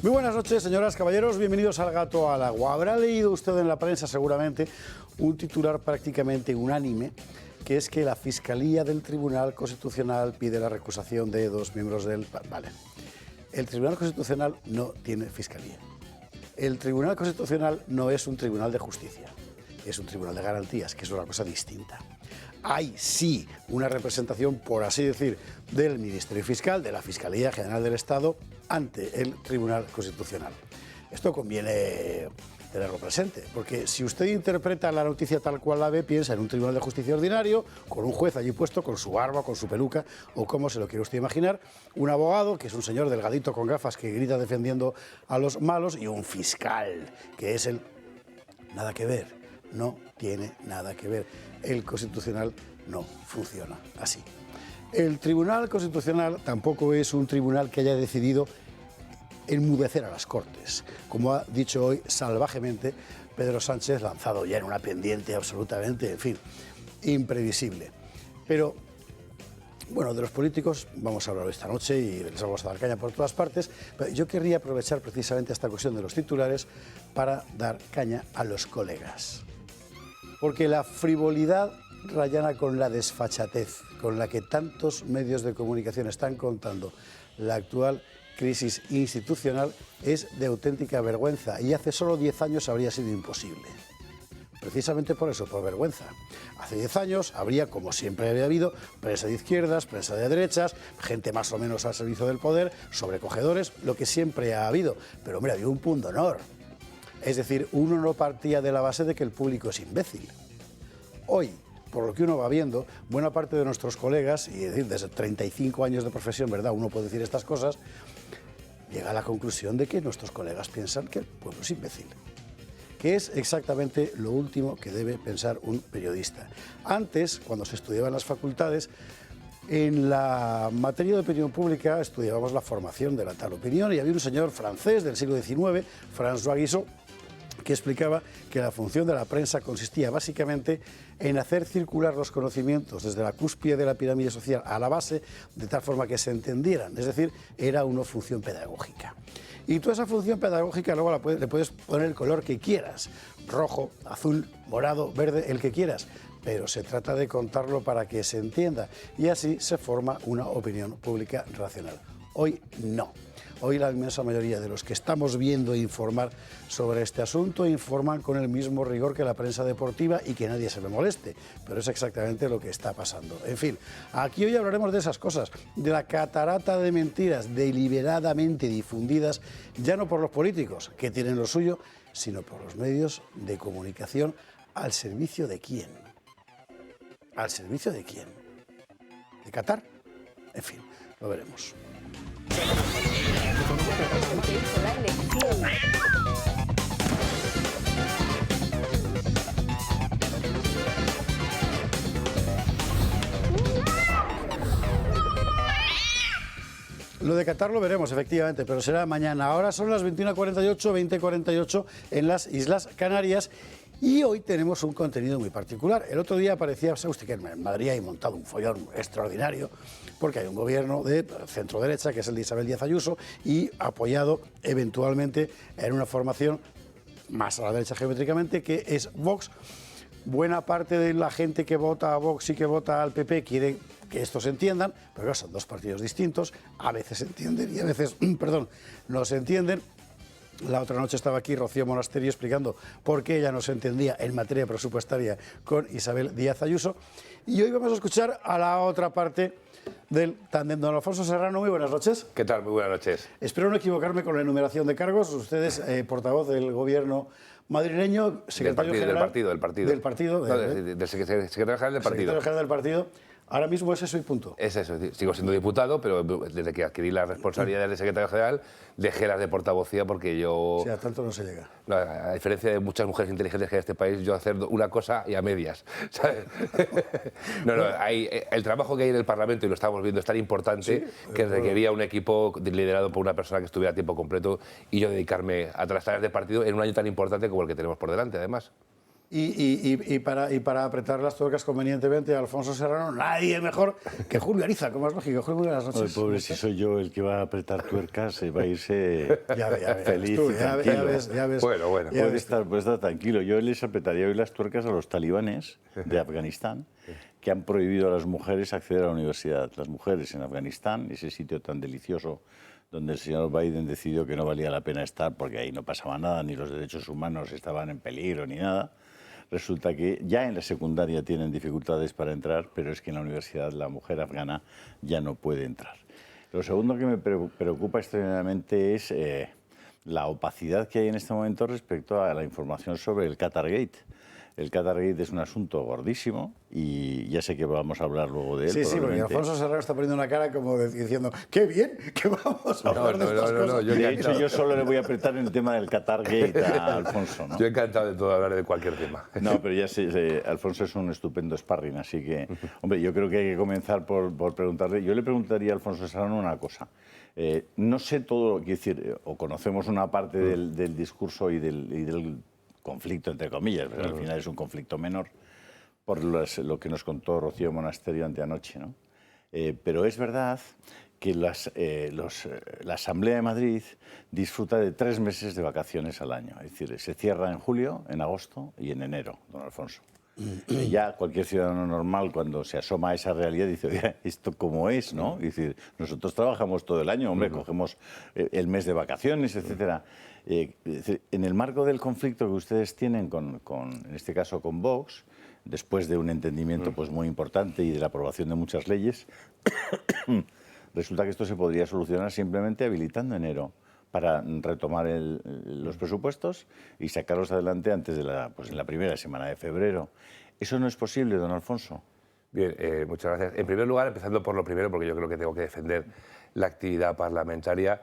Muy buenas noches, señoras, caballeros, bienvenidos al Gato al Agua. Habrá leído usted en la prensa seguramente un titular prácticamente unánime, que es que la Fiscalía del Tribunal Constitucional pide la recusación de dos miembros del... Vale, el Tribunal Constitucional no tiene fiscalía. El Tribunal Constitucional no es un tribunal de justicia, es un tribunal de garantías, que es una cosa distinta. Hay sí una representación, por así decir, del Ministerio Fiscal, de la Fiscalía General del Estado, ante el Tribunal Constitucional. Esto conviene tenerlo presente, porque si usted interpreta la noticia tal cual la ve, piensa en un tribunal de justicia ordinario, con un juez allí puesto, con su barba, con su peluca, o como se lo quiere usted imaginar, un abogado, que es un señor delgadito con gafas que grita defendiendo a los malos, y un fiscal, que es el... Nada que ver, no tiene nada que ver. El Constitucional no funciona así. El Tribunal Constitucional tampoco es un tribunal que haya decidido enmudecer a las Cortes, como ha dicho hoy salvajemente Pedro Sánchez, lanzado ya en una pendiente absolutamente, en fin, imprevisible. Pero, bueno, de los políticos vamos a hablar esta noche y les vamos a dar caña por todas partes, pero yo querría aprovechar precisamente esta cuestión de los titulares para dar caña a los colegas. Porque la frivolidad rayana con la desfachatez con la que tantos medios de comunicación están contando la actual crisis institucional es de auténtica vergüenza, y hace solo 10 años habría sido imposible. Precisamente por eso, por vergüenza. Hace 10 años habría, como siempre había habido, prensa de izquierdas, prensa de derechas, gente más o menos al servicio del poder, sobrecogedores, lo que siempre ha habido. Pero hombre, había un punto de honor. Es decir, uno no partía de la base de que el público es imbécil. Hoy, por lo que uno va viendo, buena parte de nuestros colegas, y es decir, desde 35 años de profesión, ¿verdad?, uno puede decir estas cosas, llega a la conclusión de que nuestros colegas piensan que el pueblo es imbécil. Que es exactamente lo último que debe pensar un periodista. Antes, cuando se estudiaba en las facultades, en la materia de opinión pública estudiábamos la formación de la tal opinión, y había un señor francés del siglo XIX, François Guizot, que explicaba que la función de la prensa consistía básicamente en hacer circular los conocimientos desde la cúspide de la pirámide social a la base, de tal forma que se entendieran. Es decir, era una función pedagógica. Y toda esa función pedagógica luego le puedes poner el color que quieras, rojo, azul, morado, verde, el que quieras, pero se trata de contarlo para que se entienda, y así se forma una opinión pública racional. Hoy no. Hoy la inmensa mayoría de los que estamos viendo informar sobre este asunto informan con el mismo rigor que la prensa deportiva, y que nadie se me moleste, pero es exactamente lo que está pasando. En fin, aquí hoy hablaremos de esas cosas, de la catarata de mentiras deliberadamente difundidas, ya no por los políticos, que tienen lo suyo, sino por los medios de comunicación. ¿Al servicio de quién? ¿Al servicio de quién? ¿De Qatar? En fin, lo veremos. Lo de Qatar lo veremos, efectivamente, pero será mañana. Ahora son las 21:48, 20:48 en las Islas Canarias. Y hoy tenemos un contenido muy particular. El otro día parecía, sabe usted que en Madrid hay montado un follón extraordinario, porque hay un gobierno de centro-derecha, que es el de Isabel Díaz Ayuso, y apoyado eventualmente en una formación más a la derecha geométricamente, que es Vox. Buena parte de la gente que vota a Vox y que vota al PP quiere que estos se entiendan, pero claro, son dos partidos distintos, a veces se entienden y a veces, no se entienden. La otra noche estaba aquí Rocío Monasterio explicando por qué ella no se entendía en materia presupuestaria con Isabel Díaz Ayuso. Y hoy vamos a escuchar a la otra parte del tándem. Don Alfonso Serrano, muy buenas noches. ¿Qué tal? Muy buenas noches. Espero no equivocarme con la enumeración de cargos. Usted es portavoz del gobierno madrileño, secretario general... Del partido. Del partido. No, del secretario general del partido. Secretario general del partido. Ahora mismo es eso y punto. Es eso, sigo siendo diputado, pero desde que adquirí la responsabilidad de secretario general, dejé las de portavocía porque yo... O sea, tanto no se llega. No, a diferencia de muchas mujeres inteligentes que hay en este país, yo hacer una cosa y a medias, ¿sabes? El trabajo que hay en el Parlamento, y lo estamos viendo, es tan importante, sí, que requería un equipo liderado por una persona que estuviera a tiempo completo, y yo dedicarme a las tareas de partido en un año tan importante como el que tenemos por delante, además. Y para apretar las tuercas convenientemente a Alfonso Serrano, nadie mejor que Julio Ariza, como es lógico. Julio, buenas noches. Oye, pobre, si soy yo el que va a apretar tuercas, se va a irse feliz tú, y tranquilo. ya ves. Bueno. Puede estar tranquilo. Yo les apretaría hoy las tuercas a los talibanes de Afganistán, que han prohibido a las mujeres acceder a la universidad. Las mujeres en Afganistán, ese sitio tan delicioso donde el señor Biden decidió que no valía la pena estar porque ahí no pasaba nada, ni los derechos humanos estaban en peligro, ni nada. Resulta que ya en la secundaria tienen dificultades para entrar, pero es que en la universidad la mujer afgana ya no puede entrar. Lo segundo que me preocupa extremadamente es la opacidad que hay en este momento respecto a la información sobre el Qatargate. El Qatargate es un asunto gordísimo y ya sé que vamos a hablar luego de él. Sí, porque Alfonso Serrano está poniendo una cara como diciendo ¡qué bien que vamos a hablar de estas cosas! De hecho, yo solo le voy a apretar en el tema del Qatargate a Alfonso, ¿no? Yo encantado de todo hablar de cualquier tema. No, pero ya sé, Alfonso es un estupendo sparring, así que, hombre, yo creo que hay que comenzar por preguntarle. Yo le preguntaría a Alfonso Serrano una cosa. No sé todo, quiero decir, o conocemos una parte del discurso y del conflicto, entre comillas, pero al final es un conflicto menor, por lo que nos contó Rocío Monasterio anteanoche, ¿no? Pero es verdad que la Asamblea de Madrid disfruta de 3 meses de vacaciones al año. Es decir, se cierra en julio, en agosto y en enero, don Alfonso. Ya cualquier ciudadano normal, cuando se asoma a esa realidad, dice, oye, ¿esto cómo es, no? Es decir, nosotros trabajamos todo el año, hombre, cogemos el mes de vacaciones, etcétera. En el marco del conflicto que ustedes tienen, en este caso con Vox, después de un entendimiento pues, muy importante y de la aprobación de muchas leyes, resulta que esto se podría solucionar simplemente habilitando enero para retomar los presupuestos y sacarlos adelante antes de en la primera semana de febrero. ¿Eso no es posible, don Alfonso? Bien, muchas gracias. En primer lugar, empezando por lo primero, porque yo creo que tengo que defender la actividad parlamentaria.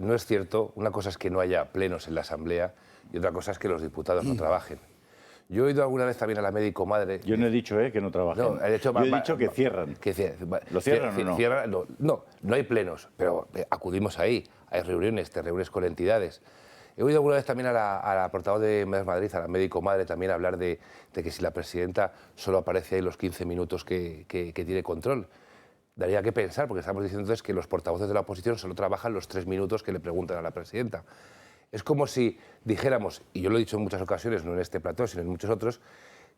No es cierto, una cosa es que no haya plenos en la Asamblea y otra cosa es que los diputados no trabajen. Yo he ido alguna vez también a la médico madre. Yo no he dicho que no trabajen. No, he dicho que cierran. ¿Lo cierran o no? No hay plenos, pero acudimos ahí. Hay reuniones, te reúnes con entidades. He oído alguna vez también a la portavoz de Madrid, a la médico madre, también hablar de que si la presidenta solo aparece ahí los 15 minutos que tiene control. Daría que pensar, porque estamos diciendo entonces que los portavoces de la oposición solo trabajan los 3 minutos que le preguntan a la presidenta. Es como si dijéramos, y yo lo he dicho en muchas ocasiones, no en este plató, sino en muchos otros,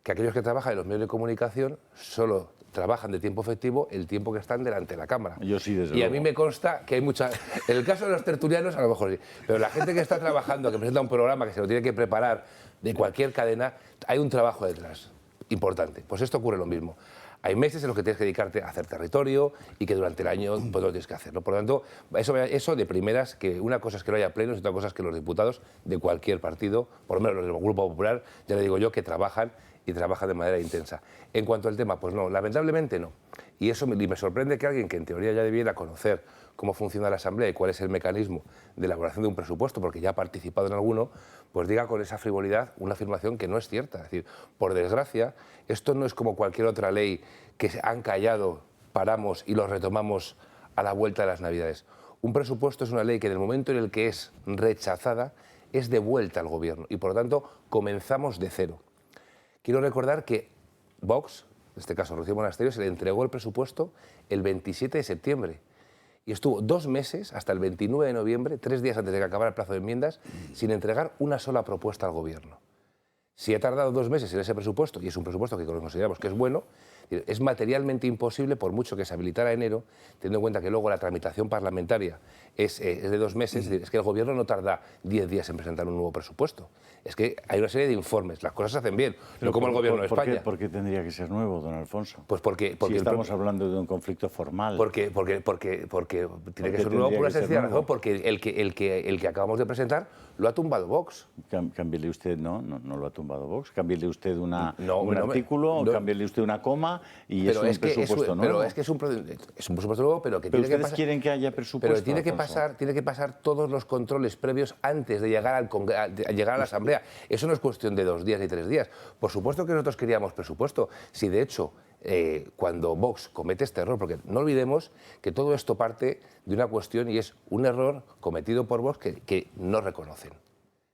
que aquellos que trabajan en los medios de comunicación solo trabajan de tiempo efectivo el tiempo que están delante de la cámara. Yo sí, desde luego. Y a mí me consta que hay mucha... En el caso de los tertulianos, a lo mejor sí, pero la gente que está trabajando, que presenta un programa, que se lo tiene que preparar de cualquier cadena, hay un trabajo detrás importante. Pues esto ocurre lo mismo. Hay meses en los que tienes que dedicarte a hacer territorio y que durante el año pues, no tienes que hacerlo. Por lo tanto, eso de primeras, que una cosa es que no haya plenos y otra cosa es que los diputados de cualquier partido, por lo menos los del Grupo Popular, ya le digo yo, que trabajan y trabajan de manera intensa. En cuanto al tema, pues no, lamentablemente no. Y eso me sorprende que alguien que en teoría ya debiera conocer cómo funciona la Asamblea y cuál es el mecanismo de elaboración de un presupuesto, porque ya ha participado en alguno, pues diga con esa frivolidad una afirmación que no es cierta. Es decir, por desgracia, esto no es como cualquier otra ley que se han callado, paramos y lo retomamos a la vuelta de las Navidades. Un presupuesto es una ley que en el momento en el que es rechazada, es devuelta al Gobierno y, por lo tanto, comenzamos de cero. Quiero recordar que Vox, en este caso Rocío Monasterio, se le entregó el presupuesto el 27 de septiembre y estuvo 2 meses, hasta el 29 de noviembre, 3 días antes de que acabara el plazo de enmiendas, sin entregar una sola propuesta al Gobierno. Si ha tardado 2 meses en ese presupuesto, y es un presupuesto que consideramos que es bueno, es materialmente imposible, por mucho que se habilitara enero, teniendo en cuenta que luego la tramitación parlamentaria es de 2 meses, es que el Gobierno no tarda 10 días en presentar un nuevo presupuesto. Es que hay una serie de informes, las cosas se hacen bien, no como el Gobierno de España. ¿Por qué tendría que ser nuevo, don Alfonso? Pues porque si estamos hablando de un conflicto formal. Porque tiene que ser nuevo por una sencilla razón, porque el que acabamos de presentar lo ha tumbado Vox. Cámbiele usted, no lo ha tumbado Vox. Cámbiele usted un artículo, cámbiele usted una coma y es un presupuesto nuevo. Pero es que es un presupuesto nuevo, pero que tiene que pasar... ustedes quieren que haya presupuesto, pero tiene que pasar todos los controles previos antes de llegar a la Asamblea. Eso no es cuestión de 2 días ni 3 días. Por supuesto que nosotros queríamos presupuesto. Si de hecho, cuando Vox comete este error, porque no olvidemos que todo esto parte de una cuestión y es un error cometido por Vox que no reconocen.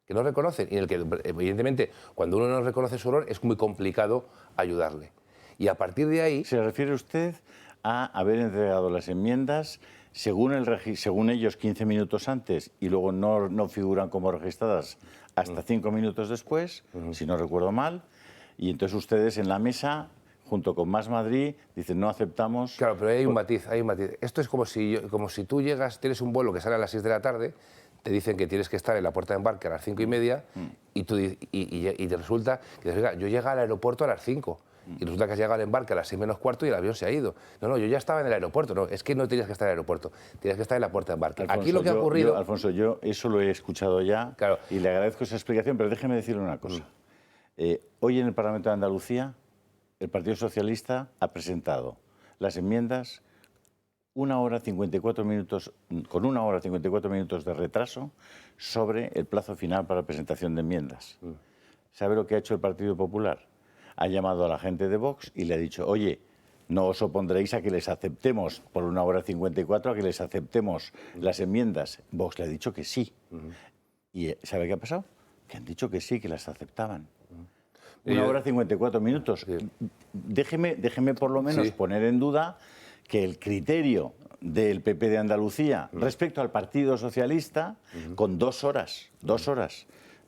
que no reconocen y en el que, evidentemente, cuando uno no reconoce su error es muy complicado ayudarle. Y a partir de ahí... ¿Se refiere usted a haber entregado las enmiendas según ellos 15 minutos antes y luego no figuran como registradas hasta 5 minutos después, si no recuerdo mal, y entonces ustedes en la mesa, junto con Más Madrid, dicen no aceptamos... Claro, pero hay un matiz, Esto es como si tú tienes un vuelo que sale a las 6 de la tarde, te dicen que tienes que estar en la puerta de embarque a las 5:30 y te resulta que dices, oiga, yo llego al aeropuerto a las 5 y resulta que has llegado al embarque a las 6 menos cuarto y el avión se ha ido. No, yo ya estaba en el aeropuerto. No, es que no tenías que estar en el aeropuerto, tenías que estar en la puerta de embarque. Alfonso, aquí lo que ha ocurrido... Alfonso, yo eso lo he escuchado ya, claro, y le agradezco esa explicación, pero déjeme decirle una cosa. Hoy en el Parlamento de Andalucía, el Partido Socialista ha presentado las enmiendas con 1 hora 54 minutos de retraso sobre el plazo final para la presentación de enmiendas. ¿Sabe lo que ha hecho el Partido Popular? Ha llamado a la gente de Vox y le ha dicho, oye, no os opondréis a que les aceptemos por 1 hora 54, a que les aceptemos las enmiendas. Vox le ha dicho que sí. ¿Y sabe qué ha pasado? Que han dicho que sí, que las aceptaban. 1 hora 54 minutos. Sí. Déjeme por lo menos poner en duda que el criterio del PP de Andalucía respecto al Partido Socialista, con 2 horas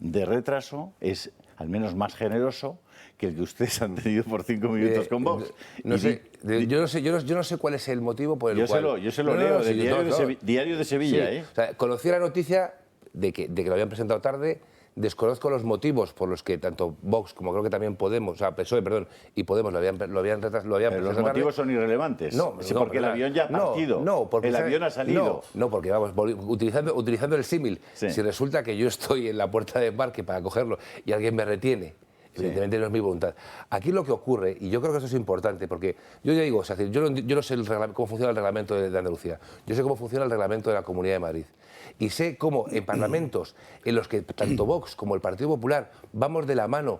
de retraso, es al menos más generoso que el que ustedes han tenido por 5 minutos con Vox. Yo no sé cuál es el motivo por el cual... Yo se lo leo del Diario de Sevilla. Sí. O sea, conocí la noticia de que lo habían presentado tarde. Desconozco los motivos por los que tanto Vox como creo que también Podemos, o sea, PSOE, perdón, y Podemos lo habían presentado tarde. Los motivos son irrelevantes. No, porque el avión ya ha partido. No, porque el avión ha salido. No, porque vamos, utilizando el símil, si resulta que yo estoy en la puerta de embarque para cogerlo y alguien me retiene, evidentemente no es mi voluntad. Aquí lo que ocurre, y yo creo que eso es importante, porque yo ya digo, o sea, yo no sé cómo funciona el reglamento de Andalucía, yo sé cómo funciona el reglamento de la Comunidad de Madrid. Y sé cómo en parlamentos en los que tanto Vox como el Partido Popular vamos de la mano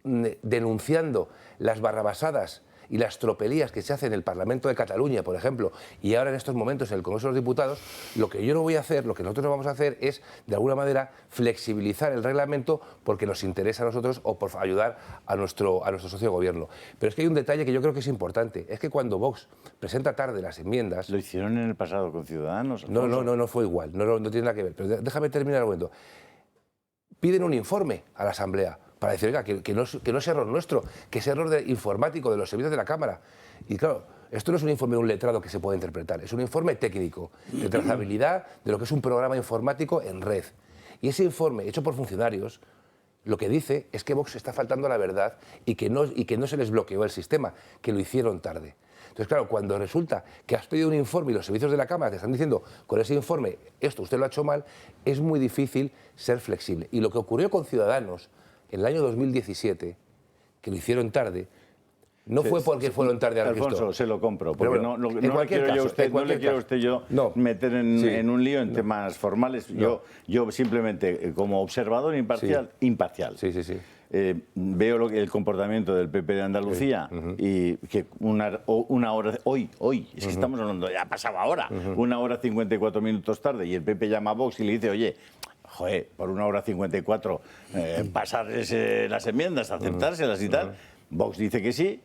denunciando las barrabasadas y las tropelías que se hacen en el Parlamento de Cataluña, por ejemplo, y ahora en estos momentos en el Congreso de los Diputados, lo que yo no voy a hacer, lo que nosotros no vamos a hacer es, de alguna manera, flexibilizar el reglamento porque nos interesa a nosotros o por ayudar a nuestro socio de gobierno. Pero es que hay un detalle que yo creo que es importante, es que cuando Vox presenta tarde las enmiendas... ¿Lo hicieron en el pasado con Ciudadanos? No fue igual, no tiene nada que ver. Pero déjame terminar el momento. Piden un informe a la Asamblea para decir, oiga, que no es error nuestro, que es error informático de los servicios de la Cámara. Y claro, esto no es un informe de un letrado que se puede interpretar, es un informe técnico de trazabilidad de lo que es un programa informático en red. Y ese informe, hecho por funcionarios, lo que dice es que Vox está faltando a la verdad y que no se les bloqueó el sistema, que lo hicieron tarde. Entonces, claro, cuando resulta que has pedido un informe y los servicios de la Cámara te están diciendo con ese informe, esto usted lo ha hecho mal, es muy difícil ser flexible. Y lo que ocurrió con Ciudadanos en el año 2017, que lo hicieron tarde, no fue porque fueron tarde a Cristo. Alfonso, se lo compro, porque no le quiero a usted yo meter en un lío en temas formales. Yo simplemente, como observador imparcial. Veo el comportamiento del PP de Andalucía y que una hora... Hoy, es que estamos hablando, ya pasaba ahora, 1 hora 54 minutos tarde, y el PP llama a Vox y le dice, oye, joder, por 1 hora 54 pasarles las enmiendas, aceptárselas y tal. Vox dice que sí,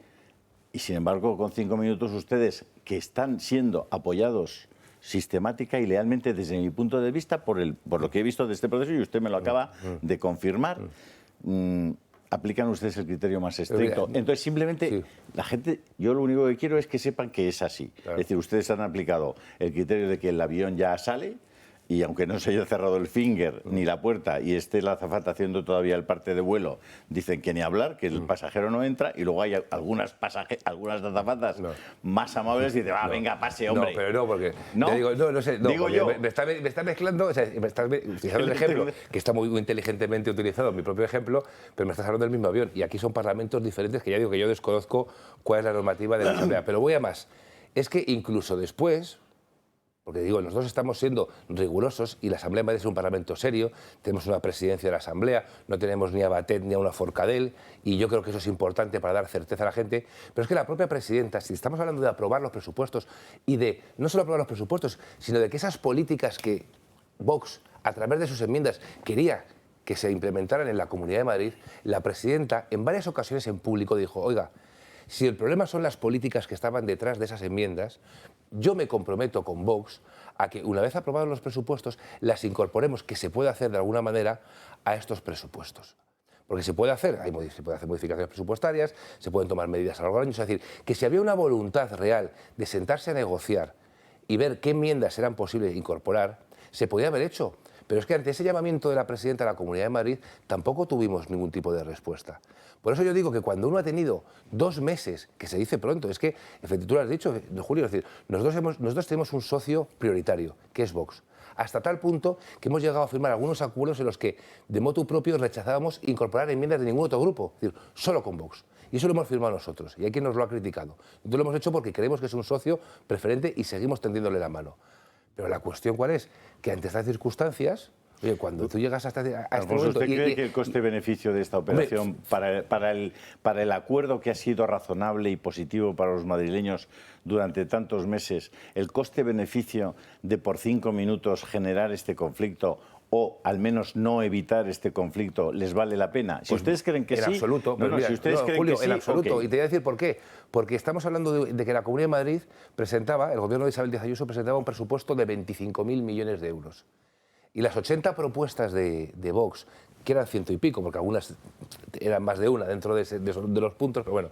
y sin embargo con 5 minutos ustedes, que están siendo apoyados sistemática y lealmente desde mi punto de vista por lo que he visto de este proceso, y usted me lo acaba de confirmar, aplican ustedes el criterio más estricto. Entonces, simplemente, la gente, yo lo único que quiero es que sepan que es así. Claro. Es decir, ustedes han aplicado el criterio de que el avión ya sale, y aunque no se haya cerrado el finger ni la puerta y esté la azafata haciendo todavía el parte de vuelo, dicen que ni hablar, que el pasajero no entra, y luego hay algunas azafatas más amables y dicen, venga, pase, hombre. No, pero no, porque... No sé, digo yo. Me está mezclando, o sea, me estás utilizando el ejemplo, que está muy inteligentemente utilizado, mi propio ejemplo, pero me estás hablando del mismo avión. Y aquí son parlamentos diferentes que ya digo que yo desconozco cuál es la normativa de la Asamblea. Pero voy a más. Es que incluso después... Porque digo, nosotros estamos siendo rigurosos y la Asamblea en Madrid es un parlamento serio, tenemos una presidencia de la Asamblea, no tenemos ni a Batet ni a una Forcadell, y yo creo que eso es importante para dar certeza a la gente. Pero es que la propia presidenta, si estamos hablando de aprobar los presupuestos y de no solo aprobar los presupuestos, sino de que esas políticas que Vox, a través de sus enmiendas, quería que se implementaran en la Comunidad de Madrid, la presidenta en varias ocasiones en público dijo, oiga, si el problema son las políticas que estaban detrás de esas enmiendas, yo me comprometo con Vox a que una vez aprobados los presupuestos las incorporemos, que se puede hacer de alguna manera, a estos presupuestos. Porque se puede hacer modificaciones presupuestarias, se pueden tomar medidas a lo largo del año. Es decir, que si había una voluntad real de sentarse a negociar y ver qué enmiendas eran posibles incorporar, se podía haber hecho. Pero es que ante ese llamamiento de la presidenta de la Comunidad de Madrid tampoco tuvimos ningún tipo de respuesta. Por eso yo digo que cuando uno ha tenido 2 meses, que se dice pronto, es que, efectivamente, tú lo has dicho, Julio, es decir, nosotros tenemos un socio prioritario, que es Vox. Hasta tal punto que hemos llegado a firmar algunos acuerdos en los que, de motu propio, rechazábamos incorporar enmiendas de ningún otro grupo, es decir, solo con Vox. Y eso lo hemos firmado nosotros, y hay quien nos lo ha criticado. Entonces lo hemos hecho porque creemos que es un socio preferente y seguimos tendiéndole la mano. Pero la cuestión, ¿cuál es? Que ante estas circunstancias, oye, cuando tú llegas hasta este Alfonso, momento... ¿usted cree que el coste-beneficio de esta operación, para el acuerdo que ha sido razonable y positivo para los madrileños durante tantos meses, el coste-beneficio de por 5 minutos generar este conflicto o al menos no evitar este conflicto, les vale la pena? Si Pues ustedes creen que en sí... absoluto, no, mira, si ustedes creen Julio, que sí, en absoluto. okay. Y te voy a decir por qué. Porque estamos hablando de que la Comunidad de Madrid presentaba, el gobierno de Isabel Díaz Ayuso presentaba un presupuesto de 25.000 millones de euros. Y las 80 propuestas de Vox, que eran 100 y pico, porque algunas eran más de una dentro de los puntos, pero bueno,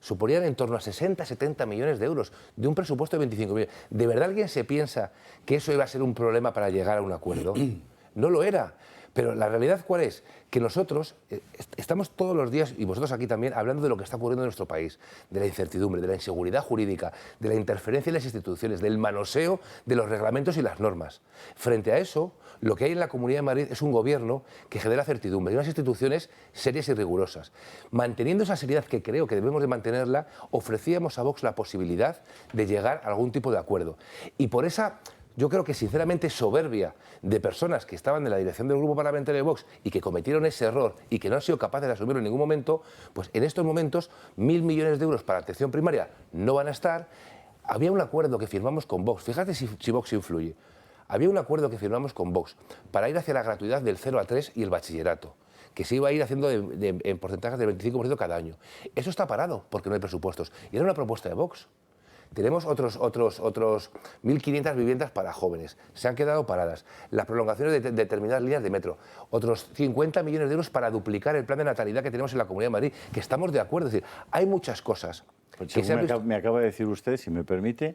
suponían en torno a 60, 70 millones de euros de un presupuesto de 25 millones. ¿De verdad alguien se piensa que eso iba a ser un problema para llegar a un acuerdo? No lo era. Pero la realidad, ¿cuál es? Que nosotros estamos todos los días, y vosotros aquí también, hablando de lo que está ocurriendo en nuestro país, de la incertidumbre, de la inseguridad jurídica, de la interferencia en las instituciones, del manoseo de los reglamentos y las normas. Frente a eso, lo que hay en la Comunidad de Madrid es un gobierno que genera certidumbre y unas instituciones serias y rigurosas. Manteniendo esa seriedad, que creo que debemos de mantenerla, ofrecíamos a Vox la posibilidad de llegar a algún tipo de acuerdo. Y por esa... Yo creo que, sinceramente, soberbia de personas que estaban en la dirección del grupo parlamentario de Vox y que cometieron ese error y que no han sido capaces de asumirlo en ningún momento, pues en estos momentos 1.000 millones de euros para atención primaria no van a estar. Había un acuerdo que firmamos con Vox, fíjate si Vox influye, había un acuerdo que firmamos con Vox para ir hacia la gratuidad del 0 a 3 y el bachillerato, que se iba a ir haciendo en porcentajes del 25% cada año. Eso está parado porque no hay presupuestos. Y era una propuesta de Vox. Tenemos otros 1.500 viviendas para jóvenes. Se han quedado paradas. Las prolongaciones de determinadas líneas de metro. Otros 50 millones de euros para duplicar el plan de natalidad que tenemos en la Comunidad de Madrid, que estamos de acuerdo. Es decir, hay muchas cosas. Pues me acaba de decir usted, si me permite,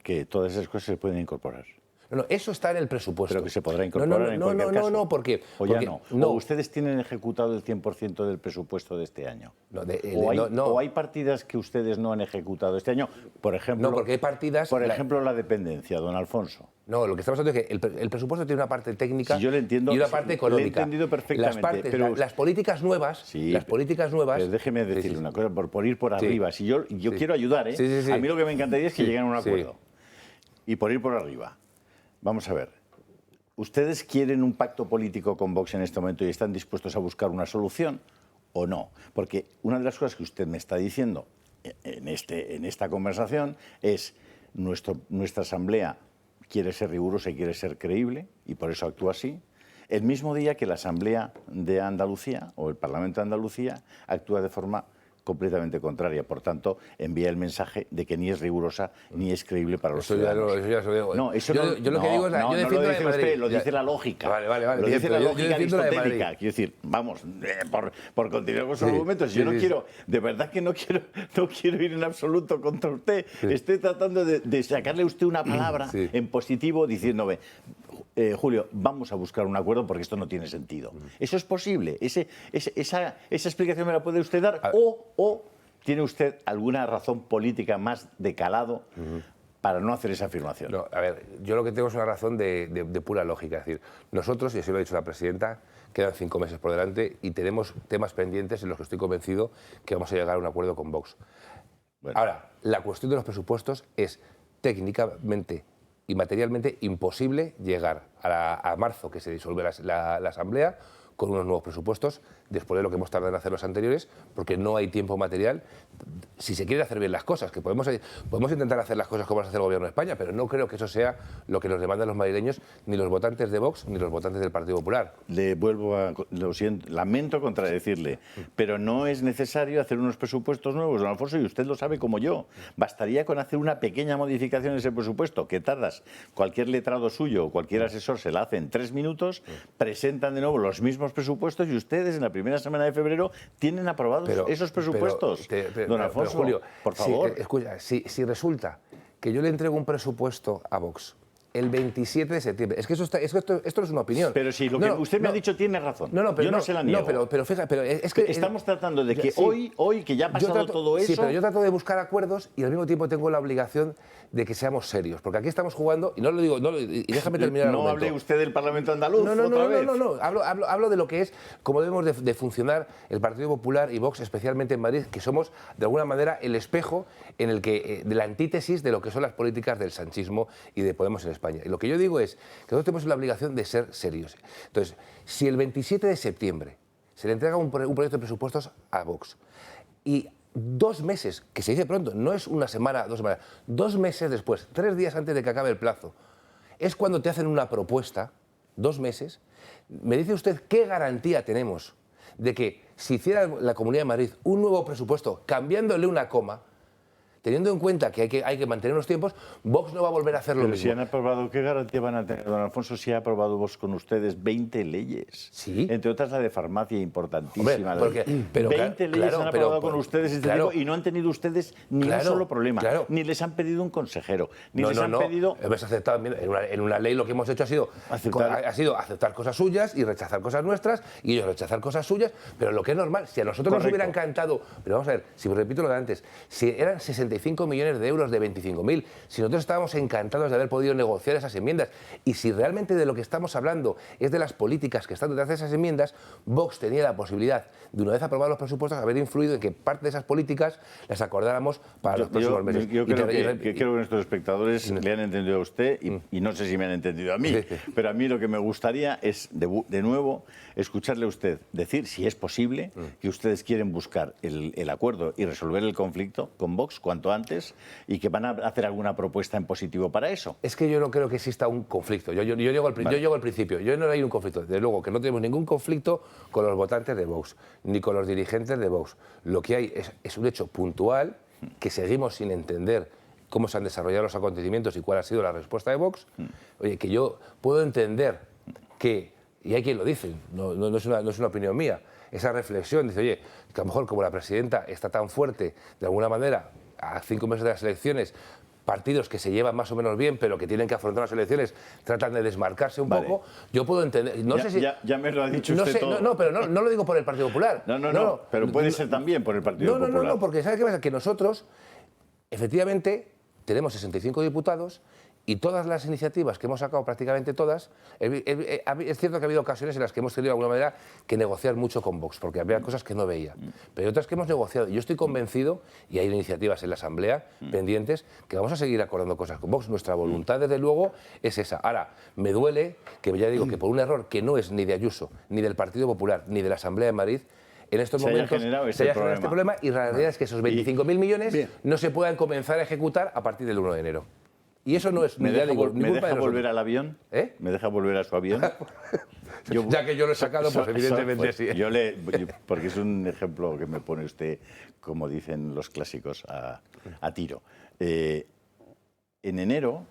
que todas esas cosas se pueden incorporar. No, eso está en el presupuesto. Pero que se podrá incorporar en cualquier caso. No, porque... O ya no. ¿O ustedes tienen ejecutado el 100% del presupuesto de este año? ¿O hay partidas que ustedes no han ejecutado este año? Por ejemplo... No, porque hay partidas... Por ejemplo, la dependencia, don Alfonso. No, lo que estamos hablando es que el presupuesto tiene una parte técnica yo le entiendo, y una parte económica. Lo he entendido perfectamente. Las políticas nuevas... Sí, las políticas nuevas... Pero déjeme decirle una cosa, por ir por arriba. Si yo quiero ayudar, ¿eh? Sí. A mí lo que me encantaría es que lleguen a un acuerdo. Y por ir por arriba. Vamos a ver. ¿Ustedes quieren un pacto político con Vox en este momento y están dispuestos a buscar una solución o no? Porque una de las cosas que usted me está diciendo en esta conversación es nuestra Asamblea quiere ser rigurosa y quiere ser creíble y por eso actúa así. El mismo día que la Asamblea de Andalucía o el Parlamento de Andalucía actúa de forma completamente contraria. Por tanto, envía el mensaje de que ni es rigurosa ni es creíble para los ciudadanos. Eso ya lo digo. No, eso yo lo que digo es yo defiendo no lo la dice de Madrid. usted, lo dice la lógica. Vale. Lo dice la lógica defiendo la de aristotélica. Madrid. Quiero decir, vamos, por continuar con sus argumentos, yo no quiero, de verdad que no quiero ir en absoluto contra usted. Estoy tratando de sacarle a usted una palabra en positivo diciéndome, Julio, vamos a buscar un acuerdo porque esto no tiene sentido. ¿Eso es posible? ¿Esa explicación me la puede usted dar? ¿O tiene usted alguna razón política más de calado para no hacer esa afirmación? No, a ver, yo lo que tengo es una razón de pura lógica. Es decir, nosotros, y así lo ha dicho la presidenta, quedan 5 meses por delante y tenemos temas pendientes en los que estoy convencido que vamos a llegar a un acuerdo con Vox. Bueno. Ahora, la cuestión de los presupuestos es técnicamente y materialmente imposible llegar a marzo, que se disuelve la Asamblea, con unos nuevos presupuestos, después de lo que hemos tardado en hacer los anteriores, porque no hay tiempo material. Si se quieren hacer bien las cosas, que podemos intentar hacer las cosas como las hace el Gobierno de España, pero no creo que eso sea lo que nos demandan los madrileños, ni los votantes de Vox, ni los votantes del Partido Popular. Le vuelvo a... Lo siento, lamento contradecirle, pero no es necesario hacer unos presupuestos nuevos, don Alfonso, y usted lo sabe como yo. Bastaría con hacer una pequeña modificación en ese presupuesto, que tardas, cualquier letrado suyo o cualquier asesor se la hace en 3 minutos, presentan de nuevo los mismos presupuestos y ustedes en la primera semana de febrero tienen aprobados esos presupuestos. Don Alfonso, Julio, por favor. Escucha, si resulta que yo le entrego un presupuesto a Vox el 27 de septiembre. Es que esto no es una opinión. Pero si lo que usted me ha dicho tiene razón. Pero yo no se la niego. Pero fíjate, es que... Estamos tratando de que sí, hoy que ya ha pasado todo eso... Sí, pero yo trato de buscar acuerdos y al mismo tiempo tengo la obligación de que seamos serios. Porque aquí estamos jugando, y no lo digo, y déjame terminar el No argumento. hable usted del Parlamento andaluz otra vez. No. Hablo de lo que es, cómo debemos de funcionar el Partido Popular y Vox, especialmente en Madrid, que somos, de alguna manera, el espejo en el que, de la antítesis de lo que son las políticas del sanchismo y de Podemos en España. Y lo que yo digo es que nosotros tenemos la obligación de ser serios. Entonces, si el 27 de septiembre se le entrega un proyecto de presupuestos a Vox y 2 meses, que se dice pronto, no es una semana, 2 semanas, 2 meses después, 3 días antes de que acabe el plazo, es cuando te hacen una propuesta, 2 meses, me dice usted qué garantía tenemos de que si hiciera la Comunidad de Madrid un nuevo presupuesto, cambiándole una coma, teniendo en cuenta que hay que mantener los tiempos, Vox no va a volver a hacer lo Pero mismo. si han aprobado, ¿qué garantía van a tener, don Alfonso, si ha aprobado Vox con ustedes 20 leyes? Sí. Entre otras la de farmacia, importantísima. Hombre, pero 20 leyes han aprobado con ustedes este tipo y no han tenido ustedes ni un solo problema. Ni les han pedido un consejero, ni les han pedido... Hemos aceptado, en una ley lo que hemos hecho ha sido aceptar cosas suyas y rechazar cosas nuestras, y ellos rechazar cosas suyas, pero lo que es normal, si a nosotros nos hubiera encantado, pero vamos a ver, si repito lo de antes, si eran 65 millones de euros de 25.000, si nosotros estábamos encantados de haber podido negociar esas enmiendas, y si realmente de lo que estamos hablando es de las políticas que están detrás de esas enmiendas, Vox tenía la posibilidad de, una vez aprobados los presupuestos, haber influido en que parte de esas políticas las acordáramos para los próximos meses. Yo creo que nuestros espectadores le han entendido a usted y no sé si me han entendido a mí, pero a mí lo que me gustaría es, de nuevo, escucharle a usted decir si es posible que ustedes quieren buscar el acuerdo y resolver el conflicto con Vox cuanto antes y que van a hacer alguna propuesta en positivo para eso. Es que yo no creo que exista un conflicto. Yo llego al principio. Yo no hay un conflicto. Desde luego que no tenemos ningún conflicto con los votantes de Vox, ni con los dirigentes de Vox. Lo que hay es un hecho puntual que seguimos sin entender cómo se han desarrollado los acontecimientos y cuál ha sido la respuesta de Vox. Oye, que yo puedo entender que, y hay quien lo dice, no es una opinión mía, esa reflexión, dice, oye, que a lo mejor como la presidenta está tan fuerte, de alguna manera, a 5 meses de las elecciones, partidos que se llevan más o menos bien, pero que tienen que afrontar las elecciones, tratan de desmarcarse un poco. Yo puedo entender... Ya me lo ha dicho usted todo. Pero no lo digo por el Partido Popular. No, pero puede ser también por el Partido Popular. No, porque ¿sabe qué pasa? Que nosotros, efectivamente, tenemos 65 diputados y todas las iniciativas que hemos sacado, prácticamente todas, es cierto que ha habido ocasiones en las que hemos tenido de alguna manera que negociar mucho con Vox, porque había cosas que no veía, pero hay otras que hemos negociado. Yo estoy convencido, y hay iniciativas en la Asamblea pendientes, que vamos a seguir acordando cosas con Vox. Nuestra voluntad, desde luego, es esa. Ahora, me duele que ya digo que por un error que no es ni de Ayuso, ni del Partido Popular, ni de la Asamblea de Madrid, en estos momentos se haya generado este problema, y la realidad es que esos 25.000 millones no se puedan comenzar a ejecutar a partir del 1 de enero. Y eso no es... ¿Me deja volver al avión? ¿Me deja volver a su avión? Ya que yo lo he sacado, pues evidentemente sí. Porque es un ejemplo que me pone usted, como dicen los clásicos, a tiro. En enero,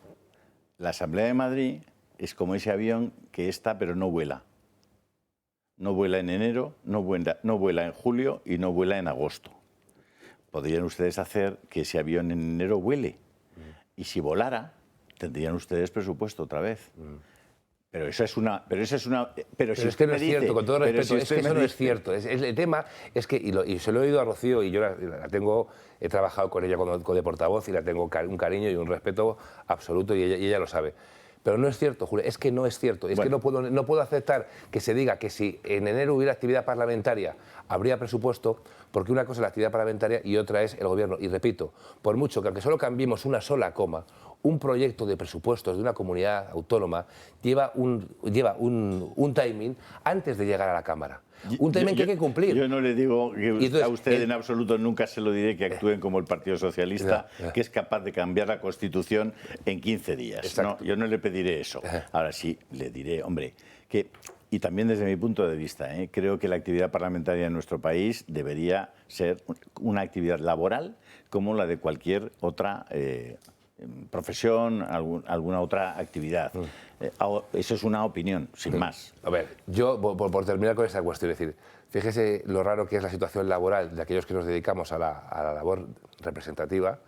la Asamblea de Madrid es como ese avión que está pero no vuela. No vuela en enero, no vuela en julio y no vuela en agosto. Podrían ustedes hacer que ese avión en enero vuele. Y si volara, tendrían ustedes presupuesto otra vez. Pero eso es una... Pero es que no es cierto, con todo respeto, es que eso no es cierto. El tema es que, y se lo he oído a Rocío, y yo he trabajado con ella de portavoz y la tengo un cariño y un respeto absoluto, y ella lo sabe. Pero no es cierto, Julio, es que no es cierto. Es que no puedo aceptar que se diga que si en enero hubiera actividad parlamentaria habría presupuesto, porque una cosa es la actividad parlamentaria y otra es el Gobierno. Y repito, por mucho que aunque solo cambiemos una sola coma, un proyecto de presupuestos de una comunidad autónoma lleva un timing antes de llegar a la Cámara. Un timing que hay que cumplir. Yo no le digo que entonces, a usted en absoluto nunca se lo diré que actúen como el Partido Socialista, que es capaz de cambiar la Constitución en 15 días. No, yo no le pediré eso. Ahora sí, le diré, hombre, que... Y también desde mi punto de vista, creo que la actividad parlamentaria en nuestro país debería ser una actividad laboral como la de cualquier otra profesión, alguna otra actividad. Eso es una opinión, sin más. A ver, yo, por terminar con esta cuestión, es decir, fíjese lo raro que es la situación laboral de aquellos que nos dedicamos a la labor representativa,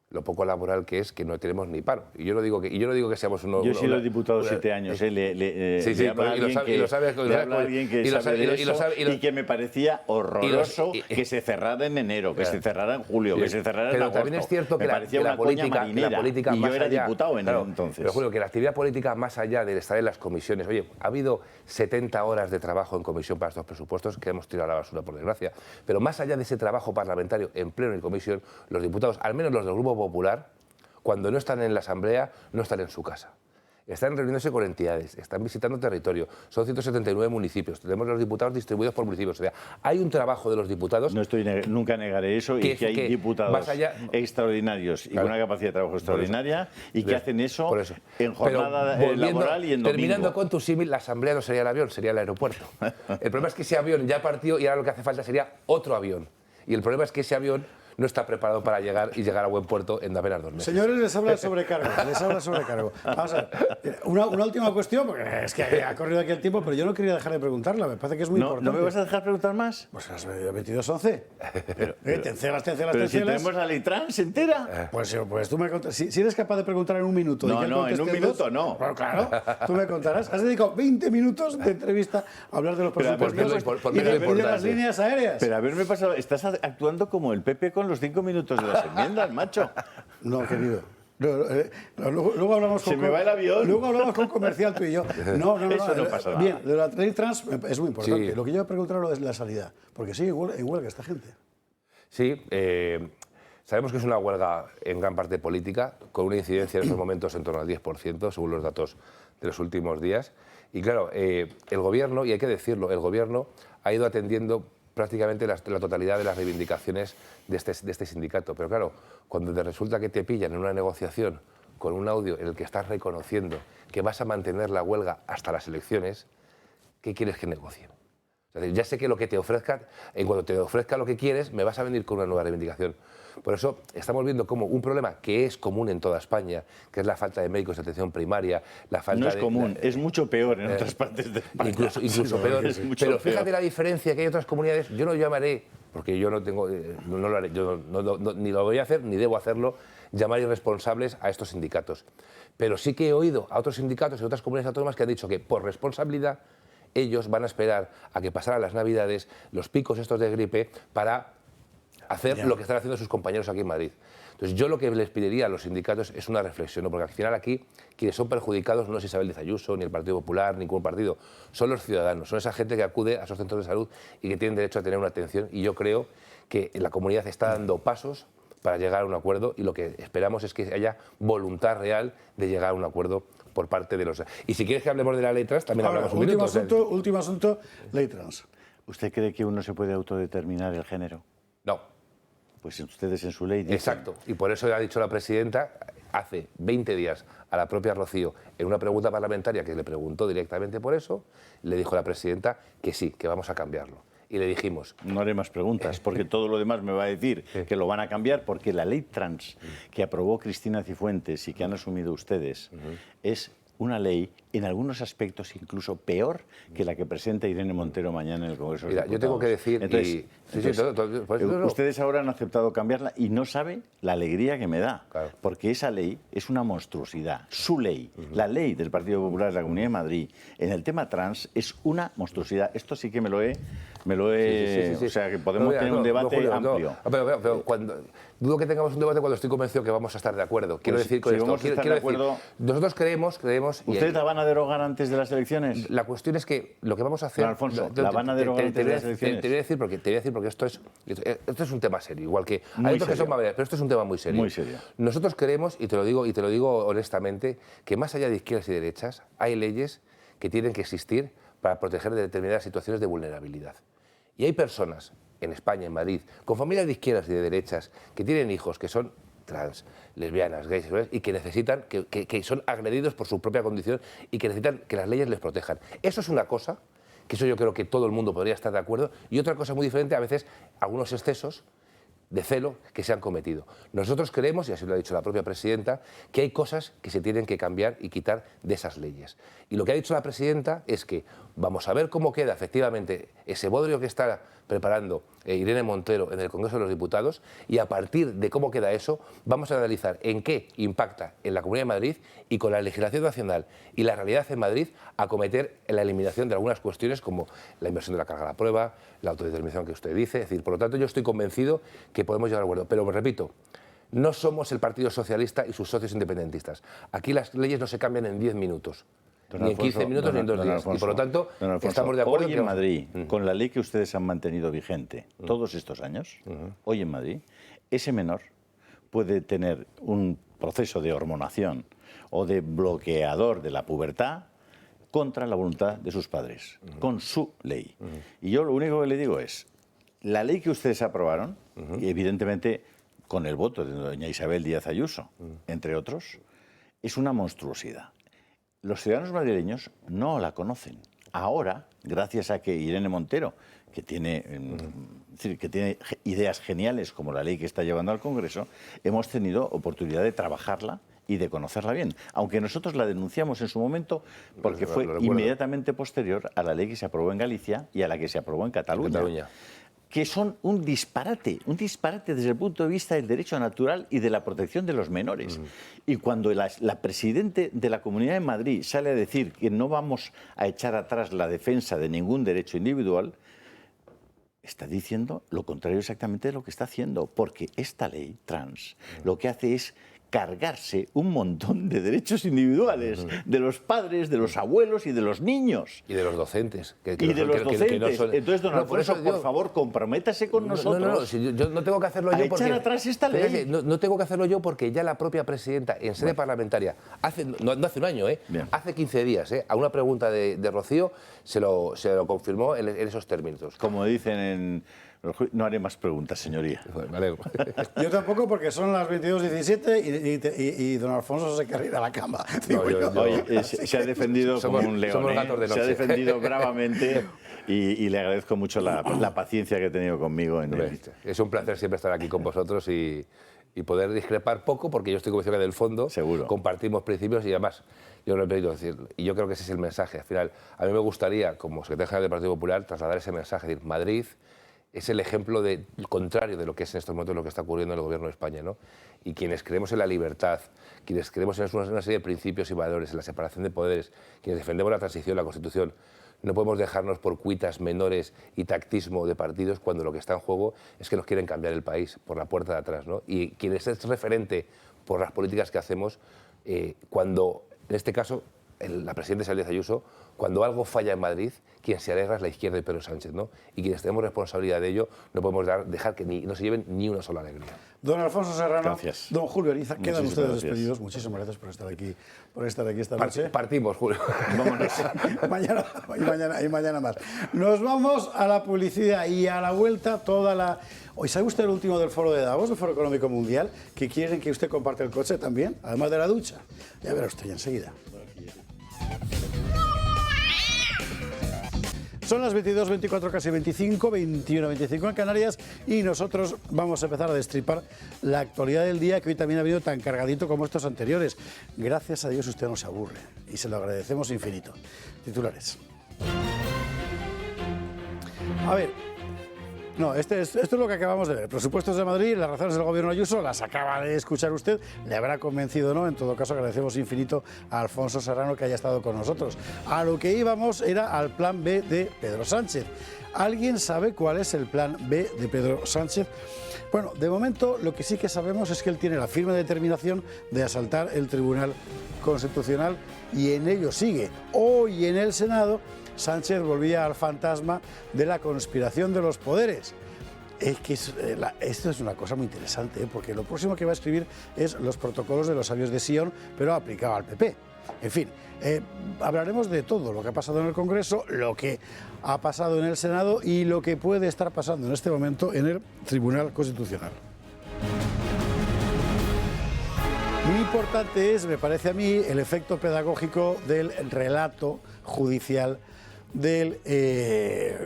lo poco laboral que es que no tenemos ni paro. Y yo no digo que seamos uno... Yo he sido diputado 7 años, le habla alguien que sabe de eso y que me parecía horroroso que se cerrara en enero, que se cerrara en julio, que se cerrara en agosto. Pero también es cierto que la política y yo era diputado en entonces. Pero Julio, que la actividad política, más allá de estar en las comisiones... Oye, ha habido 70 horas de trabajo en comisión para estos presupuestos que hemos tirado a la basura, por desgracia. Pero más allá de ese trabajo parlamentario en pleno y comisión, los diputados, al menos los del Grupo Popular, cuando no están en la Asamblea, no están en su casa. Están reuniéndose con entidades, están visitando territorio. Son 179 municipios. Tenemos los diputados distribuidos por municipios. O sea, hay un trabajo de los diputados... Nunca negaré eso y que hay diputados extraordinarios y con una capacidad de trabajo extraordinaria y que hacen eso en jornada laboral y en domingo. Terminando con tu símil, la Asamblea no sería el avión, sería el aeropuerto. El problema es que ese avión ya partió y ahora lo que hace falta sería otro avión. Y el problema es que ese avión no está preparado para llegar a buen puerto en apenas 2 meses. Señores, les habla el sobrecargo. Vamos a ver, una última cuestión, porque es que ha corrido aquí el tiempo, pero yo no quería dejar de preguntarla, me parece que es muy importante. ¿No me vas a dejar preguntar más? Pues las 22:11. Te encelas. Pero si tenemos la ley trans entera. Pues tú me contarás. Si eres capaz de preguntar en un minuto... No, en un minuto no. Bueno, claro, tú me contarás. Has dedicado 20 minutos de entrevista a hablar de los presupuestos y de las líneas aéreas. Pero haberme pasado... Estás actuando como el PP con los 5 minutos de las enmiendas, macho. No, querido. Luego hablamos con... Se me va el avión. Luego hablamos con Comercial, tú y yo. No. Eso no pasa nada. Bien, de la ley trans es muy importante. Sí. Lo que yo voy a preguntar es la salida. Porque sigue en huelga esta gente. Sí, sabemos que es una huelga en gran parte política, con una incidencia en estos momentos en torno al 10%, según los datos de los últimos días. Y claro, el Gobierno, y hay que decirlo, el Gobierno ha ido atendiendo prácticamente la totalidad de las reivindicaciones de este sindicato. Pero claro, cuando te resulta que te pillan en una negociación con un audio en el que estás reconociendo que vas a mantener la huelga hasta las elecciones, ¿qué quieres que negocien? O sea, ya sé que lo que te ofrezca, en cuanto te ofrezca lo que quieres, me vas a venir con una nueva reivindicación. Por eso estamos viendo como un problema que es común en toda España, que es la falta de médicos de atención primaria, la falta no es común, es mucho peor en otras partes de España. Incluso peor. Pero fíjate la diferencia que hay en otras comunidades. Yo no llamaré, porque yo no tengo, no lo haré, yo ni lo voy a hacer ni debo hacerlo, llamar irresponsables a estos sindicatos. Pero sí que he oído a otros sindicatos y otras comunidades autónomas que han dicho que por responsabilidad ellos van a esperar a que pasaran las Navidades, los picos estos de gripe, para hacer lo que están haciendo sus compañeros aquí en Madrid. Entonces, yo lo que les pediría a los sindicatos es una reflexión, ¿no? Porque al final aquí quienes son perjudicados no es Isabel Díaz Ayuso, ni el Partido Popular, ni ningún partido, son los ciudadanos, son esa gente que acude a esos centros de salud y que tienen derecho a tener una atención. Y yo creo que la comunidad está dando pasos para llegar a un acuerdo y lo que esperamos es que haya voluntad real de llegar a un acuerdo por parte de los... Y si quieres que hablemos de la ley trans, también hablamos un minuto. Último asunto, ley trans. ¿Usted cree que uno se puede autodeterminar el género? No. Pues ustedes en su ley dicen... Exacto, y por eso ha dicho la presidenta hace 20 días a la propia Rocío, en una pregunta parlamentaria que le preguntó directamente por eso, le dijo la presidenta que sí, que vamos a cambiarlo. Y le dijimos... No haré más preguntas, porque todo lo demás me va a decir que lo van a cambiar, porque la ley trans que aprobó Cristina Cifuentes y que han asumido ustedes es una ley, en algunos aspectos, incluso peor que la que presenta Irene Montero mañana en el Congreso de Diputados. Yo tengo que decir... Ustedes ahora han aceptado cambiarla y no sabe la alegría que me da, porque esa ley es una monstruosidad. Su ley, la ley del Partido Popular de la Comunidad de Madrid, en el tema trans, es una monstruosidad. Esto sí que me lo he... O sea, que podemos tener un debate amplio. Pero dudo que tengamos un debate cuando estoy convencido que vamos a estar de acuerdo. Quiero decir con esto... Nosotros creemos... Ustedes la van a a derogar antes de las elecciones? La cuestión es que lo que vamos a hacer... Don Alfonso, ¿la van a derogar antes de las elecciones? Te voy a decir porque esto es un tema serio, igual que hay otros que son más breves, pero esto es un tema muy serio. Muy serio. Nosotros creemos, y te lo digo honestamente, que más allá de izquierdas y derechas, hay leyes que tienen que existir para proteger de determinadas situaciones de vulnerabilidad. Y hay personas en España, en Madrid, con familias de izquierdas y de derechas, que tienen hijos que son trans, lesbianas, gays y que necesitan, que son agredidos por su propia condición y que necesitan que las leyes les protejan. Eso es una cosa, que eso yo creo que todo el mundo podría estar de acuerdo, y otra cosa muy diferente, a veces algunos excesos de celo que se han cometido. Nosotros creemos, y así lo ha dicho la propia presidenta, que hay cosas que se tienen que cambiar y quitar de esas leyes. Y lo que ha dicho la presidenta es que vamos a ver cómo queda efectivamente ese bodrio que está preparando Irene Montero en el Congreso de los Diputados, y a partir de cómo queda eso vamos a analizar en qué impacta en la Comunidad de Madrid y con la legislación nacional y la realidad en Madrid acometer la eliminación de algunas cuestiones como la inversión de la carga a la prueba, la autodeterminación que usted dice. Es decir, por lo tanto, yo estoy convencido que podemos llegar a acuerdo. Pero, repito, no somos el Partido Socialista y sus socios independentistas. Aquí las leyes no se cambian en 10 minutos. Ni en 15 minutos ni en 2 días. Alfonso, y por lo tanto, Alfonso, estamos de acuerdo. Hoy en Madrid, con la ley que ustedes han mantenido vigente todos estos años, hoy en Madrid, ese menor puede tener un proceso de hormonación o de bloqueador de la pubertad contra la voluntad de sus padres, con su ley. Y yo lo único que le digo es, la ley que ustedes aprobaron, y evidentemente con el voto de doña Isabel Díaz Ayuso, entre otros, es una monstruosidad. Los ciudadanos madrileños no la conocen. Ahora, gracias a que Irene Montero, que tiene ideas geniales como la ley que está llevando al Congreso, hemos tenido oportunidad de trabajarla y de conocerla bien. Aunque nosotros la denunciamos en su momento porque fue inmediatamente posterior a la ley que se aprobó en Galicia y a la que se aprobó en Cataluña. Que son un disparate desde el punto de vista del derecho natural y de la protección de los menores. Y cuando la presidenta de la Comunidad de Madrid sale a decir que no vamos a echar atrás la defensa de ningún derecho individual, está diciendo lo contrario exactamente de lo que está haciendo, porque esta ley trans lo que hace es cargarse un montón de derechos individuales de los padres, de los abuelos y de los niños. Y de los docentes. Entonces, don Alfonso, por favor, comprométase con nosotros. Si yo no tengo que hacerlo yo porque... echar atrás esta ley. No tengo que hacerlo yo porque ya la propia presidenta, en sede parlamentaria, no hace un año, hace 15 días, a una pregunta de Rocío, se lo confirmó en esos términos. Como dicen en... No haré más preguntas, señoría. Me alegro. Yo tampoco, porque son las 22:17 y don Alfonso se quiere ir a la cama. Oye, se ha defendido como un león. Somos gatos de noche. Se ha defendido bravamente y le agradezco mucho la paciencia que ha tenido conmigo. Es un placer siempre estar aquí con vosotros y poder discrepar poco, porque yo estoy convencido que del fondo compartimos principios y además, yo lo he repetido decir, y yo creo que ese es el mensaje. Al final, a mí me gustaría, como secretario general del Partido Popular, trasladar ese mensaje, es decir, Madrid es el ejemplo contrario de lo que es en estos momentos lo que está ocurriendo en el Gobierno de España, ¿no? Y quienes creemos en la libertad, quienes creemos en una serie de principios y valores, en la separación de poderes, quienes defendemos la transición, la Constitución, no podemos dejarnos por cuitas menores y tactismo de partidos cuando lo que está en juego es que nos quieren cambiar el país por la puerta de atrás, ¿no? Y quienes es referente por las políticas que hacemos, cuando, en este caso, la presidenta Isabel Díaz Ayuso, cuando algo falla en Madrid, quien se alegra es la izquierda y Pedro Sánchez, ¿no? Y quienes tenemos responsabilidad de ello, no podemos dejar que no se lleven ni una sola alegría. Don Alfonso Serrano, gracias. Don Julio Ariza, quedan ustedes despedidos. Muchísimas gracias por estar aquí esta noche. Partimos, Julio. Vámonos. mañana más. Nos vamos a la publicidad y a la vuelta Hoy, ¿sabe usted el último del foro de Davos, del Foro Económico Mundial, que quieren que usted comparte el coche también, además de la ducha? Ya verá usted enseguida. Son las 22:24, casi 25, 21:25 en Canarias, y nosotros vamos a empezar a destripar la actualidad del día, que hoy también ha venido tan cargadito como estos anteriores. Gracias a Dios usted no se aburre, y se lo agradecemos infinito. Titulares. A ver, esto es lo que acabamos de ver. Presupuestos de Madrid, las razones del Gobierno Ayuso, las acaba de escuchar usted, le habrá convencido o no. En todo caso, agradecemos infinito a Alfonso Serrano que haya estado con nosotros. A lo que íbamos era al plan B de Pedro Sánchez. ¿Alguien sabe cuál es el plan B de Pedro Sánchez? Bueno, de momento lo que sí que sabemos es que él tiene la firme determinación de asaltar el Tribunal Constitucional y en ello sigue. Hoy en el Senado, Sánchez volvía al fantasma de la conspiración de los poderes. Es que esto es una cosa muy interesante, porque lo próximo que va a escribir es los protocolos de los sabios de Sion, pero aplicado al PP. En fin, hablaremos de todo lo que ha pasado en el Congreso, lo que ha pasado en el Senado y lo que puede estar pasando en este momento en el Tribunal Constitucional. Muy importante es, me parece a mí, el efecto pedagógico del relato judicial del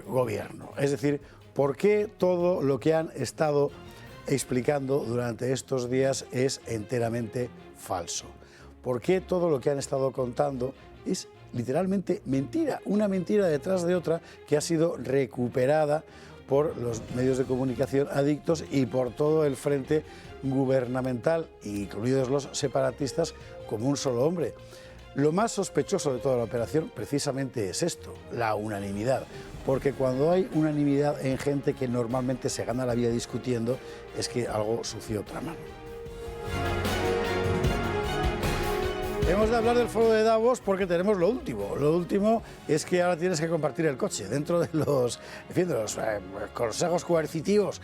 gobierno. Es decir, ¿por qué todo lo que han estado explicando durante estos días es enteramente falso? ¿Por qué todo lo que han estado contando es literalmente mentira? Una mentira detrás de otra que ha sido recuperada por los medios de comunicación adictos y por todo el frente gubernamental, incluidos los separatistas, como un solo hombre. Lo más sospechoso de toda la operación precisamente es esto, la unanimidad. Porque cuando hay unanimidad en gente que normalmente se gana la vida discutiendo, es que algo sucio traman. Hemos de hablar del foro de Davos porque tenemos lo último. Lo último es que ahora tienes que compartir el coche dentro de los, consejos coercitivos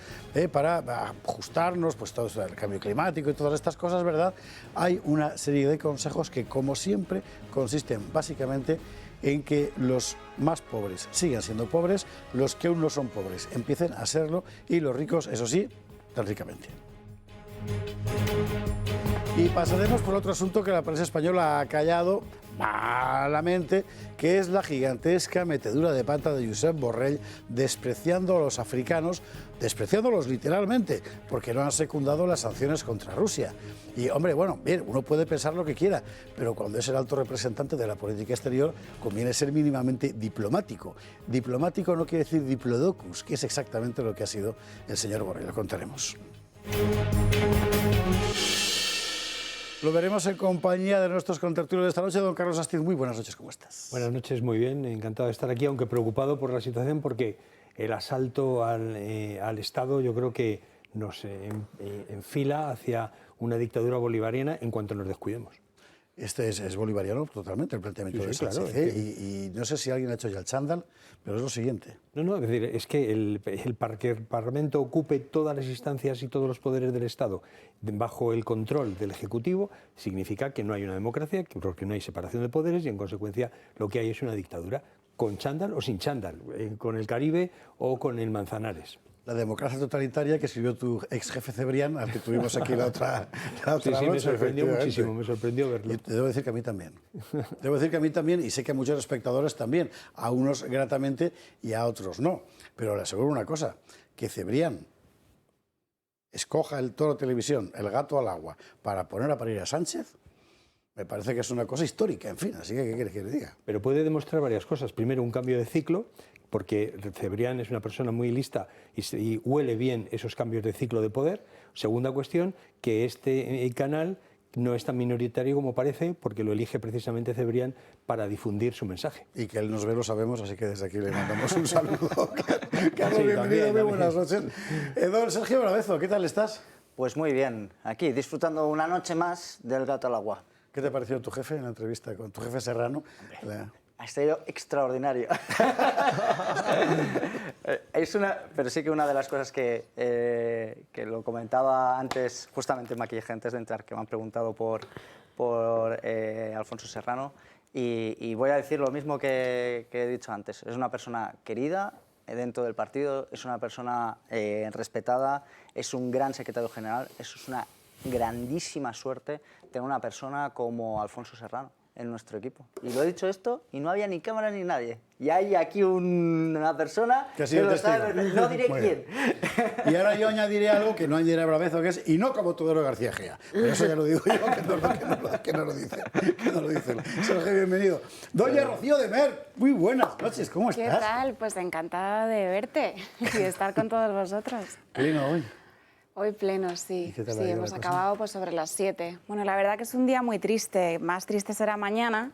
para ajustarnos, pues todo el cambio climático y todas estas cosas, ¿verdad? Hay una serie de consejos que, como siempre, consisten básicamente en que los más pobres sigan siendo pobres, los que aún no son pobres empiecen a serlo y los ricos, eso sí, tan ricamente. Y pasaremos por otro asunto que la prensa española ha callado malamente, que es la gigantesca metedura de pata de Josep Borrell despreciando a los africanos, despreciándolos literalmente, porque no han secundado las sanciones contra Rusia. Y, hombre, bueno, bien, uno puede pensar lo que quiera, pero cuando es el alto representante de la política exterior conviene ser mínimamente diplomático. Diplomático no quiere decir diplodocus, que es exactamente lo que ha sido el señor Borrell. Lo contaremos. Lo veremos en compañía de nuestros contertulios de esta noche. Don Carlos Astiz, muy buenas noches, ¿cómo estás? Buenas noches, muy bien, encantado de estar aquí, aunque preocupado por la situación, porque el asalto al Estado yo creo que nos enfila hacia una dictadura bolivariana en cuanto nos descuidemos. Este es bolivariano totalmente, el planteamiento de Sánchez, claro, y no sé si alguien ha hecho ya el chándal, pero es lo siguiente. No, es decir, es que para que el Parlamento ocupe todas las instancias y todos los poderes del Estado bajo el control del Ejecutivo significa que no hay una democracia, porque no hay separación de poderes y en consecuencia lo que hay es una dictadura, con chándal o sin chándal, con el Caribe o con el Manzanares. La democracia totalitaria que escribió tu ex jefe Cebrián, al que tuvimos aquí la otra sí, noche. Me sorprendió muchísimo, me sorprendió verlo. Y te debo decir que a mí también. Debo decir que a mí también, y sé que a muchos espectadores también, a unos gratamente y a otros no. Pero le aseguro una cosa, que Cebrián escoja el Toro Televisión, el gato al agua, para poner a parir a Sánchez, me parece que es una cosa histórica, en fin, así que ¿qué quieres que le diga? Pero puede demostrar varias cosas. Primero, un cambio de ciclo, porque Cebrián es una persona muy lista y huele bien esos cambios de ciclo de poder. Segunda cuestión, que este canal no es tan minoritario como parece, porque lo elige precisamente Cebrián para difundir su mensaje. Y que él nos ve, lo sabemos, así que desde aquí le mandamos un saludo. Carlos, sí, bienvenido, también. Buenas noches. Don Sergio Brabezo, ¿qué tal estás? Pues muy bien, aquí disfrutando una noche más del gato al agua. ¿Qué te ha parecido tu jefe en la entrevista con tu jefe Serrano? Ha sido extraordinario. Pero sí que una de las cosas que lo comentaba antes, justamente en maquillaje, antes de entrar, que me han preguntado por Alfonso Serrano, y voy a decir lo mismo que he dicho antes. Es una persona querida dentro del partido, es una persona respetada, es un gran secretario general, eso es una grandísima suerte tener una persona como Alfonso Serrano en nuestro equipo. Y lo he dicho esto y no había ni cámara ni nadie. Y hay aquí una persona que ha sido testigo. No diré quién. Y ahora yo añadiré algo que no añadirá Brabezo, que es, y no como Tudoro García Gea. Pero eso ya lo digo yo, que no lo dice. Sergio, bienvenido. Doña Rocío de Mer, muy buenas noches, ¿cómo estás? ¿Qué tal? Pues encantada de verte y de estar con todos vosotros. Pleno hoy. Hoy pleno, sí. ¿Y qué tal Sí, hemos acabado pues sobre las 7. Bueno, la verdad que es un día muy triste, más triste será mañana.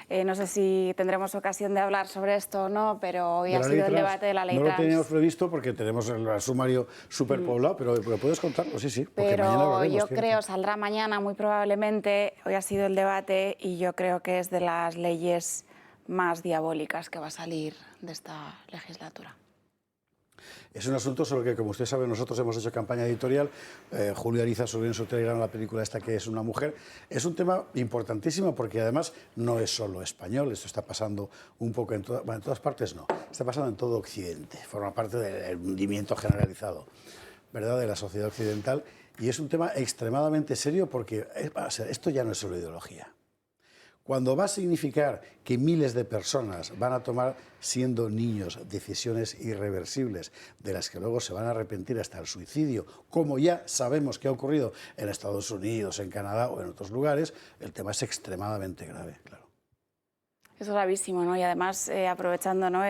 No sé si tendremos ocasión de hablar sobre esto o no, pero hoy De ha la sido ley el trans. debate de la ley No lo trans. teníamos previsto porque tenemos el sumario superpoblado, pero puedes contarlo, sí, porque mañana lo Pero haremos, yo cierto. creo, saldrá mañana muy probablemente, hoy ha sido el debate y yo creo que es de las leyes más diabólicas que va a salir de esta legislatura. Es un asunto sobre el que, como usted sabe, nosotros hemos hecho campaña editorial. Julio Ariza subió en su Telegram la película esta que es una mujer. Es un tema importantísimo porque además no es solo español, esto está pasando un poco en todas partes, no. Está pasando en todo Occidente, forma parte del hundimiento generalizado, ¿verdad?, de la sociedad occidental. Y es un tema extremadamente serio porque esto ya no es solo ideología. Cuando va a significar que miles de personas van a tomar, siendo niños, decisiones irreversibles de las que luego se van a arrepentir hasta el suicidio, como ya sabemos que ha ocurrido en Estados Unidos, en Canadá o en otros lugares, el tema es extremadamente grave, claro. Es gravísimo, ¿no? Y además, aprovechando, ¿no?,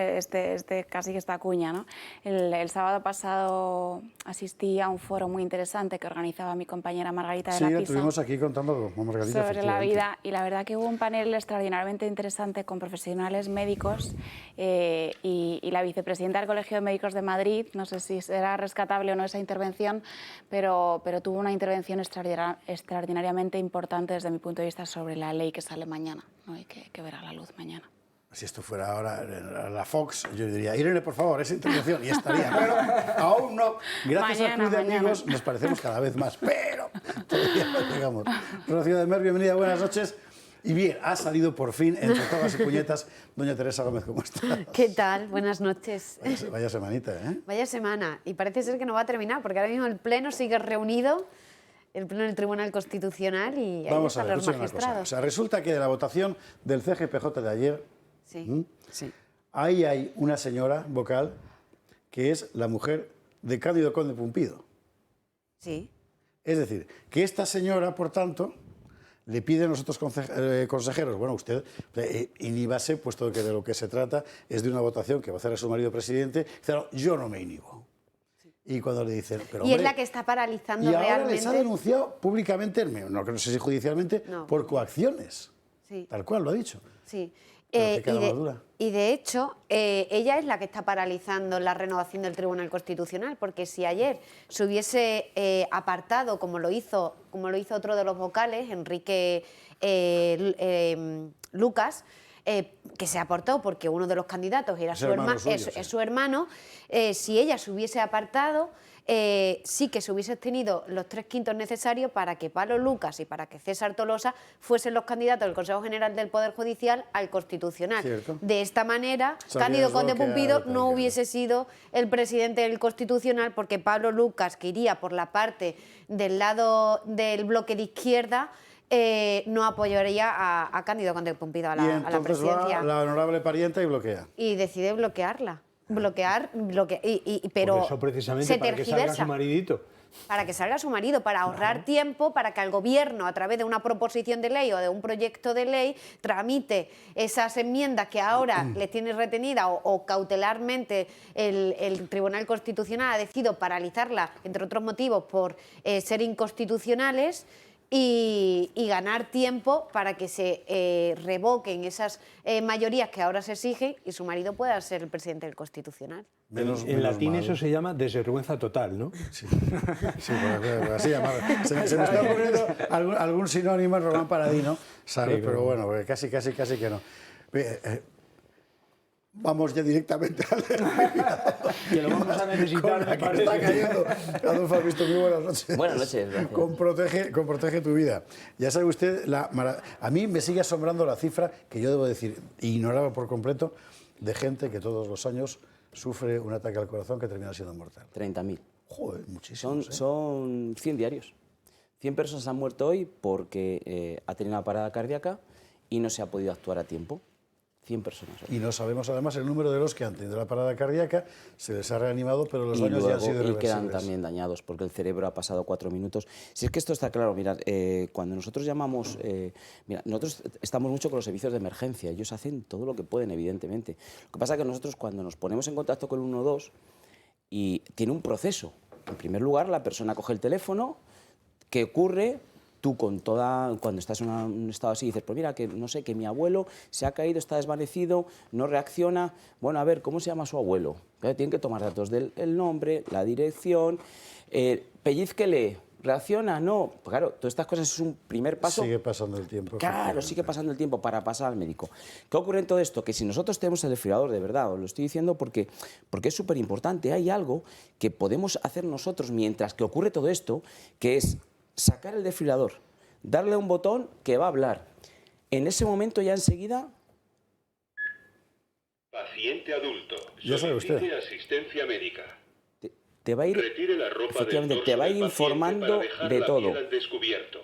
casi que esta cuña, ¿no? El sábado pasado asistí a un foro muy interesante que organizaba mi compañera Margarita de la Pisa. Sí, estuvimos aquí contando con Margarita, sobre la vida, y la verdad que hubo un panel extraordinariamente interesante con profesionales médicos y la vicepresidenta del Colegio de Médicos de Madrid. No sé si será rescatable o no esa intervención, pero tuvo una intervención extraordinariamente importante desde mi punto de vista sobre la ley que sale mañana, ¿no?, y que verá la luz mañana. Si esto fuera ahora la Fox, yo diría, Irene, por favor, esa intervención, y estaría. Pero aún no. Gracias al Club de Amigos nos parecemos cada vez más, pero todavía no llegamos. Rocío de Mer, bienvenida, buenas noches. Y bien, ha salido por fin, entre todas y puñetas, doña Teresa Gómez, ¿cómo está? ¿Qué tal? Buenas noches. Vaya semanita, ¿eh? Vaya semana. Y parece ser que no va a terminar, porque ahora mismo el Pleno sigue reunido, el Pleno del Tribunal Constitucional, y ahí Vamos a están ver, los escuchen una cosa. magistrados. O sea, resulta que de la votación del CGPJ de ayer, Sí, sí. ahí hay una señora vocal que es la mujer de Cándido Conde Pumpido. Sí. Es decir, que esta señora, por tanto, le pide a nosotros consejeros, bueno, usted inhíbase, puesto que de lo que se trata es de una votación que va a hacer a su marido presidente. Claro, yo no me inhibo. Sí. Y cuando le dicen... Pero, y hombre, es la que está paralizando y ahora realmente... les ha denunciado públicamente, no sé si judicialmente, No. por coacciones. Sí. Tal cual lo ha dicho. Sí. Pero que cada madura. Y de hecho, ella es la que está paralizando la renovación del Tribunal Constitucional, porque si ayer se hubiese apartado, como lo hizo otro de los vocales, Enrique Lucas, que se apartó porque uno de los candidatos era su hermano, si ella se hubiese apartado, sí que se hubiese tenido los 3/5 necesarios para que Pablo Lucas y para que César Tolosa fuesen los candidatos del Consejo General del Poder Judicial al Constitucional. Cierto. De esta manera, Sabías Cándido Conde lo que Pumpido era, no hubiese sido el presidente del Constitucional, porque Pablo Lucas, que iría por la parte del lado del bloque de izquierda, no apoyaría a Cándido Conde Pumpido a la entonces presidencia. va la honorable parienta y bloquea. Y decide bloquearla. Pero Por eso precisamente se para que salga tergiversa. su maridito. Para que salga su marido, para ahorrar tiempo, para que el Gobierno, a través de una proposición de ley o de un proyecto de ley, tramite esas enmiendas que ahora les tiene retenida o cautelarmente el Tribunal Constitucional ha decidido paralizarla, entre otros motivos, por ser inconstitucionales. Y ganar tiempo para que se revoquen esas mayorías que ahora se exigen y su marido pueda ser el presidente del Constitucional. En latín eso se llama desvergüenza total, ¿no? Sí, así llamado. Se me está ocurriendo algún sinónimo en Román Paladino, ¿sabes? Sí, pero bueno, casi que no. Vamos ya directamente al Que lo vamos a necesitar, me que parece. está cayendo. Adolfo Albisto, muy buenas noches. Buenas noches, gracias. Con Protege tu vida. Ya sabe usted, a mí me sigue asombrando la cifra, que yo debo decir, ignoraba por completo, de gente que todos los años sufre un ataque al corazón que termina siendo mortal. 30.000. Joder, muchísimos. Son 100 diarios. 100 personas han muerto hoy porque ha tenido una parada cardíaca y no se ha podido actuar a tiempo. 100 personas. Y no sabemos además el número de los que han tenido la parada cardíaca, se les ha reanimado, pero los Y daños ya han sido luego, y irreversibles. quedan también dañados porque el cerebro ha pasado 4 minutos. Si es que esto está claro, mirad, cuando nosotros llamamos, nosotros estamos mucho con los servicios de emergencia, ellos hacen todo lo que pueden, evidentemente. Lo que pasa es que nosotros cuando nos ponemos en contacto con el 112 y tiene un proceso. En primer lugar, la persona coge el teléfono, ¿qué ocurre? tú cuando estás en un estado así, dices, pues mira, que no sé, que mi abuelo se ha caído, está desvanecido, no reacciona, bueno, a ver, ¿cómo se llama su abuelo? Tienen que tomar datos del nombre, la dirección, pellizquele, ¿reacciona? No. Pues claro, todas estas cosas es un primer paso. Sigue pasando el tiempo. Claro, sigue pasando el tiempo para pasar al médico. ¿Qué ocurre en todo esto? Que si nosotros tenemos el desfibrilador, de verdad, os lo estoy diciendo porque es súper importante, hay algo que podemos hacer nosotros mientras que ocurre todo esto, que es sacar el desfibrilador, darle a un botón que va a hablar. En ese momento ya enseguida... Paciente adulto. Ya sabe usted. Solicite asistencia médica. Te va a ir, Retire la ropa efectivamente, del te torso va a ir del paciente informando para dejar de la todo. piel al descubierto.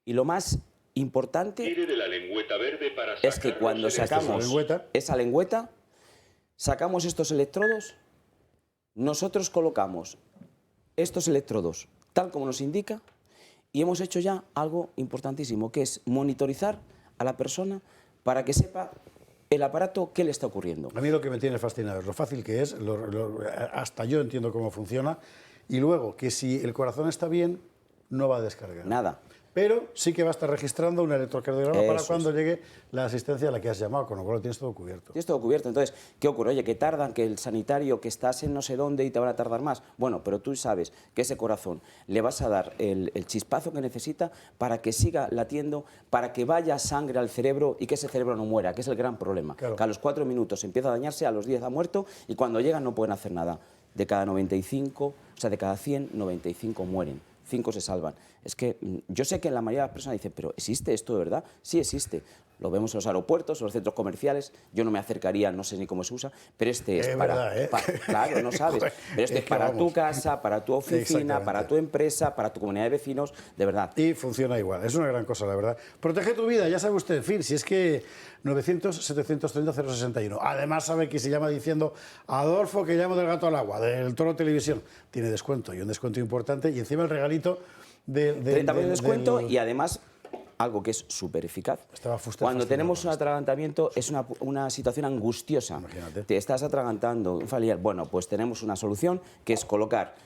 Y lo más importante Tire de la lengüeta verde para es que sacar cuando los sacamos lengüeta. esa lengüeta, sacamos estos electrodos, nosotros colocamos estos electrodos tal como nos indica y hemos hecho ya algo importantísimo, que es monitorizar a la persona para que sepa el aparato qué le está ocurriendo. A mí lo que me tiene fascinado es lo fácil que es, hasta yo entiendo cómo funciona, y luego que si el corazón está bien, no va a descargar. Nada. Pero sí que va a estar registrando un electrocardiograma para Eso cuando es. llegue la asistencia a la que has llamado, con lo cual lo tienes todo cubierto. Tienes todo cubierto. Entonces, ¿qué ocurre? Oye, que tardan, que el sanitario, que estás en no sé dónde y te van a tardar más. Bueno, pero tú sabes que ese corazón le vas a dar el chispazo que necesita para que siga latiendo, para que vaya sangre al cerebro y que ese cerebro no muera, que es el gran problema. Claro. Que a los 4 minutos empieza a dañarse, a los 10 ha muerto y cuando llegan no pueden hacer nada. De cada 95, o sea, de cada 100, 95 mueren. 5 se salvan. Es que yo sé que la mayoría de las personas dicen, pero ¿existe esto de verdad? Sí existe. Lo vemos en los aeropuertos, en los centros comerciales. Yo no me acercaría, no sé ni cómo se usa, pero este es para... verdad, ¿eh? Claro, no sabes. Pero este es que para vamos. tu casa, para tu oficina, Exactamente. para tu empresa, para tu comunidad de vecinos, de verdad. Y funciona igual, es una gran cosa, la verdad. Protege tu vida, ya sabe usted, en fin, si es que 900-730-061. Además sabe que se llama diciendo Adolfo, que llamo del Gato al Agua, del Toro Televisión. Tiene descuento, y un descuento importante, y encima el regalito de 30% de descuento y además algo que es súper eficaz. Estaba usted Cuando fascinado tenemos con un atragantamiento es una situación angustiosa. Imagínate. Te estás atragantando, un familiar. Bueno, pues tenemos una solución que es colocar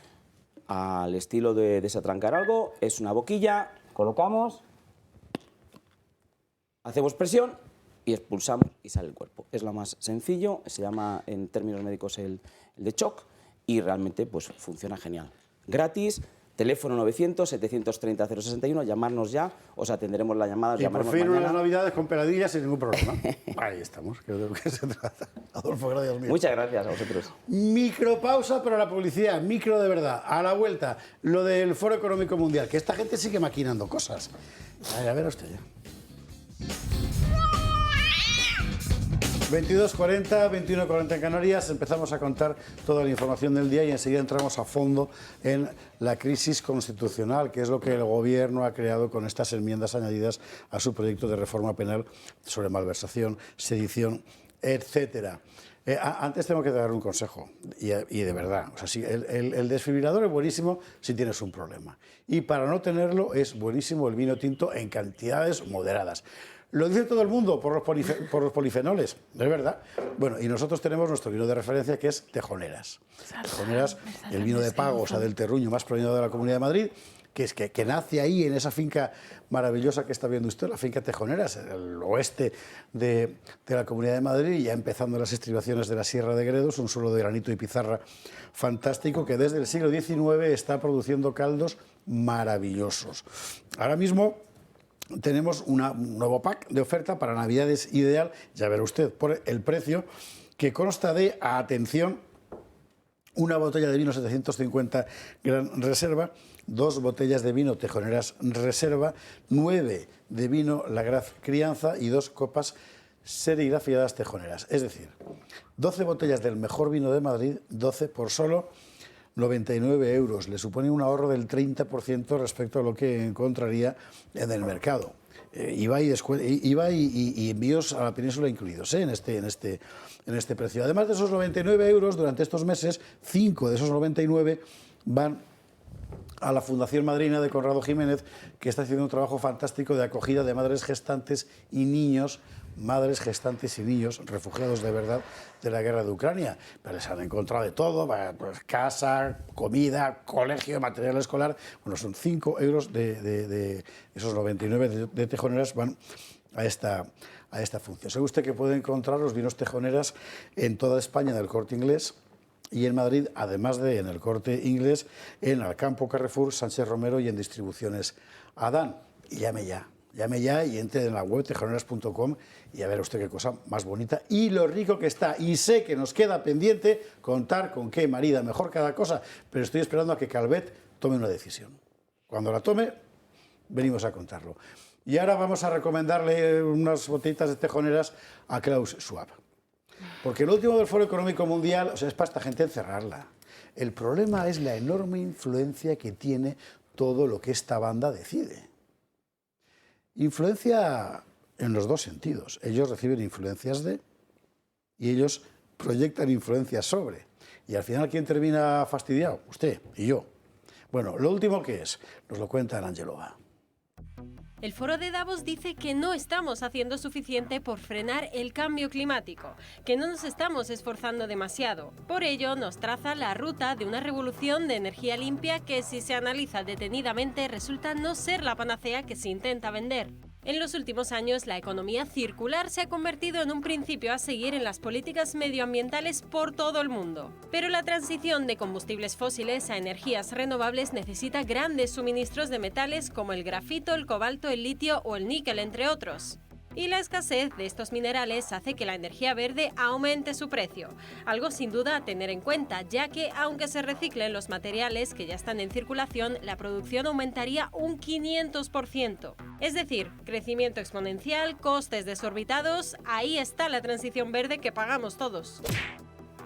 al estilo de desatrancar algo, es una boquilla, colocamos, hacemos presión y expulsamos y sale el cuerpo. Es lo más sencillo, se llama en términos médicos el de shock y realmente pues funciona genial. Gratis. Teléfono 900-730-061, llamarnos ya, os atenderemos la llamada, os Y por llamaremos fin mañana. unas navidades con peladillas sin ningún problema. Ahí estamos, que es de lo que se trata. Adolfo, gracias mío. Muchas gracias a vosotros. Micropausa para la publicidad, micro de verdad. A la vuelta, lo del Foro Económico Mundial, que esta gente sigue maquinando cosas. A ver usted ya. 22:40, 21:40 en Canarias, empezamos a contar toda la información del día y enseguida entramos a fondo en la crisis constitucional, que es lo que el Gobierno ha creado con estas enmiendas añadidas a su proyecto de reforma penal sobre malversación, sedición, etcétera. Antes tengo que dar un consejo, y de verdad, o sea, sí, el desfibrilador es buenísimo si tienes un problema. Y para no tenerlo es buenísimo el vino tinto en cantidades moderadas. Lo dice todo el mundo por los polifenoles, es verdad. Bueno, y nosotros tenemos nuestro vino de referencia que es Tejoneras. Tejoneras, el vino de pago, o sea, del terruño más provenido de la Comunidad de Madrid, que nace ahí en esa finca maravillosa que está viendo usted, la finca Tejoneras, en el oeste de la Comunidad de Madrid, ya empezando las estribaciones de la Sierra de Gredos, un suelo de granito y pizarra fantástico que desde el siglo XIX está produciendo caldos maravillosos. Ahora mismo tenemos un nuevo pack de oferta para Navidades ideal, ya verá usted, por el precio, que consta de, atención, una botella de vino 750 Gran Reserva, 2 botellas de vino Tejoneras Reserva, 9 de vino Lagraz Crianza y 2 copas serigrafiadas Tejoneras. Es decir, 12 botellas del mejor vino de Madrid, 12 por solo 99 euros. Le supone un ahorro del 30% respecto a lo que encontraría en el mercado. IVA y envíos a la península incluidos en este precio. Además de esos 99 euros, durante estos meses, 5 de esos 99 van a la Fundación Madrina de Conrado Jiménez, que está haciendo un trabajo fantástico de acogida de madres gestantes y niños madres, gestantes y niños refugiados de verdad de la guerra de Ucrania. Pero les han encontrado de todo, pues, casa, comida, colegio, material escolar. Bueno, son 5 euros de esos 99 de tejoneras van a esta función. ¿Sabe usted que puede encontrar los vinos tejoneras en toda España en el Corte Inglés? Y en Madrid, además de en el Corte Inglés, en Alcampo, Carrefour, Sánchez Romero y en Distribuciones Adán. Y llame ya y entre en la web tejoneras.com y a ver usted qué cosa más bonita y lo rico que está. Y sé que nos queda pendiente contar con qué marida mejor cada cosa, pero estoy esperando a que Calvet tome una decisión. Cuando la tome, venimos a contarlo. Y ahora vamos a recomendarle unas botellitas de tejoneras a Klaus Schwab. Porque lo último del Foro Económico Mundial, o sea, es para esta gente encerrarla. El problema es la enorme influencia que tiene todo lo que esta banda decide. Influencia en los dos sentidos. Ellos reciben influencias de y ellos proyectan influencias sobre. Y al final, ¿quién termina fastidiado? Usted y yo. Bueno, lo último que es, nos lo cuenta Angelova. El Foro de Davos dice que no estamos haciendo suficiente por frenar el cambio climático, que no nos estamos esforzando demasiado. Por ello, nos traza la ruta de una revolución de energía limpia que, si se analiza detenidamente, resulta no ser la panacea que se intenta vender. En los últimos años, la economía circular se ha convertido en un principio a seguir en las políticas medioambientales por todo el mundo. Pero la transición de combustibles fósiles a energías renovables necesita grandes suministros de metales como el grafito, el cobalto, el litio o el níquel, entre otros. Y la escasez de estos minerales hace que la energía verde aumente su precio, algo sin duda a tener en cuenta, ya que aunque se reciclen los materiales que ya están en circulación, la producción aumentaría un 500%. Es decir, crecimiento exponencial, costes desorbitados, ahí está la transición verde que pagamos todos.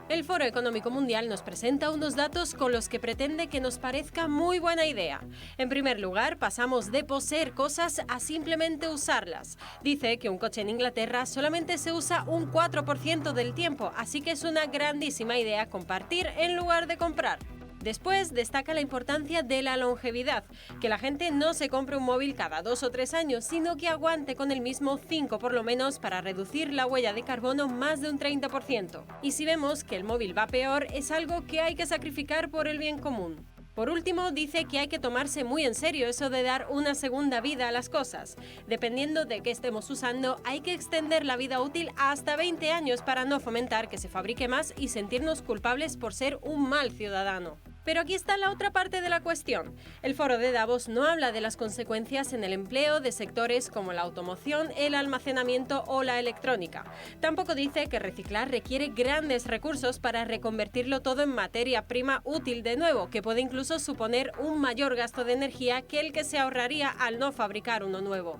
El Foro Económico Mundial nos presenta unos datos con los que pretende que nos parezca muy buena idea. En primer lugar, pasamos de poseer cosas a simplemente usarlas. Dice que un coche en Inglaterra solamente se usa un 4% del tiempo, así que es una grandísima idea compartir en lugar de comprar. Después destaca la importancia de la longevidad, que la gente no se compre un móvil cada 2 o 3 años, sino que aguante con el mismo 5 por lo menos para reducir la huella de carbono más de un 30%. Y si vemos que el móvil va peor, es algo que hay que sacrificar por el bien común. Por último, dice que hay que tomarse muy en serio eso de dar una segunda vida a las cosas. Dependiendo de qué estemos usando, hay que extender la vida útil hasta 20 años para no fomentar que se fabrique más y sentirnos culpables por ser un mal ciudadano. Pero aquí está la otra parte de la cuestión. El Foro de Davos no habla de las consecuencias en el empleo de sectores como la automoción, el almacenamiento o la electrónica. Tampoco dice que reciclar requiere grandes recursos para reconvertirlo todo en materia prima útil de nuevo, que puede incluso suponer un mayor gasto de energía que el que se ahorraría al no fabricar uno nuevo.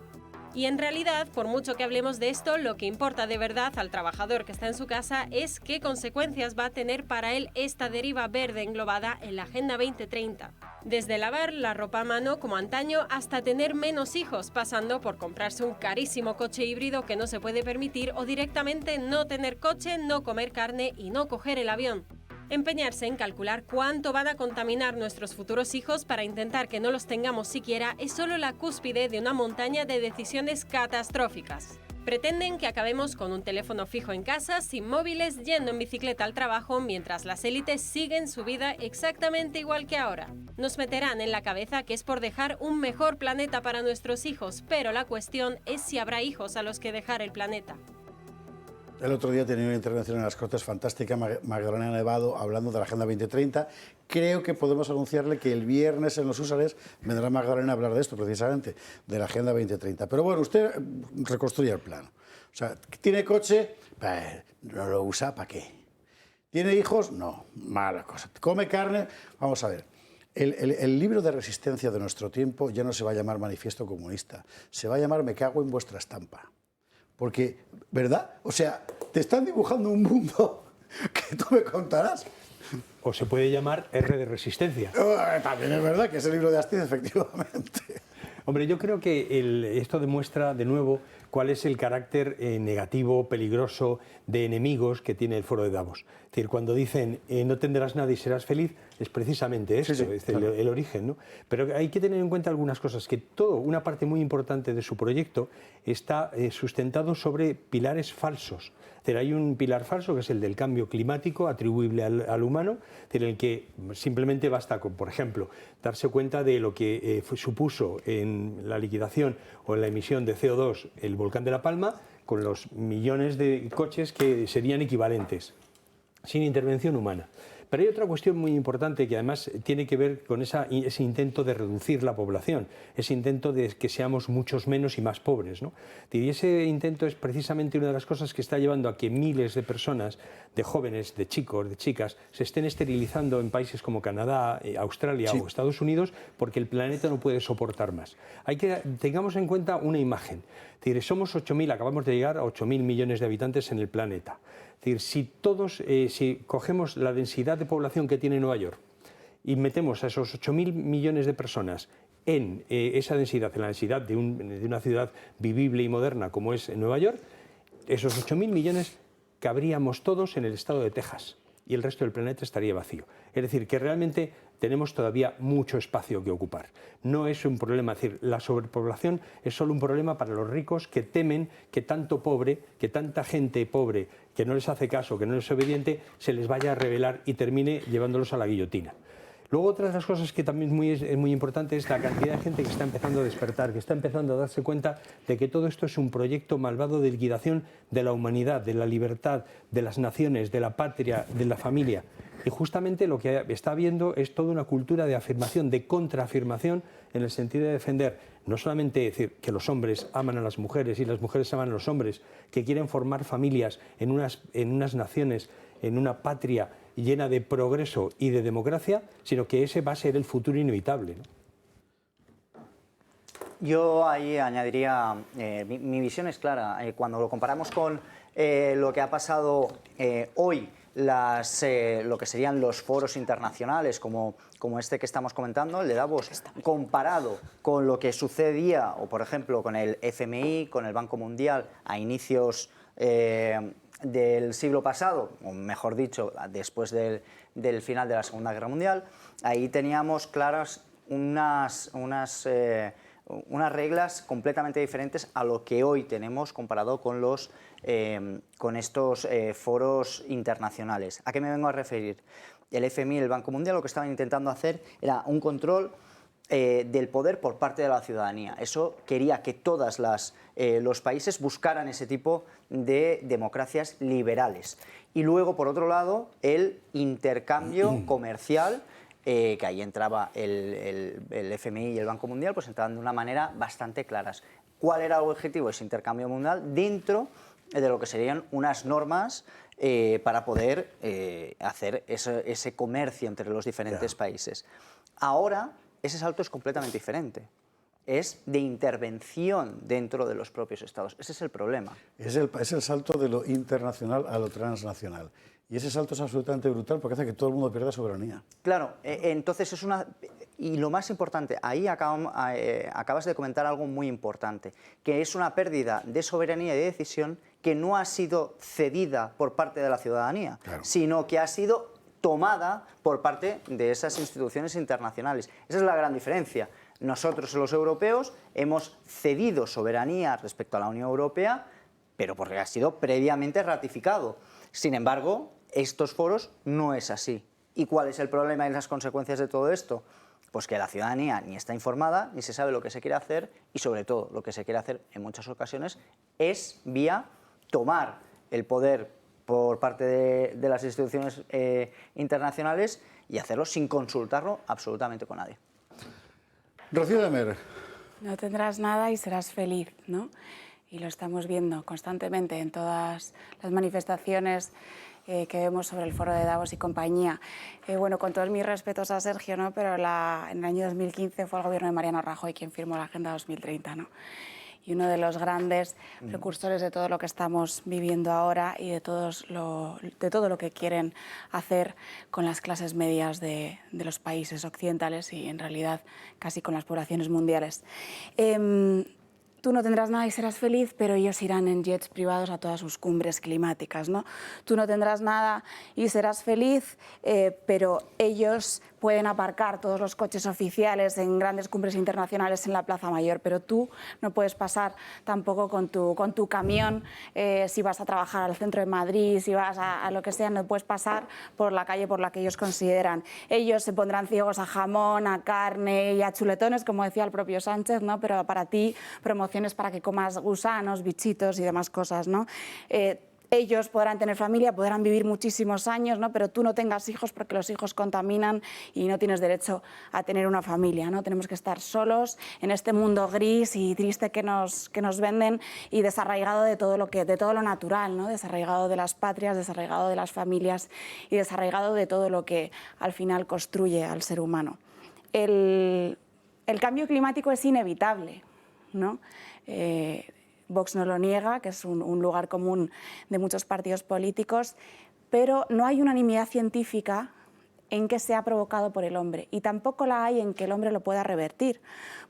Y en realidad, por mucho que hablemos de esto, lo que importa de verdad al trabajador que está en su casa es qué consecuencias va a tener para él esta deriva verde englobada en la Agenda 2030. Desde lavar la ropa a mano como antaño hasta tener menos hijos, pasando por comprarse un carísimo coche híbrido que no se puede permitir o directamente no tener coche, no comer carne y no coger el avión. Empeñarse en calcular cuánto van a contaminar nuestros futuros hijos para intentar que no los tengamos siquiera es solo la cúspide de una montaña de decisiones catastróficas. Pretenden que acabemos con un teléfono fijo en casa, sin móviles, yendo en bicicleta al trabajo, mientras las élites siguen su vida exactamente igual que ahora. Nos meterán en la cabeza que es por dejar un mejor planeta para nuestros hijos, pero la cuestión es si habrá hijos a los que dejar el planeta. El otro día tenía una intervención en las Cortes fantástica, Magdalena Nevado, hablando de la Agenda 2030. Creo que podemos anunciarle que el viernes en los Húsares vendrá Magdalena a hablar de esto, precisamente, de la Agenda 2030. Pero bueno, usted reconstruye el plan. O sea, ¿tiene coche? No lo usa, ¿para qué? ¿Tiene hijos? No, mala cosa. ¿Come carne? Vamos a ver. El libro de resistencia de nuestro tiempo ya no se va a llamar Manifiesto Comunista, se va a llamar Me cago en vuestra estampa. Porque, ¿verdad? O sea, te están dibujando un mundo que tú me contarás. O se puede llamar R de Resistencia. También es verdad que es el libro de Astiz, efectivamente. Hombre, yo creo que esto demuestra de nuevo cuál es el carácter negativo, peligroso, de enemigos que tiene el Foro de Davos. Es decir, cuando dicen no tendrás nada y serás feliz, es precisamente esto, es el origen, ¿no? Pero hay que tener en cuenta algunas cosas, que una parte muy importante de su proyecto está sustentado sobre pilares falsos. Es decir, hay un pilar falso que es el del cambio climático atribuible al humano, en el que simplemente basta con, por ejemplo, darse cuenta de lo que supuso en la liquidación o en la emisión de CO2 el volcán de La Palma, con los millones de coches que serían equivalentes, sin intervención humana. Pero hay otra cuestión muy importante que además tiene que ver con ese intento de reducir la población, ese intento de que seamos muchos menos y más pobres, ¿no? Y ese intento es precisamente una de las cosas que está llevando a que miles de personas, de jóvenes, de chicos, de chicas, se estén esterilizando en países como Canadá, Australia o Estados Unidos porque el planeta no puede soportar más. Tengamos en cuenta una imagen. Es decir, somos 8.000, acabamos de llegar a 8.000 millones de habitantes en el planeta. Es decir, si cogemos la densidad de población que tiene Nueva York y metemos a esos 8.000 millones de personas en esa densidad, en la densidad de una ciudad vivible y moderna como es Nueva York, esos 8.000 millones cabríamos todos en el estado de Texas y el resto del planeta estaría vacío. Es decir, que realmente tenemos todavía mucho espacio que ocupar. No es un problema, es decir, la sobrepoblación es solo un problema para los ricos que temen que que tanta gente pobre que no les hace caso, que no les es obediente, se les vaya a rebelar y termine llevándolos a la guillotina. Luego, otra de las cosas que también es muy importante es la cantidad de gente que está empezando a despertar, que está empezando a darse cuenta de que todo esto es un proyecto malvado de liquidación de la humanidad, de la libertad, de las naciones, de la patria, de la familia. Y justamente lo que está habiendo es toda una cultura de afirmación, de contraafirmación, en el sentido de defender no solamente decir que los hombres aman a las mujeres y las mujeres aman a los hombres, que quieren formar familias en unas naciones, en una patria llena de progreso y de democracia, sino que ese va a ser el futuro inevitable, ¿no? Yo ahí añadiría, mi visión es clara, cuando lo comparamos con lo que ha pasado hoy, lo que serían los foros internacionales como este que estamos comentando, el de Davos, comparado con lo que sucedía, o por ejemplo con el FMI, con el Banco Mundial a inicios del siglo pasado, o mejor dicho, después del final de la Segunda Guerra Mundial, ahí teníamos claras unas reglas completamente diferentes a lo que hoy tenemos comparado con estos foros internacionales. ¿A qué me vengo a referir? El FMI y el Banco Mundial lo que estaban intentando hacer era un control del poder por parte de la ciudadanía. Eso quería que todos los países buscaran ese tipo de democracias liberales. Y luego, por otro lado, el intercambio comercial, que ahí entraba el FMI y el Banco Mundial, pues entraban de una manera bastante claras. ¿Cuál era el objetivo de ese intercambio mundial? Dentro de lo que serían unas normas para poder hacer ese comercio entre los diferentes países. Ahora, ese salto es completamente diferente. Es de intervención dentro de los propios estados. Ese es el problema. Es el salto de lo internacional a lo transnacional. Y ese salto es absolutamente brutal porque hace que todo el mundo pierda soberanía. Claro, entonces es una... Y lo más importante, ahí acabas de comentar algo muy importante, que es una pérdida de soberanía y de decisión que no ha sido cedida por parte de la ciudadanía, sino que ha sido tomada por parte de esas instituciones internacionales. Esa es la gran diferencia. Nosotros, los europeos, hemos cedido soberanía respecto a la Unión Europea, pero porque ha sido previamente ratificado. Sin embargo, estos foros no es así. ¿Y cuál es el problema y las consecuencias de todo esto? Pues que la ciudadanía ni está informada, ni se sabe lo que se quiere hacer, y sobre todo lo que se quiere hacer en muchas ocasiones es vía tomar el poder por parte de las instituciones internacionales y hacerlo sin consultarlo absolutamente con nadie. Rocío de Mer. No tendrás nada y serás feliz, ¿no? Y lo estamos viendo constantemente en todas las manifestaciones que vemos sobre el Foro de Davos y compañía. Bueno, con todos mis respetos a Sergio, ¿no? Pero en el año 2015 fue el gobierno de Mariano Rajoy quien firmó la Agenda 2030, ¿no? y uno de los grandes precursores de todo lo que estamos viviendo ahora y de todo lo que quieren hacer con las clases medias de los países occidentales y en realidad casi con las poblaciones mundiales. Tú no tendrás nada y serás feliz, pero ellos irán en jets privados a todas sus cumbres climáticas, ¿no? Tú no tendrás nada y serás feliz, pero ellos pueden aparcar todos los coches oficiales en grandes cumbres internacionales en la Plaza Mayor, pero tú no puedes pasar tampoco con tu camión si vas a trabajar al centro de Madrid, si vas a lo que sea, no puedes pasar por la calle por la que ellos consideran. Ellos se pondrán ciegos a jamón, a carne y a chuletones, como decía el propio Sánchez, ¿no? Pero para ti, promociones para que comas gusanos, bichitos y demás cosas, ¿no? Ellos podrán tener familia, podrán vivir muchísimos años, ¿no? Pero tú no tengas hijos porque los hijos contaminan y no tienes derecho a tener una familia, ¿no? Tenemos que estar solos en este mundo gris y triste que nos venden y desarraigado de todo lo natural, ¿no? Desarraigado de las patrias, desarraigado de las familias y desarraigado de todo lo que al final construye al ser humano. El cambio climático es inevitable, ¿no? Vox no lo niega, que es un lugar común de muchos partidos políticos, pero no hay unanimidad científica en que sea provocado por el hombre y tampoco la hay en que el hombre lo pueda revertir.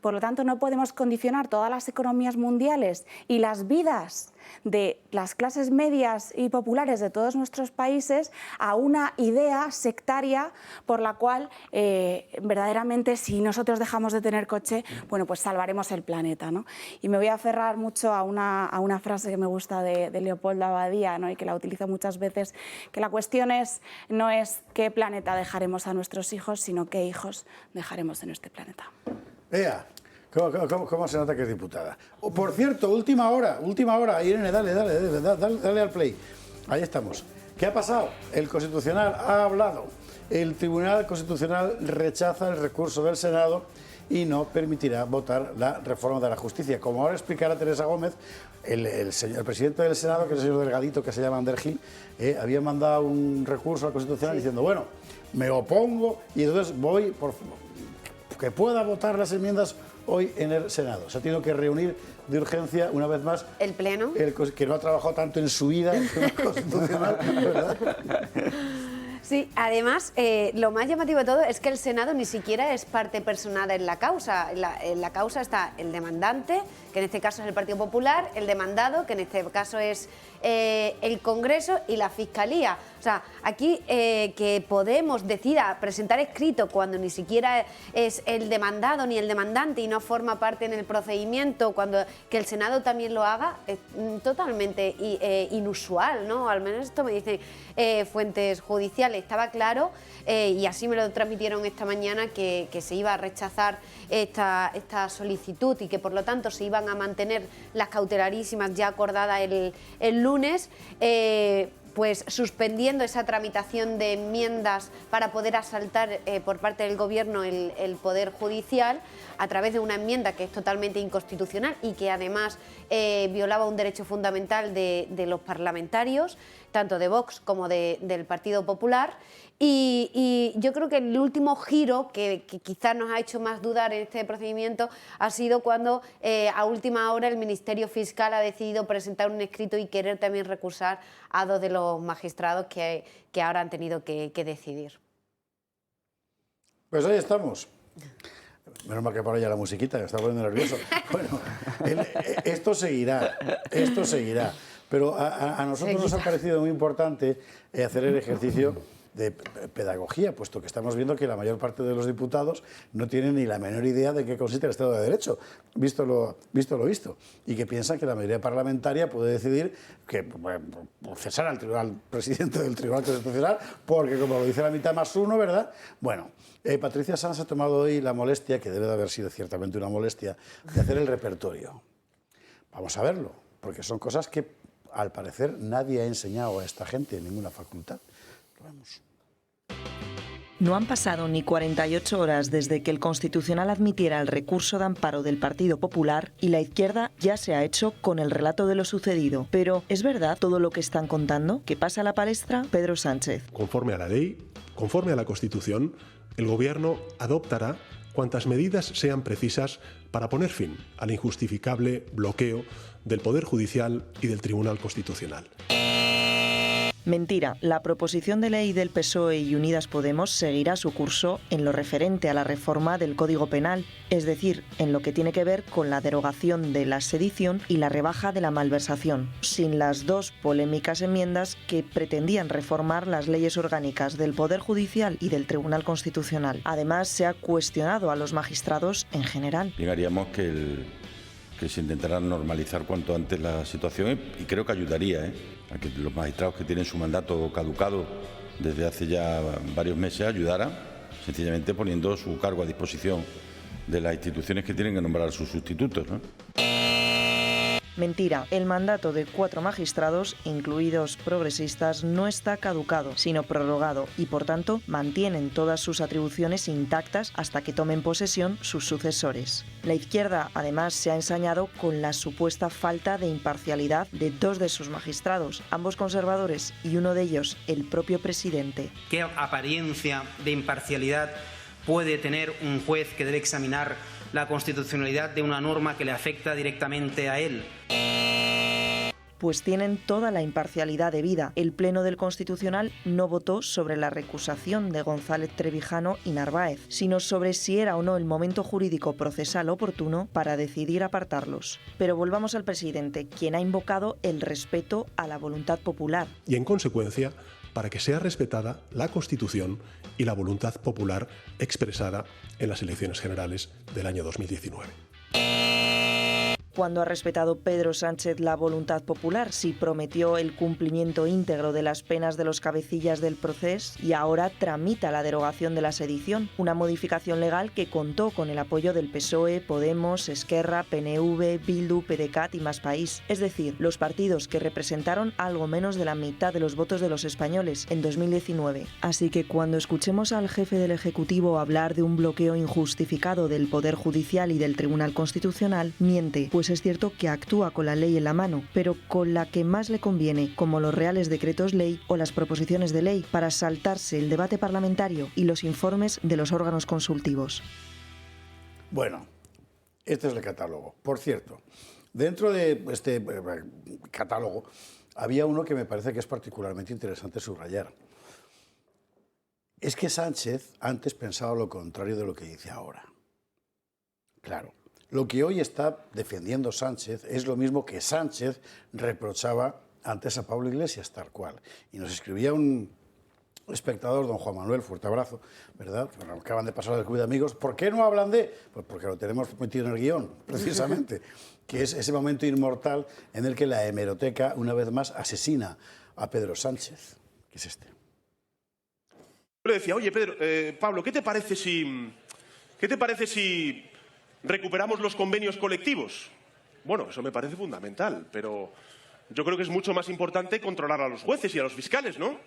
Por lo tanto, no podemos condicionar todas las economías mundiales y las vidas de las clases medias y populares de todos nuestros países a una idea sectaria por la cual verdaderamente si nosotros dejamos de tener coche, bueno, pues salvaremos el planeta, ¿no? Y me voy a aferrar mucho a una frase que me gusta de Leopoldo Abadía, ¿no? Y que la utilizo muchas veces, que la cuestión no es qué planeta dejaremos a nuestros hijos, sino qué hijos dejaremos en este planeta. Vea, ¿cómo se nota que es diputada? Por cierto, última hora, Irene, dale al play. Ahí estamos. ¿Qué ha pasado? El Constitucional ha hablado. El Tribunal Constitucional rechaza el recurso del Senado y no permitirá votar la reforma de la justicia. Como ahora explicará Teresa Gómez, el presidente del Senado, que es el señor Delgadito, que se llama Ander Gil, había mandado un recurso al Constitucional diciendo, bueno, me opongo y entonces voy por que pueda votar las enmiendas hoy en el Senado. Se ha tenido que reunir de urgencia, una vez más, el Pleno, que no ha trabajado tanto en su vida en el Constitucional, ¿verdad? Sí, además, lo más llamativo de todo es que el Senado ni siquiera es parte personada en la causa. En la causa está el demandante, que en este caso es el Partido Popular, el demandado, que en este caso es el Congreso y la Fiscalía. O sea, aquí que Podemos decida presentar escrito cuando ni siquiera es el demandado ni el demandante y no forma parte en el procedimiento, cuando que el Senado también lo haga, es totalmente inusual, ¿no? Al menos esto me dicen fuentes judiciales. Estaba claro, y así me lo transmitieron esta mañana, que se iba a rechazar esta solicitud y que por lo tanto se iban a mantener las cautelarísimas ya acordadas el lunes, pues suspendiendo esa tramitación de enmiendas para poder asaltar por parte del Gobierno el Poder Judicial a través de una enmienda que es totalmente inconstitucional y que además violaba un derecho fundamental de los parlamentarios, tanto de Vox como del Partido Popular. Y yo creo que el último giro que quizás nos ha hecho más dudar en este procedimiento ha sido cuando a última hora el Ministerio Fiscal ha decidido presentar un escrito y querer también recursar a dos de los magistrados que ahora han tenido que decidir. Pues ahí estamos. Menos mal que por allá la musiquita, me está poniendo nervioso. Bueno, esto seguirá. Pero a nosotros nos ha parecido muy importante hacer el ejercicio de pedagogía, puesto que estamos viendo que la mayor parte de los diputados no tienen ni la menor idea de qué consiste el Estado de Derecho, visto lo visto, y que piensan que la mayoría parlamentaria puede decidir que cesar al presidente del Tribunal Constitucional, porque como lo dice la mitad más uno, ¿verdad? Bueno, Patricia Sanz ha tomado hoy la molestia, que debe de haber sido ciertamente una molestia, de hacer el repertorio. Vamos a verlo, porque son cosas que al parecer nadie ha enseñado a esta gente en ninguna facultad. No han pasado ni 48 horas desde que el Constitucional admitiera el recurso de amparo del Partido Popular y la izquierda ya se ha hecho con el relato de lo sucedido. Pero, ¿es verdad todo lo que están contando? ¿Qué pasa a la palestra? Pedro Sánchez. Conforme a la ley, conforme a la Constitución, el Gobierno adoptará cuantas medidas sean precisas para poner fin al injustificable bloqueo del Poder Judicial y del Tribunal Constitucional. Mentira. La proposición de ley del PSOE y Unidas Podemos seguirá su curso en lo referente a la reforma del Código Penal, es decir, en lo que tiene que ver con la derogación de la sedición y la rebaja de la malversación, sin las dos polémicas enmiendas que pretendían reformar las leyes orgánicas del Poder Judicial y del Tribunal Constitucional. Además, se ha cuestionado a los magistrados en general. Llegaríamos que se intentara normalizar cuanto antes la situación y creo que ayudaría a que los magistrados que tienen su mandato caducado desde hace ya varios meses ayudaran, sencillamente poniendo su cargo a disposición de las instituciones que tienen que nombrar a sus sustitutos, ¿no? Mentira. El mandato de 4 magistrados, incluidos progresistas, no está caducado, sino prorrogado y, por tanto, mantienen todas sus atribuciones intactas hasta que tomen posesión sus sucesores. La izquierda, además, se ha ensañado con la supuesta falta de imparcialidad de 2 de sus magistrados, ambos conservadores, y uno de ellos, el propio presidente. ¿Qué apariencia de imparcialidad puede tener un juez que debe examinar la constitucionalidad de una norma que le afecta directamente a él? Pues tienen toda la imparcialidad debida. El Pleno del Constitucional no votó sobre la recusación de González Trevijano y Narváez, sino sobre si era o no el momento jurídico procesal oportuno para decidir apartarlos. Pero volvamos al presidente, quien ha invocado el respeto a la voluntad popular. Y en consecuencia, para que sea respetada la Constitución y la voluntad popular expresada en las elecciones generales del año 2019. ¿Cuándo ha respetado Pedro Sánchez la voluntad popular? Si prometió el cumplimiento íntegro de las penas de los cabecillas del procés y ahora tramita la derogación de la sedición, una modificación legal que contó con el apoyo del PSOE, Podemos, Esquerra, PNV, Bildu, PDeCAT y Más País, es decir, los partidos que representaron algo menos de la mitad de los votos de los españoles en 2019. Así que cuando escuchemos al jefe del Ejecutivo hablar de un bloqueo injustificado del Poder Judicial y del Tribunal Constitucional, miente, pues es cierto que actúa con la ley en la mano, pero con la que más le conviene, como los reales decretos ley o las proposiciones de ley, para saltarse el debate parlamentario y los informes de los órganos consultivos. Bueno, este es el catálogo. Por cierto, dentro de este catálogo había uno que me parece que es particularmente interesante subrayar. Es que Sánchez antes pensaba lo contrario de lo que dice ahora. Claro. Lo que hoy está defendiendo Sánchez es lo mismo que Sánchez reprochaba antes a Pablo Iglesias, tal cual. Y nos escribía un espectador, don Juan Manuel, fuerte abrazo, ¿verdad? Bueno, acaban de pasar del Club de Amigos. ¿Por qué no hablan de...? Pues porque lo tenemos metido en el guión, precisamente, que es ese momento inmortal en el que la hemeroteca, una vez más, asesina a Pedro Sánchez, que es este. Yo le decía, oye, Pedro, Pablo, ¿qué te parece si recuperamos los convenios colectivos? Bueno, eso me parece fundamental, pero yo creo que es mucho más importante controlar a los jueces y a los fiscales, ¿no?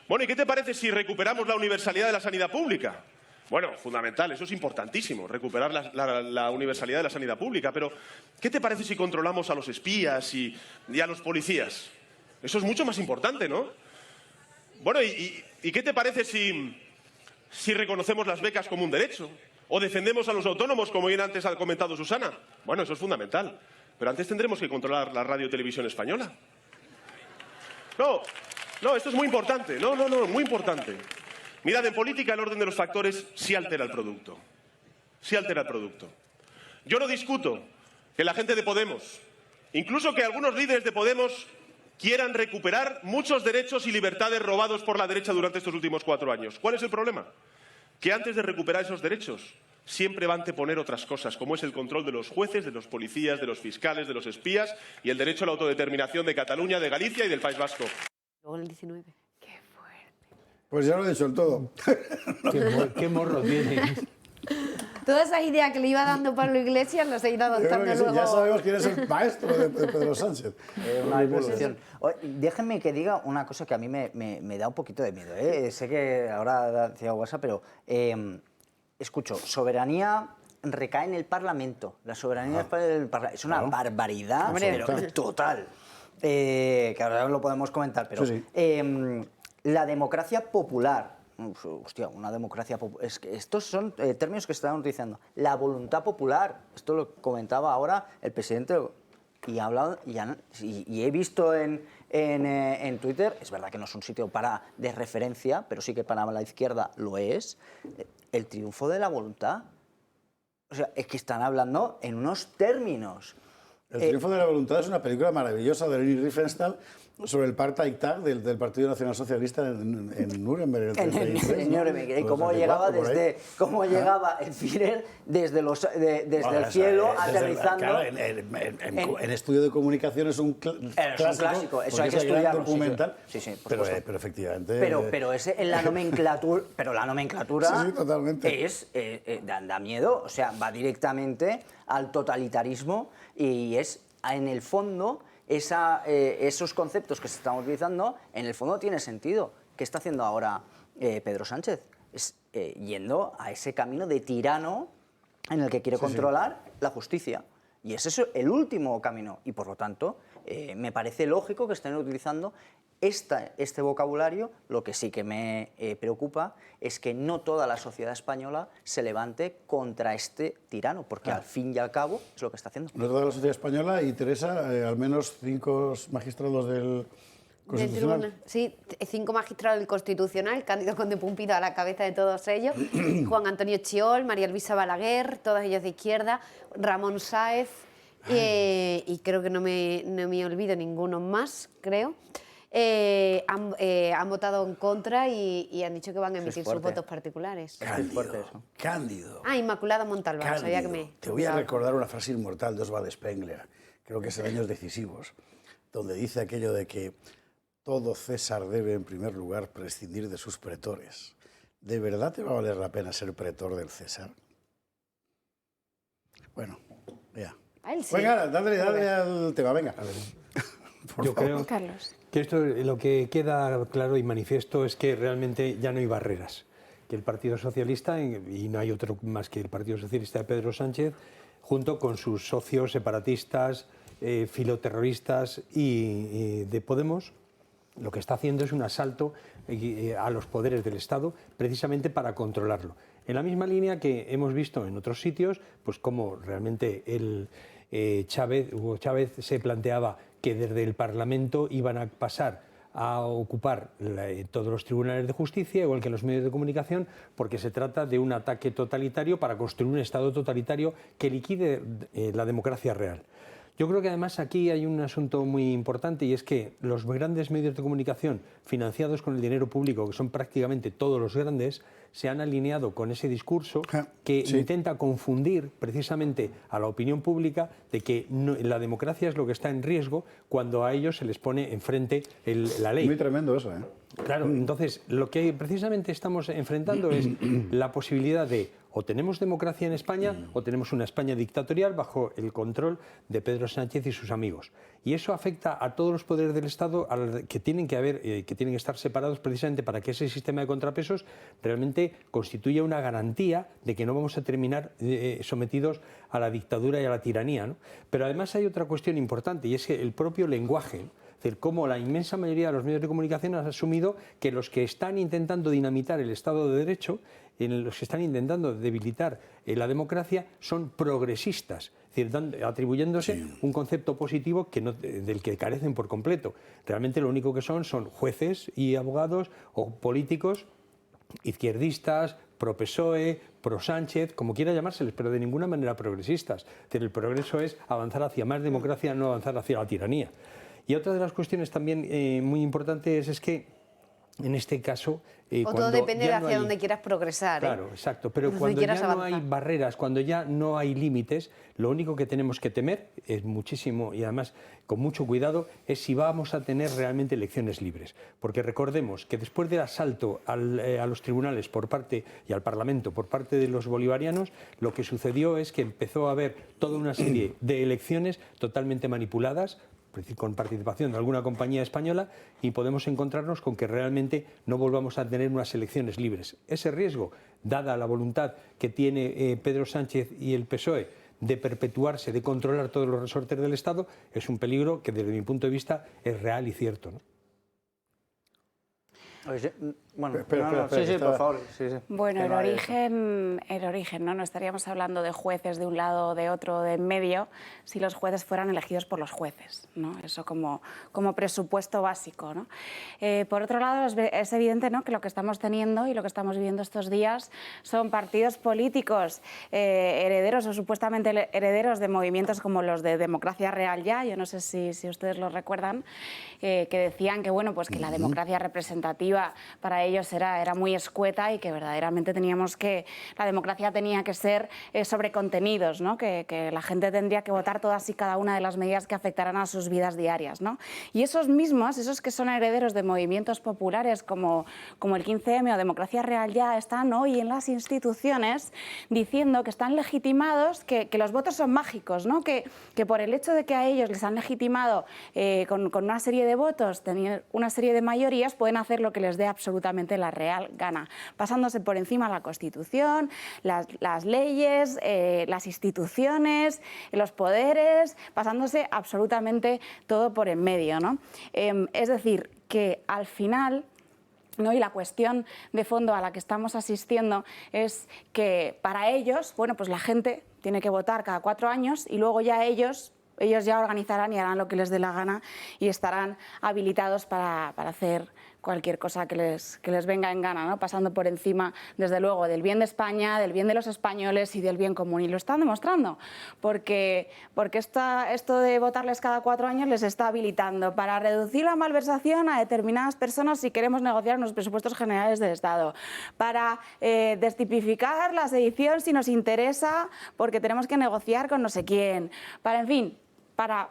Bueno, ¿y qué te parece si recuperamos la universalidad de la sanidad pública? Bueno, fundamental, eso es importantísimo, recuperar la universalidad de la sanidad pública, pero ¿qué te parece si controlamos a los espías y a los policías? Eso es mucho más importante, ¿no? Bueno, ¿y qué te parece si reconocemos las becas como un derecho? ¿O defendemos a los autónomos, como bien antes ha comentado Susana? Bueno, eso es fundamental. Pero antes tendremos que controlar la radio y televisión española. No, esto es muy importante. No, muy importante. Mirad, en política el orden de los factores sí altera el producto. Sí altera el producto. Yo no discuto que la gente de Podemos, incluso que algunos líderes de Podemos, quieran recuperar muchos derechos y libertades robados por la derecha durante estos últimos 4 años. ¿Cuál es el problema? Que antes de recuperar esos derechos siempre va a anteponer otras cosas, como es el control de los jueces, de los policías, de los fiscales, de los espías y el derecho a la autodeterminación de Cataluña, de Galicia y del País Vasco. Luego el 19. Pues ya lo he dicho el todo. ¿Qué morro tiene? Todas esas ideas que le iba dando Pablo Iglesias las he ido adoptando luego. Ya sabemos quién es el maestro de Pedro Sánchez. Una evolución. Déjenme que diga una cosa que a mí me da un poquito de miedo. Sé que ahora decía WhatsApp, pero escucho, soberanía recae en el Parlamento. La soberanía del Parlamento es una barbaridad, pero total. Que ahora lo podemos comentar, pero sí. La democracia popular hostia, una democracia popular. Es que estos son términos que se están utilizando. La voluntad popular, esto lo comentaba ahora el presidente, y he visto en Twitter, es verdad que no es un sitio de referencia, pero sí que para la izquierda lo es, el triunfo de la voluntad. O sea, es que están hablando en unos términos. El triunfo de la voluntad es una película maravillosa de Leni Riefenstahl sobre el Parteitag del Partido Nacional Socialista en Nuremberg. En Nuremberg. Y cómo llegaba el Führer desde el cielo, aterrizando. Claro, en estudio de comunicación es un clásico. Eso hay que estudiarlo. Documental, sí, pero efectivamente. Pero en la nomenclatura. Pero la nomenclatura sí, totalmente. Da miedo. O sea, va directamente al totalitarismo y es, en el fondo, esos conceptos que se están utilizando, en el fondo tiene sentido. ¿Qué está haciendo ahora Pedro Sánchez? Es yendo a ese camino de tirano en el que quiere controlar la justicia. Y ese es el último camino. Y por lo tanto, me parece lógico que estén utilizando este vocabulario. Lo que sí que me preocupa es que no toda la sociedad española se levante contra este tirano, porque al fin y al cabo es lo que está haciendo. No toda la sociedad española, y Teresa, al menos 5 magistrados del Constitucional. Sí, 5 magistrados del Constitucional, Cándido Conde Pumpido a la cabeza de todos ellos, Juan Antonio Chiol, María Luisa Balaguer, todos ellos de izquierda, Ramón Sáez, y creo que no me olvido ninguno más, creo. Han votado en contra y han dicho que van a emitir sus votos particulares. Cándido. Inmaculada Montalbán. Sabía que Te voy a recordar una frase inmortal de Oswald Spengler, creo que es en Años Decisivos, donde dice aquello de que todo César debe, en primer lugar, prescindir de sus pretores. ¿De verdad te va a valer la pena ser pretor del César? Bueno, ya. Sí. Venga, dale al tema, venga. Yo creo que esto, lo que queda claro y manifiesto es que realmente ya no hay barreras. Que el Partido Socialista, y no hay otro más que el Partido Socialista de Pedro Sánchez, junto con sus socios separatistas, filoterroristas y de Podemos, lo que está haciendo es un asalto a los poderes del Estado precisamente para controlarlo. En la misma línea que hemos visto en otros sitios, pues cómo realmente Hugo Chávez se planteaba que desde el Parlamento iban a pasar a ocupar todos los tribunales de justicia, igual que los medios de comunicación, porque se trata de un ataque totalitario para construir un Estado totalitario que liquide la democracia real. Yo creo que además aquí hay un asunto muy importante, y es que los grandes medios de comunicación financiados con el dinero público, que son prácticamente todos los grandes, se han alineado con ese discurso que intenta confundir precisamente a la opinión pública de que la democracia es lo que está en riesgo cuando a ellos se les pone enfrente la ley. Muy tremendo eso, ¿eh? Claro, entonces lo que precisamente estamos enfrentando es la posibilidad de o tenemos democracia en España o tenemos una España dictatorial bajo el control de Pedro Sánchez y sus amigos. Y eso afecta a todos los poderes del Estado que tienen que estar separados precisamente para que ese sistema de contrapesos realmente constituya una garantía de que no vamos a terminar sometidos a la dictadura y a la tiranía, ¿no? Pero además hay otra cuestión importante, y es que el propio lenguaje, ¿no? Es decir, cómo la inmensa mayoría de los medios de comunicación han asumido que los que están intentando dinamitar el Estado de Derecho, los que están intentando debilitar la democracia, son progresistas, es decir, atribuyéndose un concepto positivo del que carecen por completo. Realmente lo único que son jueces y abogados o políticos izquierdistas, pro PSOE, pro Sánchez, como quiera llamárseles, pero de ninguna manera progresistas. Es decir, el progreso es avanzar hacia más democracia, no avanzar hacia la tiranía. Y otra de las cuestiones también muy importantes es que en este caso... todo depende de hacia dónde quieras progresar. Claro, exacto. Pero cuando ya no hay barreras, cuando ya no hay límites, lo único que tenemos que temer es muchísimo, y además con mucho cuidado, es si vamos a tener realmente elecciones libres. Porque recordemos que después del asalto a los tribunales y al Parlamento por parte de los bolivarianos, lo que sucedió es que empezó a haber toda una serie de elecciones totalmente manipuladas, con participación de alguna compañía española, y podemos encontrarnos con que realmente no volvamos a tener unas elecciones libres. Ese riesgo, dada la voluntad que tiene Pedro Sánchez y el PSOE de perpetuarse, de controlar todos los resortes del Estado, es un peligro que desde mi punto de vista es real y cierto, ¿no? Bueno, Espera, sí, por favor. Sí, sí. Bueno, el origen, ¿no? No estaríamos hablando de jueces de un lado o de otro, de en medio, si los jueces fueran elegidos por los jueces, ¿no? Eso como presupuesto básico, ¿no? Por otro lado, es evidente, ¿no?, que lo que estamos teniendo y lo que estamos viviendo estos días son partidos políticos herederos o supuestamente herederos de movimientos como los de Democracia Real Ya. Yo no sé si ustedes lo recuerdan, que decían que, bueno, pues que la democracia representativa para ellos era muy escueta y que verdaderamente la democracia tenía que ser sobre contenidos, ¿no? Que la gente tendría que votar todas y cada una de las medidas que afectaran a sus vidas diarias, ¿no? Y esos mismos, esos que son herederos de movimientos populares como el 15M o Democracia Real Ya, están hoy en las instituciones diciendo que están legitimados, que los votos son mágicos, ¿no? Que por el hecho de que a ellos les han legitimado con una serie de votos, tener una serie de mayorías, pueden hacer lo que les dé absolutamente la real gana, pasándose por encima la Constitución, las leyes, las instituciones, los poderes, pasándose absolutamente todo por en medio, ¿no? Es decir, que al final, ¿no?, y la cuestión de fondo a la que estamos asistiendo es que para ellos, bueno, pues la gente tiene que votar cada 4 años y luego ya ellos ya organizarán y harán lo que les dé la gana y estarán habilitados para hacer cualquier cosa que les venga en gana, ¿no? Pasando por encima, desde luego, del bien de España, del bien de los españoles y del bien común. Y lo están demostrando, porque esto de votarles cada 4 años les está habilitando para reducir la malversación a determinadas personas si queremos negociar unos presupuestos generales del Estado, para destipificar la sedición si nos interesa porque tenemos que negociar con no sé quién, en fin, para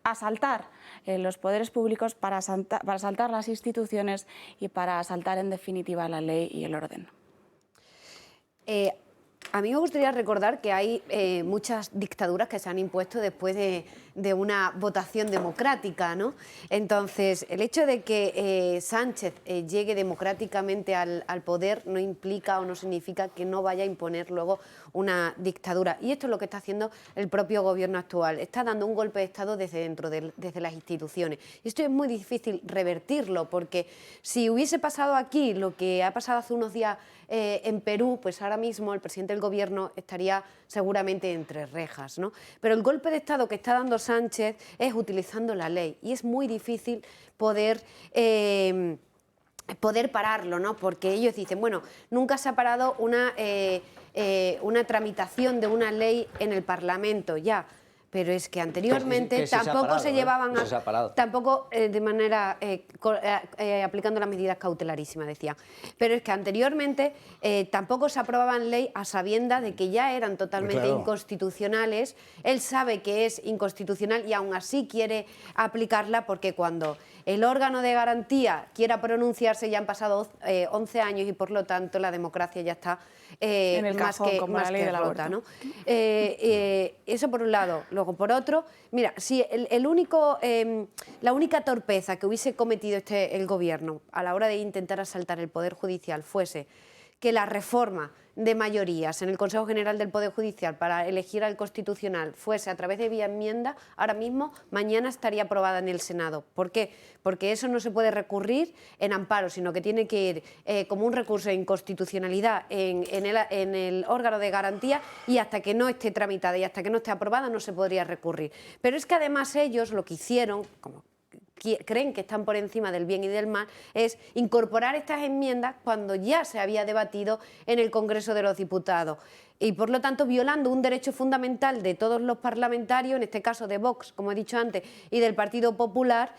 asaltar los poderes públicos, para asaltar las instituciones y para asaltar en definitiva la ley y el orden. A mí me gustaría recordar que hay muchas dictaduras que se han impuesto después de una votación democrática, ¿no? Entonces, el hecho de que Sánchez llegue democráticamente al poder no implica o no significa que no vaya a imponer luego una dictadura. Y esto es lo que está haciendo el propio gobierno actual. Está dando un golpe de Estado desde dentro, desde las instituciones. Y esto es muy difícil revertirlo, porque si hubiese pasado aquí lo que ha pasado hace unos días en Perú, pues ahora mismo el presidente del gobierno estaría seguramente entre rejas, ¿no? Pero el golpe de Estado que está dando Sánchez es utilizando la ley y es muy difícil poder pararlo, ¿no? Porque ellos dicen, bueno, nunca se ha parado una tramitación de una ley en el Parlamento, ya. Pero es que anteriormente tampoco se llevaban tampoco de manera aplicando las medidas cautelarísimas, decía. Pero es que anteriormente tampoco se aprobaban ley a sabiendas de que ya eran totalmente inconstitucionales. Él sabe que es inconstitucional y aún así quiere aplicarla, porque cuando el órgano de garantía quiera pronunciarse ya han pasado 11 años y por lo tanto la democracia ya está en el más cajón, que como la ley del rota, aborto. ¿no? Eso por un lado. Luego, por otro, mira, si la única torpeza que hubiese cometido el gobierno a la hora de intentar asaltar el Poder Judicial fuese que la reforma de mayorías en el Consejo General del Poder Judicial para elegir al Constitucional fuese a través de vía enmienda, ahora mismo, mañana estaría aprobada en el Senado. ¿Por qué? Porque eso no se puede recurrir en amparo, sino que tiene que ir como un recurso de inconstitucionalidad en el órgano de garantía, y hasta que no esté tramitada y hasta que no esté aprobada no se podría recurrir. Pero es que además ellos lo que hicieron, como creen que están por encima del bien y del mal, es incorporar estas enmiendas cuando ya se había debatido en el Congreso de los Diputados. Y por lo tanto violando un derecho fundamental de todos los parlamentarios, en este caso de Vox, como he dicho antes, y del Partido Popular,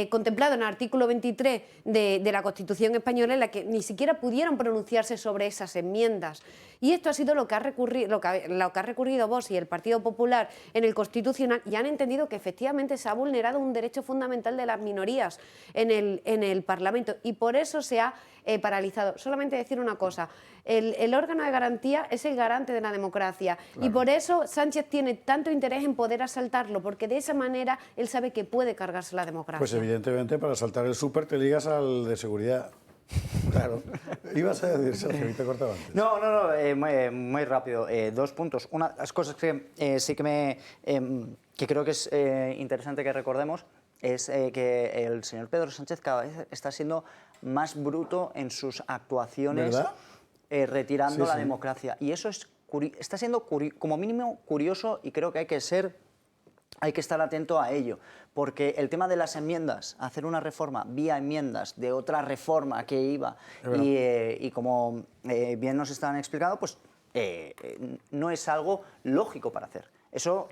contemplado en el artículo 23 de la Constitución española, en la que ni siquiera pudieron pronunciarse sobre esas enmiendas. Y esto ha sido lo que ha recurrido Vox y el Partido Popular en el Constitucional, y han entendido que efectivamente se ha vulnerado un derecho fundamental de las minorías en el Parlamento, y por eso se ha paralizado. Solamente decir una cosa, el órgano de garantía es el garante de la democracia, claro. Y por eso Sánchez tiene tanto interés en poder asaltarlo, porque de esa manera él sabe que puede cargarse la democracia. Pues evidentemente para asaltar el súper te ligas al de seguridad. Claro. Ibas a decir, Sergio, y te cortaba antes. No, muy rápido. 2 puntos. Una de las cosas que sí que creo que es interesante que recordemos es que el señor Pedro Sánchez cada vez está siendo más bruto en sus actuaciones, retirando la democracia. Y eso está siendo como mínimo curioso, y creo que hay que estar atento a ello, porque el tema de las enmiendas, hacer una reforma vía enmiendas de otra reforma que iba, y como bien nos están explicando, pues no es algo lógico para hacer. Eso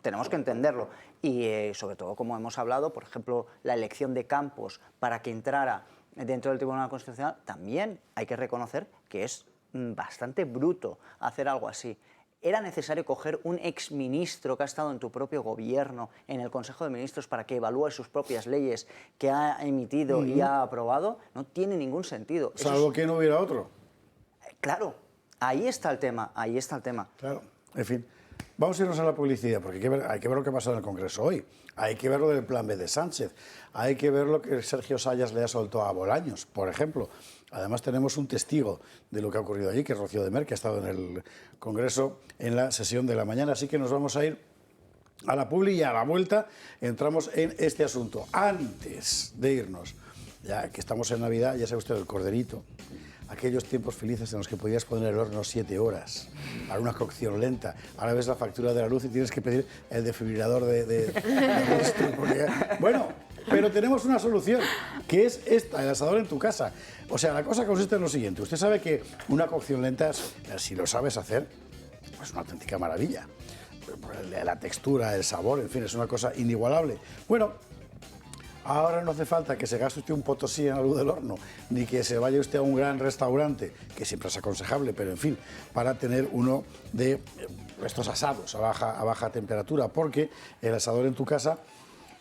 tenemos que entenderlo. Y sobre todo, como hemos hablado, por ejemplo, la elección de Campos para que entrara dentro del Tribunal Constitucional, también hay que reconocer que es bastante bruto hacer algo así. ¿Era necesario coger un exministro que ha estado en tu propio gobierno, en el Consejo de Ministros, para que evalúe sus propias leyes que ha emitido y ha aprobado? No tiene ningún sentido. Salvo que no hubiera otro. Claro, ahí está el tema, ahí está el tema. Claro, en fin. Vamos a irnos a la publicidad, porque hay que ver lo que ha pasado en el Congreso hoy. Hay que ver lo del plan B de Sánchez. Hay que ver lo que Sergio Sayas le ha soltado a Bolaños, por ejemplo. Además, tenemos un testigo de lo que ha ocurrido allí, que es Rocío de Mer, que ha estado en el Congreso en la sesión de la mañana. Así que nos vamos a ir a la publi y a la vuelta entramos en este asunto. Antes de irnos, ya que estamos en Navidad, ya sabe usted, el corderito. Aquellos tiempos felices en los que podías poner el horno 7 horas para una cocción lenta. Ahora ves la factura de la luz y tienes que pedir el desfibrilador de Bueno, pero tenemos una solución, que es esta, el asador en tu casa. O sea, la cosa consiste en lo siguiente. Usted sabe que una cocción lenta, si lo sabes hacer, es una auténtica maravilla. La textura, el sabor, en fin, es una cosa inigualable. Bueno, ahora no hace falta que se gaste usted un potosí en la luz del horno, ni que se vaya usted a un gran restaurante, que siempre es aconsejable, pero en fin, para tener uno de estos asados a baja temperatura, porque el asador en tu casa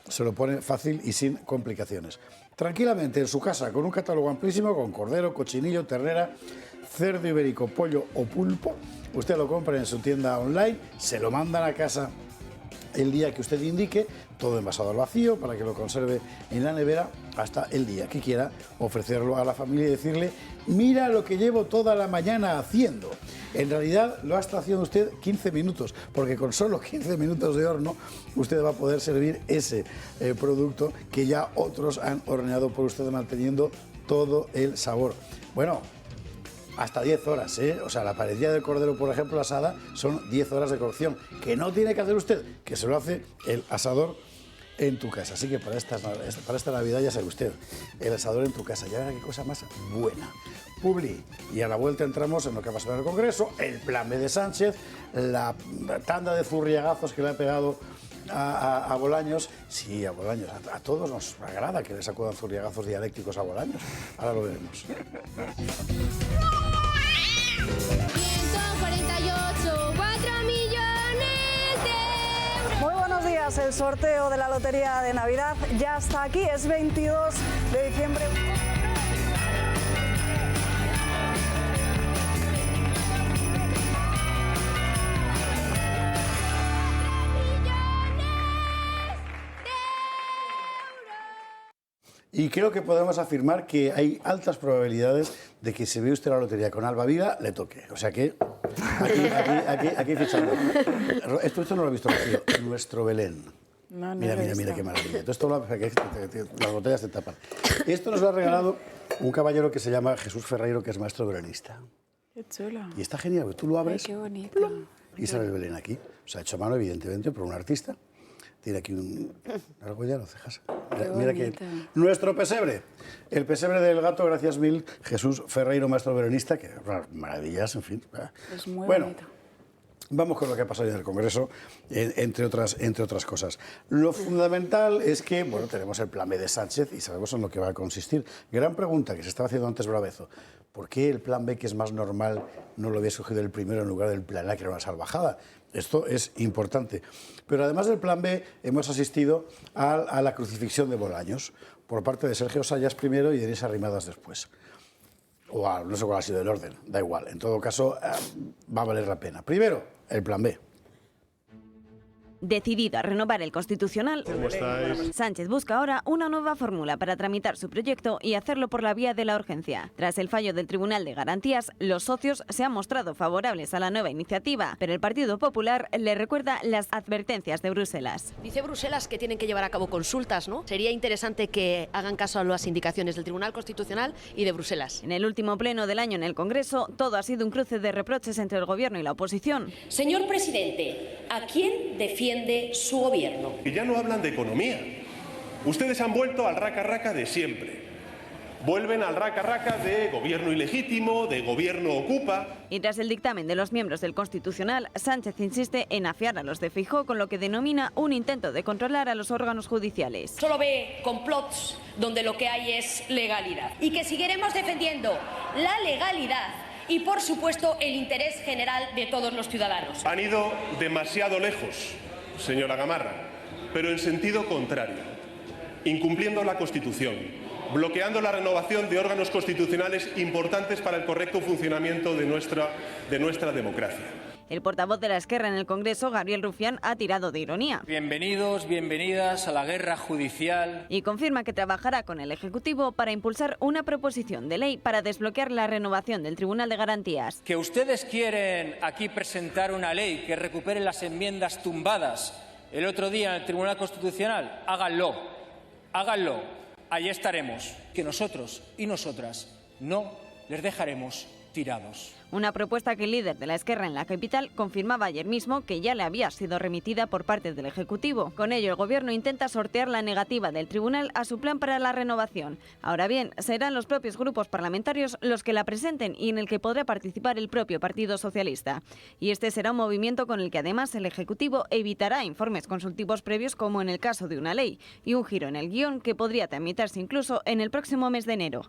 se lo pone fácil y sin complicaciones. Tranquilamente en su casa, con un catálogo amplísimo, con cordero, cochinillo, ternera, cerdo ibérico, pollo o pulpo, usted lo compra en su tienda online, se lo mandan a casa el día que usted indique, todo envasado al vacío para que lo conserve en la nevera hasta el día que quiera ofrecerlo a la familia y decirle: mira lo que llevo toda la mañana haciendo. En realidad lo ha estado haciendo usted 15 minutos, porque con solo 15 minutos de horno usted va a poder servir ese producto que ya otros han horneado por usted, manteniendo todo el sabor. Bueno, hasta 10 horas, ¿eh? O sea, la parrilla del cordero, por ejemplo, asada, son 10 horas de cocción, que no tiene que hacer usted, que se lo hace el asador en tu casa. Así que para esta Navidad ya sabe usted, el asador en tu casa. Ya verá qué cosa más buena. Publi. Y a la vuelta entramos en lo que ha pasado en el Congreso, el plan B de Sánchez, la tanda de zurriagazos que le ha pegado a Bolaños. Sí, a Bolaños. A todos nos agrada que le sacudan zurriagazos dialécticos a Bolaños. Ahora lo veremos. 148, 4 millones de euros. Muy buenos días. El sorteo de la Lotería de Navidad ya está aquí. Es 22 de diciembre. Y creo que podemos afirmar que hay altas probabilidades de que si ve usted la lotería con Alba Vida, le toque. O sea que aquí fichando. Esto no lo he visto, Rocío. Nuestro Belén. No, Mira qué maravilla. Todo esto las botellas te tapan. Esto nos lo ha regalado un caballero que se llama Jesús Ferreiro, que es maestro belenista. Qué chulo. Y está genial, tú lo abres. Ay, qué bonito. Y sale el Belén aquí. O sea, hecho a mano, evidentemente, por un artista. Tiene aquí una argolla, no cejas. Mira que nuestro pesebre, el pesebre del gato, gracias mil, Jesús Ferreiro, maestro veronista, que maravillas, en fin. Es muy bueno, bonito. Vamos con lo que ha pasado en el Congreso, entre otras cosas. Lo fundamental es que, bueno, tenemos el plan B de Sánchez y sabemos en lo que va a consistir. Gran pregunta que se estaba haciendo antes Brabezo. ¿Por qué el plan B, que es más normal, no lo había escogido el primero en lugar del plan A, que era una salvajada? Esto es importante. Pero además del plan B, hemos asistido a la crucifixión de Bolaños por parte de Sergio Sayas primero y de Inés Arrimadas después. No sé cuál ha sido el orden, da igual. En todo caso, va a valer la pena. Primero, el plan B. Decidido a renovar el Constitucional, Sánchez busca ahora una nueva fórmula para tramitar su proyecto y hacerlo por la vía de la urgencia. Tras el fallo del Tribunal de Garantías, los socios se han mostrado favorables a la nueva iniciativa, pero el Partido Popular le recuerda las advertencias de Bruselas. Dice Bruselas que tienen que llevar a cabo consultas, ¿no? Sería interesante que hagan caso a las indicaciones del Tribunal Constitucional y de Bruselas. En el último pleno del año en el Congreso, todo ha sido un cruce de reproches entre el Gobierno y la oposición. Señor presidente, ¿a quién defiende su gobierno? Y ya no hablan de economía. Ustedes han vuelto al raca-raca de siempre. Vuelven al raca-raca de gobierno ilegítimo, de gobierno ocupa. Y tras el dictamen de los miembros del Constitucional, Sánchez insiste en afiar a los de Feijóo con lo que denomina un intento de controlar a los órganos judiciales. Solo ve complots donde lo que hay es legalidad. Y que seguiremos defendiendo la legalidad y, por supuesto, el interés general de todos los ciudadanos. Han ido demasiado lejos, señora Gamarra, pero en sentido contrario, incumpliendo la Constitución, bloqueando la renovación de órganos constitucionales importantes para el correcto funcionamiento de nuestra democracia. El portavoz de la Esquerra en el Congreso, Gabriel Rufián, ha tirado de ironía. Bienvenidos, bienvenidas a la guerra judicial. Y confirma que trabajará con el Ejecutivo para impulsar una proposición de ley para desbloquear la renovación del Tribunal de Garantías. Que ustedes quieren aquí presentar una ley que recupere las enmiendas tumbadas el otro día en el Tribunal Constitucional, háganlo, háganlo. Allí estaremos. Que nosotros y nosotras no les dejaremos tirados. Una propuesta que el líder de la Esquerra en la capital confirmaba ayer mismo que ya le había sido remitida por parte del Ejecutivo. Con ello, el Gobierno intenta sortear la negativa del Tribunal a su plan para la renovación. Ahora bien, serán los propios grupos parlamentarios los que la presenten y en el que podrá participar el propio Partido Socialista. Y este será un movimiento con el que además el Ejecutivo evitará informes consultivos previos como en el caso de una ley y un giro en el guión que podría tramitarse incluso en el próximo mes de enero.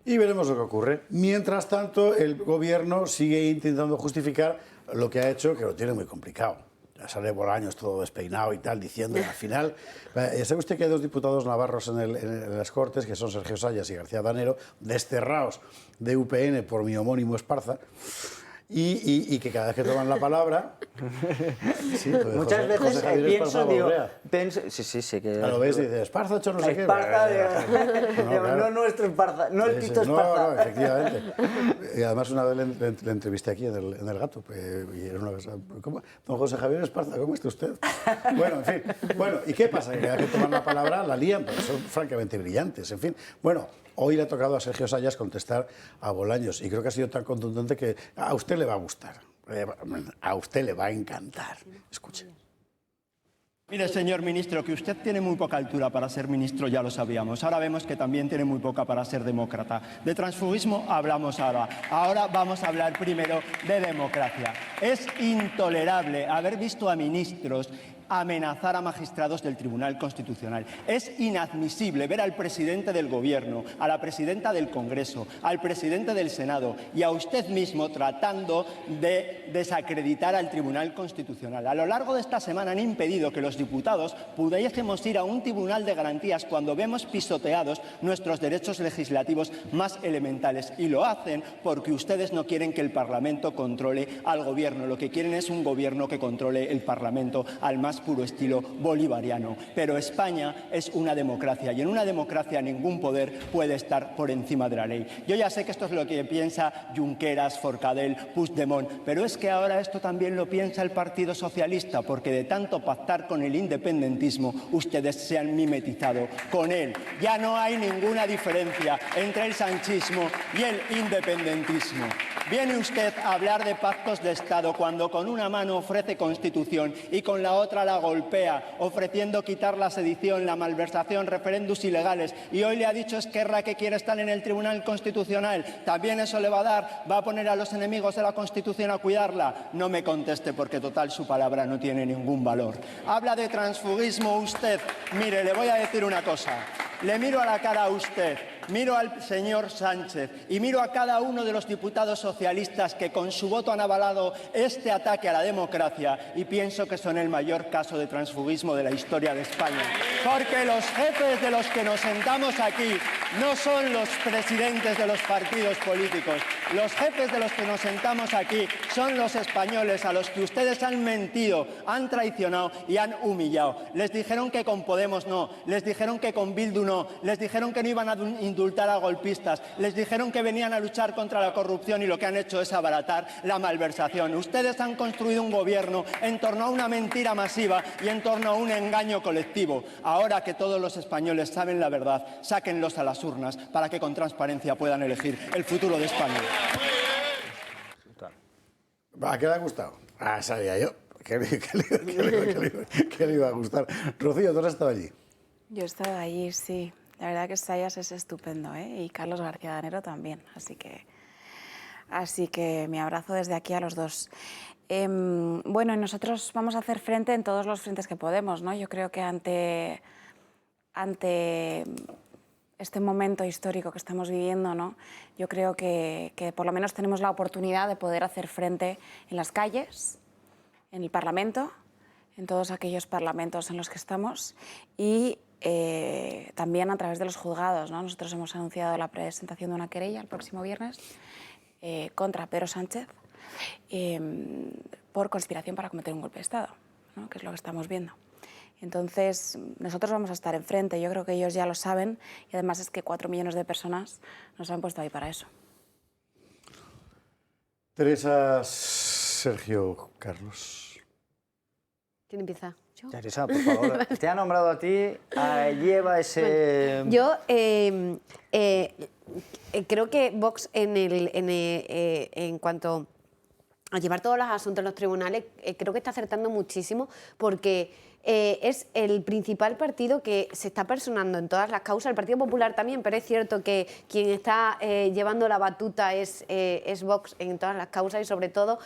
Y veremos lo que ocurre. Mientras tanto, el Gobierno sigue intentando justificar lo que ha hecho, que lo tiene muy complicado. Ya sale Bolaños todo despeinado y tal, diciendo que al final... Ya sabe usted que hay dos diputados navarros en las Cortes, que son Sergio Sayas y García Danero, desterrados de UPN por mi homónimo Esparza, y que cada vez que toman la palabra... Sí, pues muchas veces pienso, digo... Sí, que... Lo ves y dices, Esparza ha hecho no sé qué... Esparza, no nuestro Esparza, no el Tito Esparza. No, efectivamente. Y además una vez le entrevisté aquí en el Gato, y era una cosa... ¿Cómo? Don José Javier Esparza, ¿cómo está usted? Bueno, en fin. Bueno, ¿y qué pasa? Que cada vez que toman la palabra la lían, porque son francamente brillantes, en fin. Bueno, hoy le ha tocado a Sergio Sayas contestar a Bolaños, y creo que ha sido tan contundente que a usted le va a gustar, a usted le va a encantar. Escuche. Mire, señor ministro, que usted tiene muy poca altura para ser ministro, ya lo sabíamos. Ahora vemos que también tiene muy poca para ser demócrata. De transfugismo hablamos ahora. Ahora vamos a hablar primero de democracia. Es intolerable haber visto a ministros amenazar a magistrados del Tribunal Constitucional. Es inadmisible ver al presidente del Gobierno, a la presidenta del Congreso, al presidente del Senado y a usted mismo tratando de desacreditar al Tribunal Constitucional. A lo largo de esta semana han impedido que los diputados pudiésemos ir a un Tribunal de Garantías cuando vemos pisoteados nuestros derechos legislativos más elementales. Y lo hacen porque ustedes no quieren que el Parlamento controle al Gobierno. Lo que quieren es un Gobierno que controle el Parlamento al más puro estilo bolivariano. Pero España es una democracia y en una democracia ningún poder puede estar por encima de la ley. Yo ya sé que esto es lo que piensa Junqueras, Forcadell, Puigdemont, pero es que ahora esto también lo piensa el Partido Socialista, porque de tanto pactar con el independentismo, ustedes se han mimetizado con él. Ya no hay ninguna diferencia entre el sanchismo y el independentismo. Viene usted a hablar de pactos de Estado cuando con una mano ofrece Constitución y con la otra la golpea, ofreciendo quitar la sedición, la malversación, referéndums ilegales. Y hoy le ha dicho Esquerra que quiere estar en el Tribunal Constitucional. También eso le va a dar, va a poner a los enemigos de la Constitución a cuidarla. No me conteste porque total su palabra no tiene ningún valor. Habla de transfugismo usted. Mire, le voy a decir una cosa. Le miro a la cara a usted miro al señor Sánchez y miro a cada uno de los diputados socialistas que con su voto han avalado este ataque a la democracia y pienso que son el mayor caso de transfugismo de la historia de España. Porque los jefes de los que nos sentamos aquí no son los presidentes de los partidos políticos. Los jefes de los que nos sentamos aquí son los españoles a los que ustedes han mentido, han traicionado y han humillado. Les dijeron que con Podemos no, les dijeron que con Bildu no, les dijeron que no iban a indultar a golpistas, les dijeron que venían a luchar contra la corrupción y lo que han hecho es abaratar la malversación. Ustedes han construido un gobierno en torno a una mentira masiva y en torno a un engaño colectivo. Ahora que todos los españoles saben la verdad, sáquenlos a las urnas para que con transparencia puedan elegir el futuro de España. ¿A qué le ha gustado? Ah, sabía yo. ¿Qué le iba a gustar? Rocío, ¿tú has estado allí? Yo he estado allí, sí. La verdad que Sayas es estupendo, ¿eh? Y Carlos García Danero también. Así que mi abrazo desde aquí a los dos. Bueno, nosotros vamos a hacer frente en todos los frentes que podemos, ¿no? Yo creo que ante este momento histórico que estamos viviendo, ¿no? Yo creo que por lo menos tenemos la oportunidad de poder hacer frente en las calles, en el Parlamento, en todos aquellos parlamentos en los que estamos y también a través de los juzgados, ¿no? Nosotros hemos anunciado la presentación de una querella el próximo viernes contra Pedro Sánchez por conspiración para cometer un golpe de Estado, ¿no? Que es lo que estamos viendo. Entonces, nosotros vamos a estar enfrente, yo creo que ellos ya lo saben y además es que 4 millones de personas nos han puesto ahí para eso. Teresa, Sergio, Carlos. ¿Quién empieza? ¿Yo? Teresa, por favor, te ha nombrado a ti, lleva ese... Yo creo que Vox en cuanto a llevar todos los asuntos en los tribunales, creo que está acertando muchísimo porque es el principal partido que se está personando en todas las causas, el Partido Popular también, pero es cierto que quien está llevando la batuta es Vox en todas las causas y sobre todo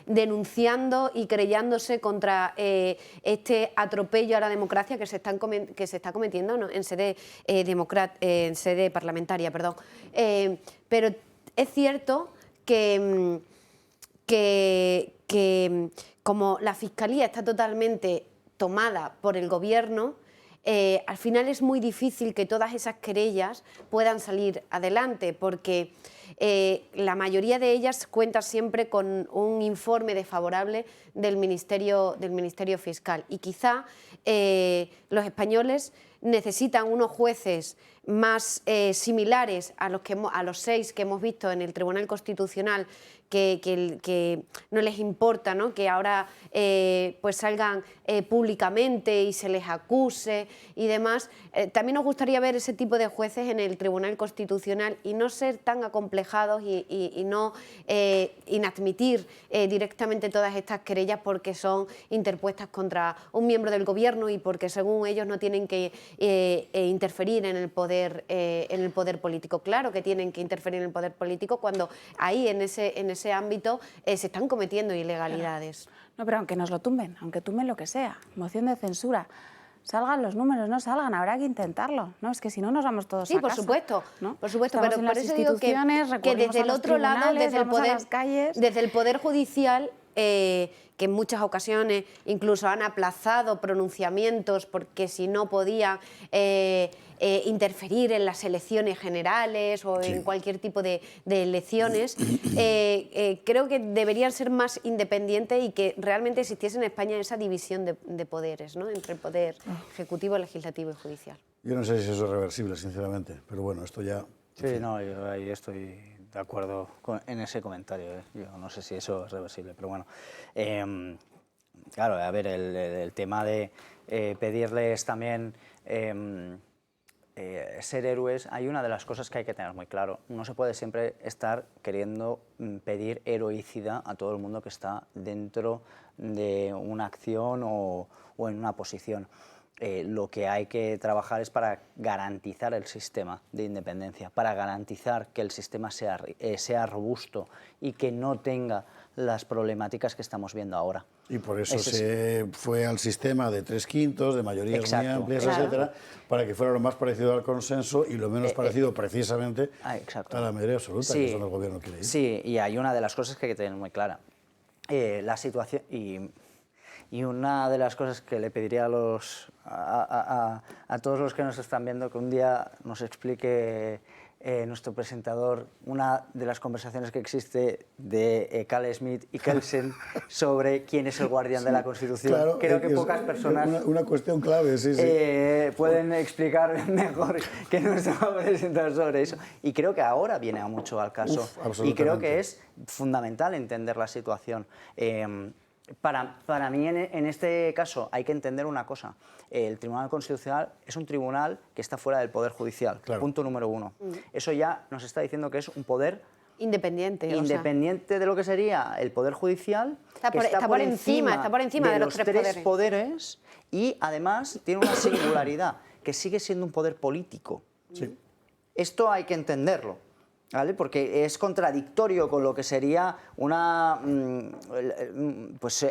denunciando y querellándose contra este atropello a la democracia que se está cometiendo, ¿no? en sede parlamentaria. Perdón. Pero es cierto que como la Fiscalía está totalmente tomada por el Gobierno, al final es muy difícil que todas esas querellas puedan salir adelante porque la mayoría de ellas cuenta siempre con un informe desfavorable del Ministerio Fiscal y quizá los españoles necesitan unos jueces más similares a los 6 que hemos visto en el Tribunal Constitucional que no les importa, ¿no? Que ahora pues salgan públicamente y se les acuse y demás. También nos gustaría ver ese tipo de jueces en el Tribunal Constitucional y no ser tan acomplejados y no inadmitir directamente todas estas querellas porque son interpuestas contra un miembro del Gobierno y porque según ellos no tienen que interferir en el poder político. Claro que tienen que interferir en el poder político cuando ahí en ese ámbito se están cometiendo ilegalidades. No, pero aunque nos lo tumben, aunque tumben lo que sea, moción de censura, salgan los números, no salgan, habrá que intentarlo, ¿no? Es que si no nos vamos todos a casa. Sí, por supuesto, ¿no? por supuesto, Estamos pero en por las eso digo que desde el otro lado, desde el Poder Judicial, que en muchas ocasiones incluso han aplazado pronunciamientos porque si no podían interferir en las elecciones generales o en cualquier tipo de elecciones, creo que deberían ser más independientes y que realmente existiese en España esa división de poderes, ¿no? Entre el poder ejecutivo, legislativo y judicial. Yo no sé si eso es reversible, sinceramente, pero bueno, esto ya... Sí, no, yo ahí estoy de acuerdo en ese comentario. Yo no sé si eso es reversible, pero bueno. Claro, a ver, el tema de pedirles también ser héroes, hay una de las cosas que hay que tener muy claro. No se puede siempre estar queriendo pedir heroicidad a todo el mundo que está dentro de una acción o en una posición. lo que hay que trabajar es para garantizar el sistema de independencia, para garantizar que el sistema sea robusto y que no tenga las problemáticas que estamos viendo ahora. Y por eso se fue al sistema de 3/5, de mayorías muy amplias, etcétera, para que fuera lo más parecido al consenso y lo menos parecido precisamente a la mayoría absoluta, que eso el gobierno quiere ir. Sí, y hay una de las cosas que hay que tener muy clara. La situación... Y una de las cosas que le pediría a todos los que nos están viendo, que un día nos explique nuestro presentador una de las conversaciones que existe de Carl Schmitt y Kelsen sobre quién es el guardián de la Constitución. Claro, creo que pocas personas una cuestión clave, pueden explicar mejor que nuestro presentador sobre eso. Y creo que ahora viene mucho al caso. Y creo que es fundamental entender la situación. Para mí, en este caso, hay que entender una cosa. El Tribunal Constitucional es un tribunal que está fuera del Poder Judicial, punto número 1. Eso ya nos está diciendo que es un poder independiente de lo que sería el Poder Judicial, está por encima de los tres poderes, y además tiene una singularidad, que sigue siendo un poder político. Sí. Esto hay que entenderlo, ¿vale? Porque es contradictorio con lo que sería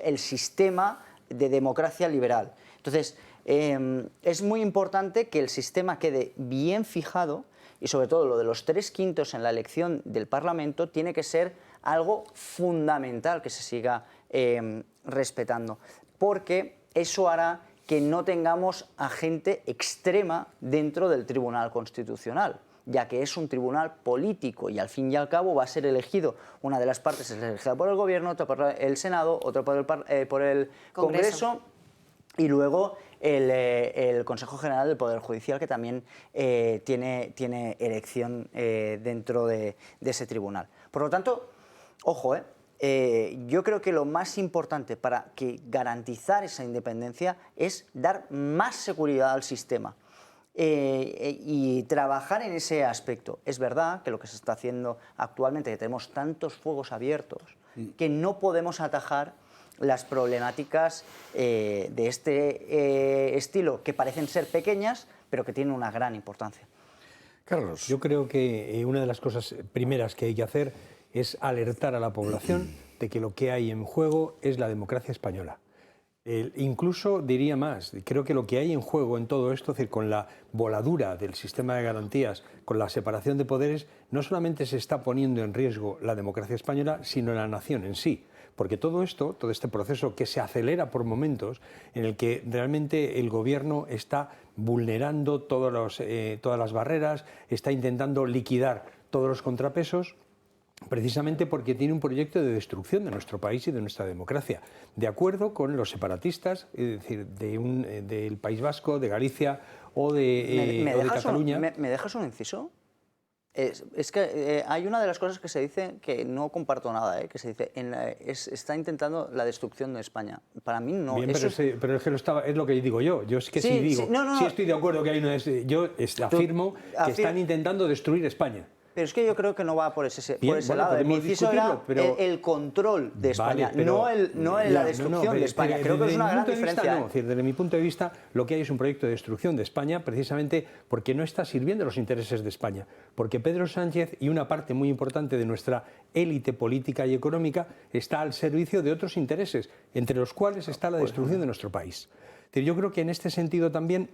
el sistema de democracia liberal. Entonces, es muy importante que el sistema quede bien fijado, y sobre todo lo de los 3/5 en la elección del Parlamento tiene que ser algo fundamental que se siga respetando, porque eso hará que no tengamos a gente extrema dentro del Tribunal Constitucional, ya que es un tribunal político y al fin y al cabo va a ser elegido, una de las partes es elegida por el Gobierno, otra por el Senado, otra por el Congreso y luego el Consejo General del Poder Judicial, que también tiene elección dentro de ese tribunal. Por lo tanto, ojo, yo creo que lo más importante para garantizar esa independencia es dar más seguridad al sistema. Y trabajar en ese aspecto. Es verdad que lo que se está haciendo actualmente, que tenemos tantos fuegos abiertos, que no podemos atajar las problemáticas de este estilo, que parecen ser pequeñas, pero que tienen una gran importancia. Carlos. Yo creo que una de las cosas primeras que hay que hacer es alertar a la población de que lo que hay en juego es la democracia española. Incluso diría más, creo que lo que hay en juego en todo esto, es decir, con la voladura del sistema de garantías, con la separación de poderes, no solamente se está poniendo en riesgo la democracia española, sino la nación en sí. Porque todo esto, todo este proceso que se acelera por momentos, en el que realmente el gobierno está vulnerando todas las barreras, está intentando liquidar todos los contrapesos, precisamente porque tiene un proyecto de destrucción de nuestro país y de nuestra democracia, de acuerdo con los separatistas, es decir, del País Vasco, de Galicia o de Cataluña. ¿Me dejas un inciso? Es que hay una de las cosas que se dice que no comparto nada, que se dice está intentando la destrucción de España. Para mí no. Bien, pero es que es lo que digo yo. Yo es que sí digo, sí estoy de acuerdo que hay una. Yo afirmo que están intentando destruir España. Pero es que yo creo que no va por ese lado. El inciso era el control de España, no la destrucción de España. Creo que es una gran diferencia. Desde mi punto de vista, lo que hay es un proyecto de destrucción de España, precisamente porque no está sirviendo los intereses de España. Porque Pedro Sánchez y una parte muy importante de nuestra élite política y económica está al servicio de otros intereses, entre los cuales está la destrucción de nuestro país. Yo creo que en este sentido también,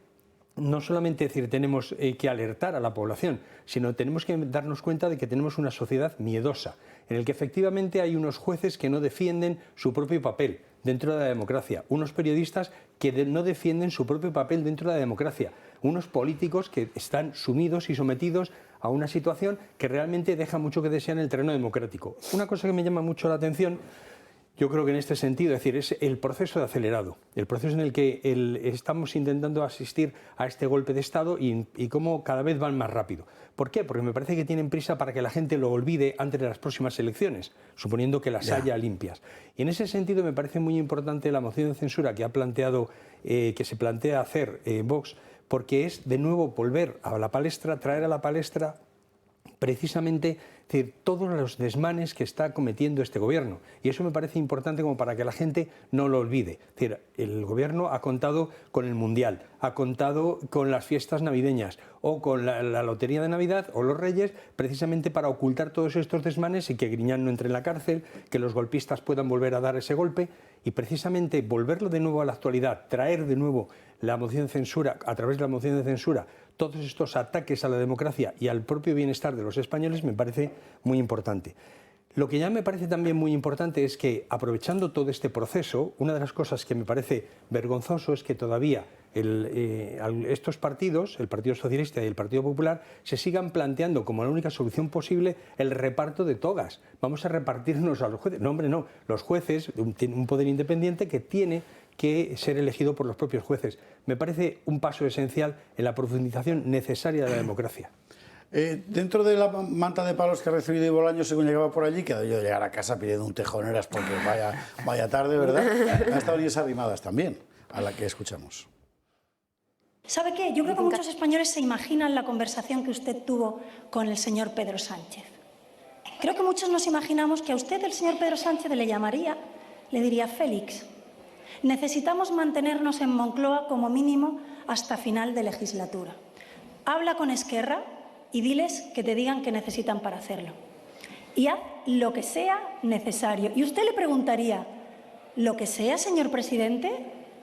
no solamente tenemos que alertar a la población, sino tenemos que darnos cuenta de que tenemos una sociedad miedosa, en el que efectivamente hay unos jueces que no defienden su propio papel dentro de la democracia, unos periodistas que no defienden su propio papel dentro de la democracia, unos políticos que están sumidos y sometidos a una situación que realmente deja mucho que desear en el terreno democrático. Una cosa que me llama mucho la atención, yo creo que en este sentido, es el proceso de acelerado, el proceso en el que estamos intentando asistir a este golpe de Estado y cómo cada vez van más rápido. ¿Por qué? Porque me parece que tienen prisa para que la gente lo olvide antes de las próximas elecciones, suponiendo que las haya limpias. Y en ese sentido me parece muy importante la moción de censura que se plantea hacer Vox, porque es de nuevo volver a la palestra, traer a la palestra precisamente todos los desmanes que está cometiendo este gobierno. Y eso me parece importante como para que la gente no lo olvide. Es decir, el gobierno ha contado con el Mundial, ha contado con las fiestas navideñas o con la Lotería de Navidad o los Reyes, precisamente para ocultar todos estos desmanes y que Griñán no entre en la cárcel, que los golpistas puedan volver a dar ese golpe y precisamente volverlo de nuevo a la actualidad, traer de nuevo la moción de censura, a través de la moción de censura, todos estos ataques a la democracia y al propio bienestar de los españoles me parece muy importante. Lo que ya me parece también muy importante es que, aprovechando todo este proceso, una de las cosas que me parece vergonzoso es que todavía estos partidos, el Partido Socialista y el Partido Popular, se sigan planteando como la única solución posible el reparto de togas. Vamos a repartirnos a los jueces. No, hombre, no. Los jueces tienen un poder independiente que tiene que ser elegido por los propios jueces. Me parece un paso esencial en la profundización necesaria de la democracia. Dentro de la manta de palos que ha recibido Bolaños según llegaba por allí, que ha debido llegar a casa pidiendo un tejoneras porque vaya tarde, ¿verdad? Ha estado Inés Arrimadas también, a la que escuchamos. ¿Sabe qué? Yo creo que muchos españoles se imaginan la conversación que usted tuvo con el señor Pedro Sánchez. Creo que muchos nos imaginamos que a usted el señor Pedro Sánchez le llamaría, le diría: Félix, necesitamos mantenernos en Moncloa como mínimo hasta final de legislatura. Habla con Esquerra y diles que te digan qué necesitan para hacerlo. Y haz lo que sea necesario. Y usted le preguntaría: ¿lo que sea, señor presidente?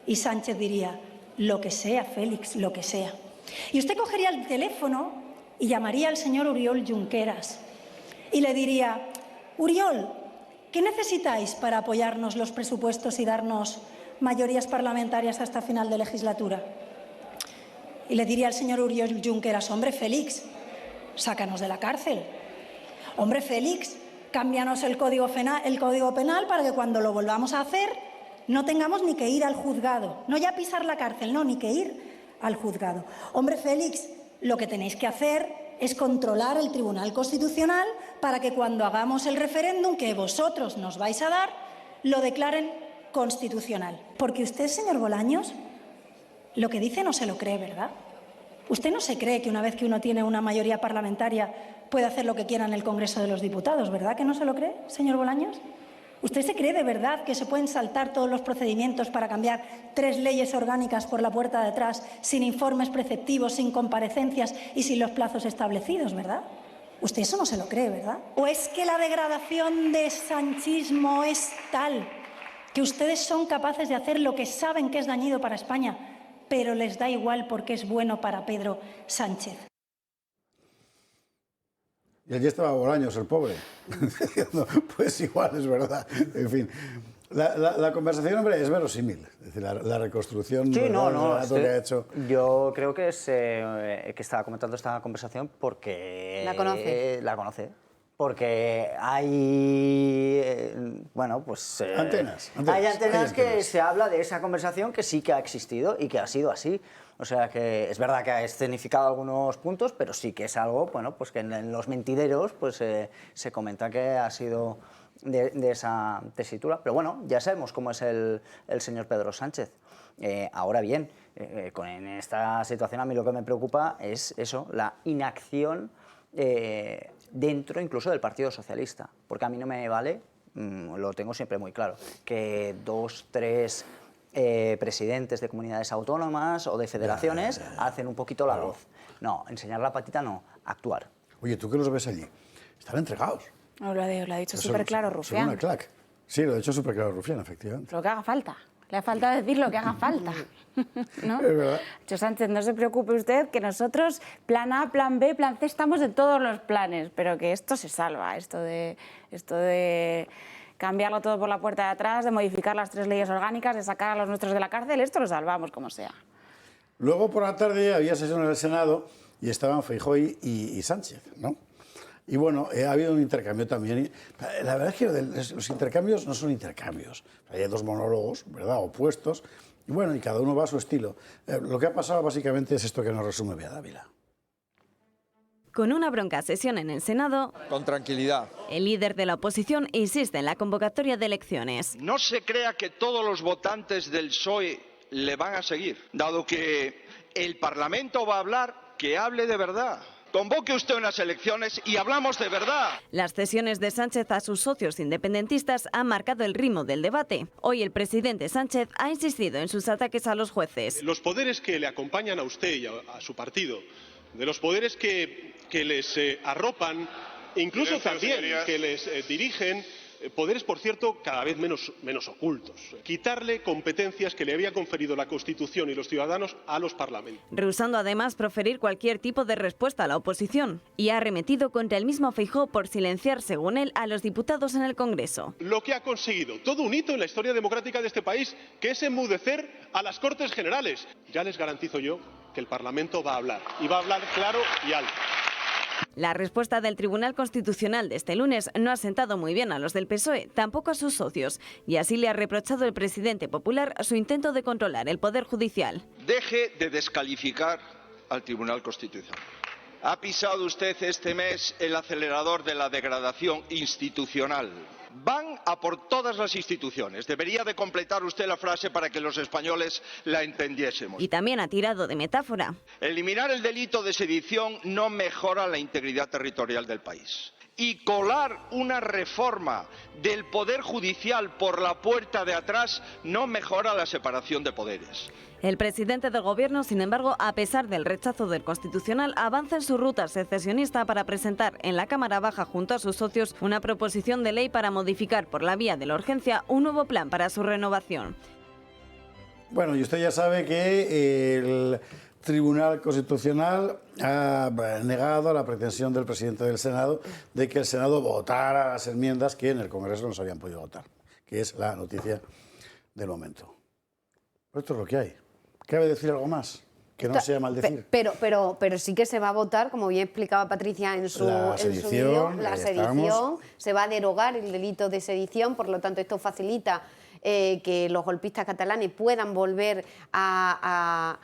Y Sánchez diría: lo que sea, Félix, lo que sea. Y usted cogería el teléfono y llamaría al señor Oriol Junqueras y le diría: Oriol, ¿qué necesitáis para apoyarnos los presupuestos y darnos mayorías parlamentarias hasta final de legislatura? Y le diría al señor Oriol Junqueras: hombre, Félix, sácanos de la cárcel. Hombre, Félix, cámbianos el código penal para que cuando lo volvamos a hacer no tengamos ni que ir al juzgado. No ya pisar la cárcel, no, ni que ir al juzgado. Hombre, Félix, lo que tenéis que hacer es controlar el Tribunal Constitucional para que cuando hagamos el referéndum que vosotros nos vais a dar, lo declaren constitucional. Porque usted, señor Bolaños, lo que dice no se lo cree, ¿verdad? Usted no se cree que una vez que uno tiene una mayoría parlamentaria puede hacer lo que quiera en el Congreso de los Diputados, ¿verdad que no se lo cree, señor Bolaños? ¿Usted se cree de verdad que se pueden saltar todos los procedimientos para cambiar 3 leyes orgánicas por la puerta de atrás, sin informes preceptivos, sin comparecencias y sin los plazos establecidos, verdad? Usted eso no se lo cree, ¿verdad? ¿O es que la degradación del sanchismo es tal que ustedes son capaces de hacer lo que saben que es dañino para España, pero les da igual porque es bueno para Pedro Sánchez? Y allí estaba Bolaños, el pobre, diciendo: pues igual, es verdad. En fin, la conversación, hombre, es verosímil. Es decir, la reconstrucción sí, relato que ha hecho. Yo creo que que estaba comentando esta conversación porque... La conoce. Porque hay, bueno, pues... hay antenas que se habla de esa conversación que sí que ha existido y que ha sido así. O sea que es verdad que ha escenificado algunos puntos, pero sí que es algo, bueno, pues que en los mentideros pues se comenta que ha sido de esa tesitura. Pero bueno, ya sabemos cómo es el señor Pedro Sánchez. Ahora bien, en esta situación a mí lo que me preocupa es eso, la inacción dentro incluso del Partido Socialista, porque a mí no me vale, lo tengo siempre muy claro, que 2, 3 presidentes de comunidades autónomas o de federaciones hacen un poquito la voz. No, enseñar la patita no, actuar. Oye, ¿tú qué los ves allí? Están entregados. Os lo ha dicho súper claro Rufián. Son una clac. Sí, lo ha dicho súper claro Rufián, efectivamente. Lo que haga falta. Le ha faltado decir lo que haga falta. ¿No? Es verdad. Señor Sánchez, no se preocupe usted, que nosotros, plan A, plan B, plan C, estamos en todos los planes, pero que esto se salva, esto de cambiarlo todo por la puerta de atrás, de modificar las 3 leyes orgánicas, de sacar a los nuestros de la cárcel, esto lo salvamos como sea. Luego por la tarde había sesión en el Senado y estaban Feijóo y Sánchez, ¿no? Y bueno, ha habido un intercambio también. La verdad es que los intercambios no son intercambios. Hay 2 monólogos, ¿verdad?, opuestos, y bueno, y cada uno va a su estilo. Lo que ha pasado básicamente es esto que nos resume Bea Dávila. Con una bronca sesión en el Senado, con tranquilidad, el líder de la oposición insiste en la convocatoria de elecciones. No se crea que todos los votantes del PSOE le van a seguir, dado que el Parlamento va a hablar, que hable de verdad, Convoque usted unas elecciones y hablamos de verdad. Las cesiones de Sánchez a sus socios independentistas han marcado el ritmo del debate. Hoy el presidente Sánchez ha insistido en sus ataques a los jueces. Los poderes que le acompañan a usted y a su partido, de los poderes que les arropan, incluso también que les dirigen, poderes, por cierto, cada vez menos ocultos. Quitarle competencias que le había conferido la Constitución y los ciudadanos a los parlamentos. Rehusando además proferir cualquier tipo de respuesta a la oposición. Y ha arremetido contra el mismo Feijóo por silenciar, según él, a los diputados en el Congreso. Lo que ha conseguido, todo un hito en la historia democrática de este país, que es enmudecer a las Cortes Generales. Ya les garantizo yo que el Parlamento va a hablar, y va a hablar claro y alto. La respuesta del Tribunal Constitucional de este lunes no ha sentado muy bien a los del PSOE, tampoco a sus socios, y así le ha reprochado el presidente popular su intento de controlar el Poder Judicial. Deje de descalificar al Tribunal Constitucional. Ha pisado usted este mes el acelerador de la degradación institucional. Van a por todas las instituciones. Debería de completar usted la frase para que los españoles la entendiésemos. Y también ha tirado de metáfora. Eliminar el delito de sedición no mejora la integridad territorial del país. Y colar una reforma del Poder Judicial por la puerta de atrás no mejora la separación de poderes. El presidente del Gobierno, sin embargo, a pesar del rechazo del Constitucional, avanza en su ruta secesionista para presentar en la Cámara Baja junto a sus socios una proposición de ley para modificar por la vía de la urgencia un nuevo plan para su renovación. Bueno, y usted ya sabe que el Tribunal Constitucional ha negado la pretensión del presidente del Senado de que el Senado votara las enmiendas que en el Congreso no se habían podido votar, que es la noticia del momento. Pero esto es lo que hay. ¿Cabe decir algo más? Que no sea maldecir. Pero sí que se va a votar, como bien explicaba Patricia en su vídeo, la sedición. Se va a derogar el delito de sedición, por lo tanto esto facilita que los golpistas catalanes puedan volver a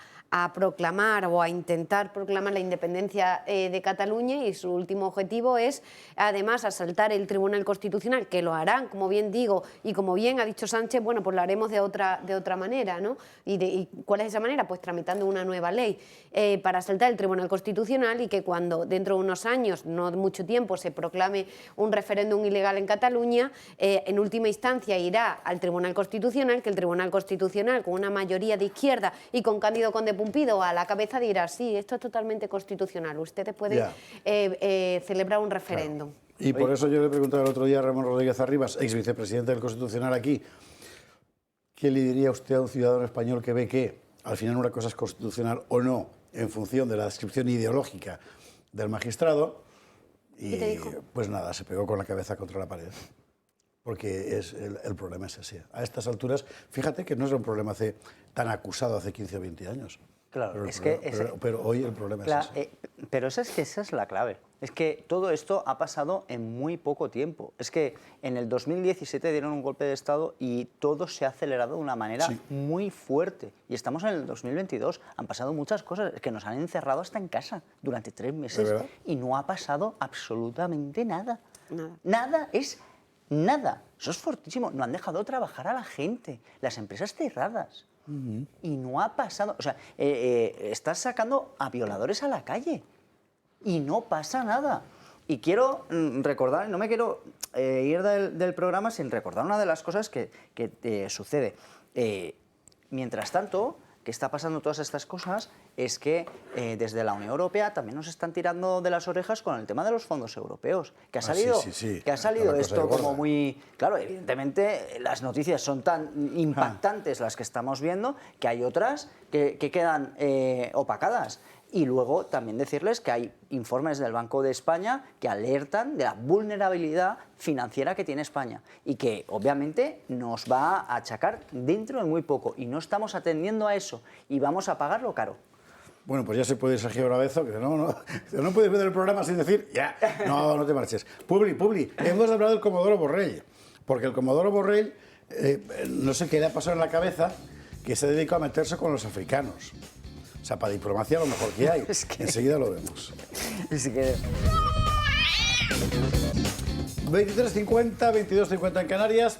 proclamar o a intentar proclamar la independencia de Cataluña, y su último objetivo es además asaltar el Tribunal Constitucional, que lo harán, como bien digo, y como bien ha dicho Sánchez, bueno, pues lo haremos de otra manera, ¿no? ¿Y cuál es esa manera? Pues tramitando una nueva ley para asaltar el Tribunal Constitucional, y que cuando dentro de unos años, no mucho tiempo, se proclame un referéndum ilegal en Cataluña, en última instancia irá al Tribunal Constitucional, que el Tribunal Constitucional, con una mayoría de izquierda y con Cándido Conde Pumpido a la cabeza, dirá: sí, esto es totalmente constitucional, ustedes pueden celebrar un referéndum. Claro. Y por eso yo le preguntaba el otro día a Ramón Rodríguez Arribas, ex vicepresidente del Constitucional aquí, ¿qué le diría usted a un ciudadano español que ve que al final una cosa es constitucional o no en función de la descripción ideológica del magistrado? Y ¿qué te dijo? Pues nada, se pegó con la cabeza contra la pared. Porque el problema es ese. A estas alturas, fíjate que no es un problema tan acusado hace 15 o 20 años. Claro, pero hoy el problema es ese. Pero esa es la clave. Es que todo esto ha pasado en muy poco tiempo. Es que en el 2017 dieron un golpe de Estado y todo se ha acelerado de una manera muy fuerte. Y estamos en el 2022. Han pasado muchas cosas. Es que nos han encerrado hasta en casa durante 3 meses y no ha pasado absolutamente nada. Nada es nada. Eso es fortísimo. No han dejado trabajar a la gente. Las empresas cerradas. Y no ha pasado, o sea, estás sacando a violadores a la calle y no pasa nada. Y quiero recordar, no me quiero ir del programa sin recordar una de las cosas que sucede. Mientras tanto, que está pasando todas estas cosas, es que desde la Unión Europea también nos están tirando de las orejas con el tema de los fondos europeos, que ha salido, que ha salido esto como muy... Claro, evidentemente las noticias son tan impactantes las que estamos viendo, que hay otras que quedan opacadas. Y luego también decirles que hay informes del Banco de España que alertan de la vulnerabilidad financiera que tiene España y que obviamente nos va a achacar dentro de muy poco, y no estamos atendiendo a eso y vamos a pagarlo caro. Bueno, pues ya se puede ir Sergio Bravezo, que no puedes ver el programa sin decir, ya, no te marches. Publi, hemos hablado del Comodoro Borrell, porque el Comodoro Borrell, no sé qué le ha pasado en la cabeza, que se dedicó a meterse con los africanos. O sea, para diplomacia lo mejor que hay. Enseguida lo vemos. 23:50, 22:50 en Canarias.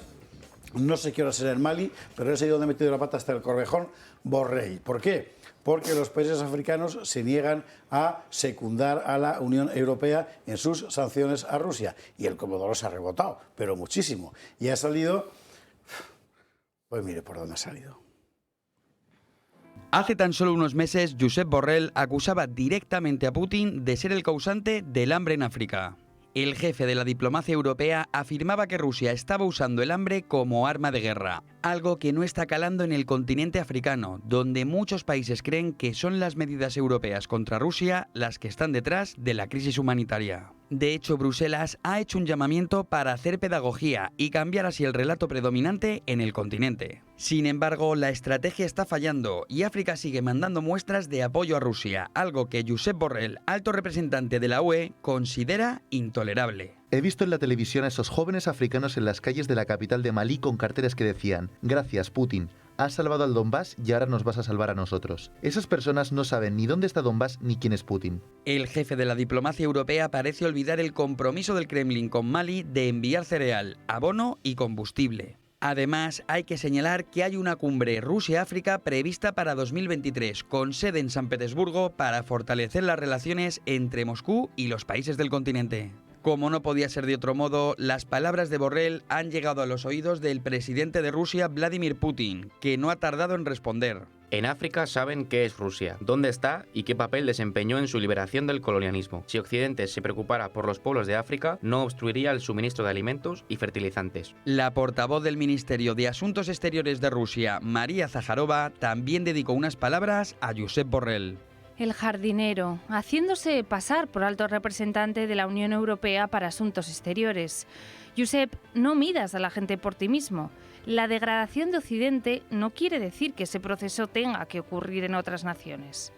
No sé qué hora será en Mali, pero he seguido donde he metido la pata hasta el Corvejón Borrell. ¿Por qué? porque los países africanos se niegan a secundar a la Unión Europea en sus sanciones a Rusia. Y el Comodoro se ha rebotado, pero muchísimo. Y ha salido... Pues mire por dónde ha salido. Hace tan solo unos meses, Josep Borrell acusaba directamente a Putin de ser el causante del hambre en África. El jefe de la diplomacia europea afirmaba que Rusia estaba usando el hambre como arma de guerra, algo que no está calando en el continente africano, donde muchos países creen que son las medidas europeas contra Rusia las que están detrás de la crisis humanitaria. De hecho, Bruselas ha hecho un llamamiento para hacer pedagogía y cambiar así el relato predominante en el continente. Sin embargo, la estrategia está fallando y África sigue mandando muestras de apoyo a Rusia, algo que Josep Borrell, alto representante de la UE, considera intolerable. He visto en la televisión a esos jóvenes africanos en las calles de la capital de Malí con carteles que decían: «Gracias, Putin, has salvado al Donbass y ahora nos vas a salvar a nosotros». Esas personas no saben ni dónde está Donbass ni quién es Putin. El jefe de la diplomacia europea parece olvidar el compromiso del Kremlin con Mali de enviar cereal, abono y combustible. Además, hay que señalar que hay una cumbre Rusia-África prevista para 2023, con sede en San Petersburgo, para fortalecer las relaciones entre Moscú y los países del continente. Como no podía ser de otro modo, las palabras de Borrell han llegado a los oídos del presidente de Rusia, Vladimir Putin, que no ha tardado en responder. En África saben qué es Rusia, dónde está y qué papel desempeñó en su liberación del colonialismo. Si Occidente se preocupara por los pueblos de África, no obstruiría el suministro de alimentos y fertilizantes. La portavoz del Ministerio de Asuntos Exteriores de Rusia, María Zaharova, también dedicó unas palabras a Josep Borrell. El jardinero, haciéndose pasar por alto representante de la Unión Europea para Asuntos Exteriores. Josep, no midas a la gente por ti mismo. La degradación de Occidente no quiere decir que ese proceso tenga que ocurrir en otras naciones.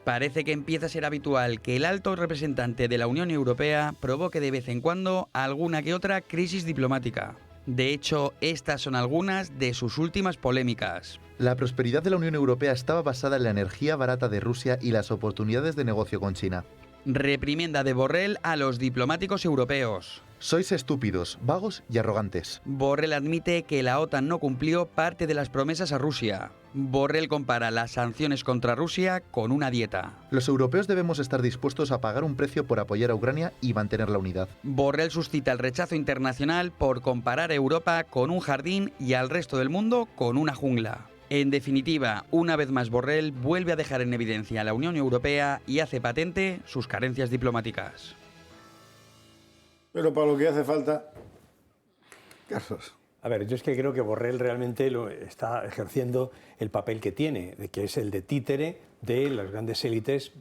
Parece que empieza a ser habitual que el alto representante de la Unión Europea provoque de vez en cuando alguna que otra crisis diplomática. De hecho, estas son algunas de sus últimas polémicas. La prosperidad de la Unión Europea estaba basada en la energía barata de Rusia y las oportunidades de negocio con China. Reprimenda de Borrell a los diplomáticos europeos. Sois estúpidos, vagos y arrogantes. Borrell admite que la OTAN no cumplió parte de las promesas a Rusia. Borrell compara las sanciones contra Rusia con una dieta. Los europeos debemos estar dispuestos a pagar un precio por apoyar a Ucrania y mantener la unidad. Borrell suscita el rechazo internacional por comparar a Europa con un jardín y al resto del mundo con una jungla. En definitiva, una vez más Borrell vuelve a dejar en evidencia a la Unión Europea y hace patente sus carencias diplomáticas. Pero para lo que hace falta... Carlos. A ver, yo es que creo que Borrell realmente lo está ejerciendo el papel que tiene, que es el de títere de las grandes élites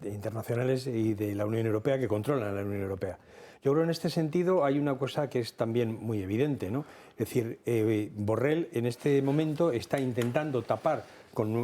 internacionales y de la Unión Europea que controlan a la Unión Europea. Yo creo que en este sentido hay una cosa que es también muy evidente, ¿no? Es decir, Borrell en este momento está intentando tapar,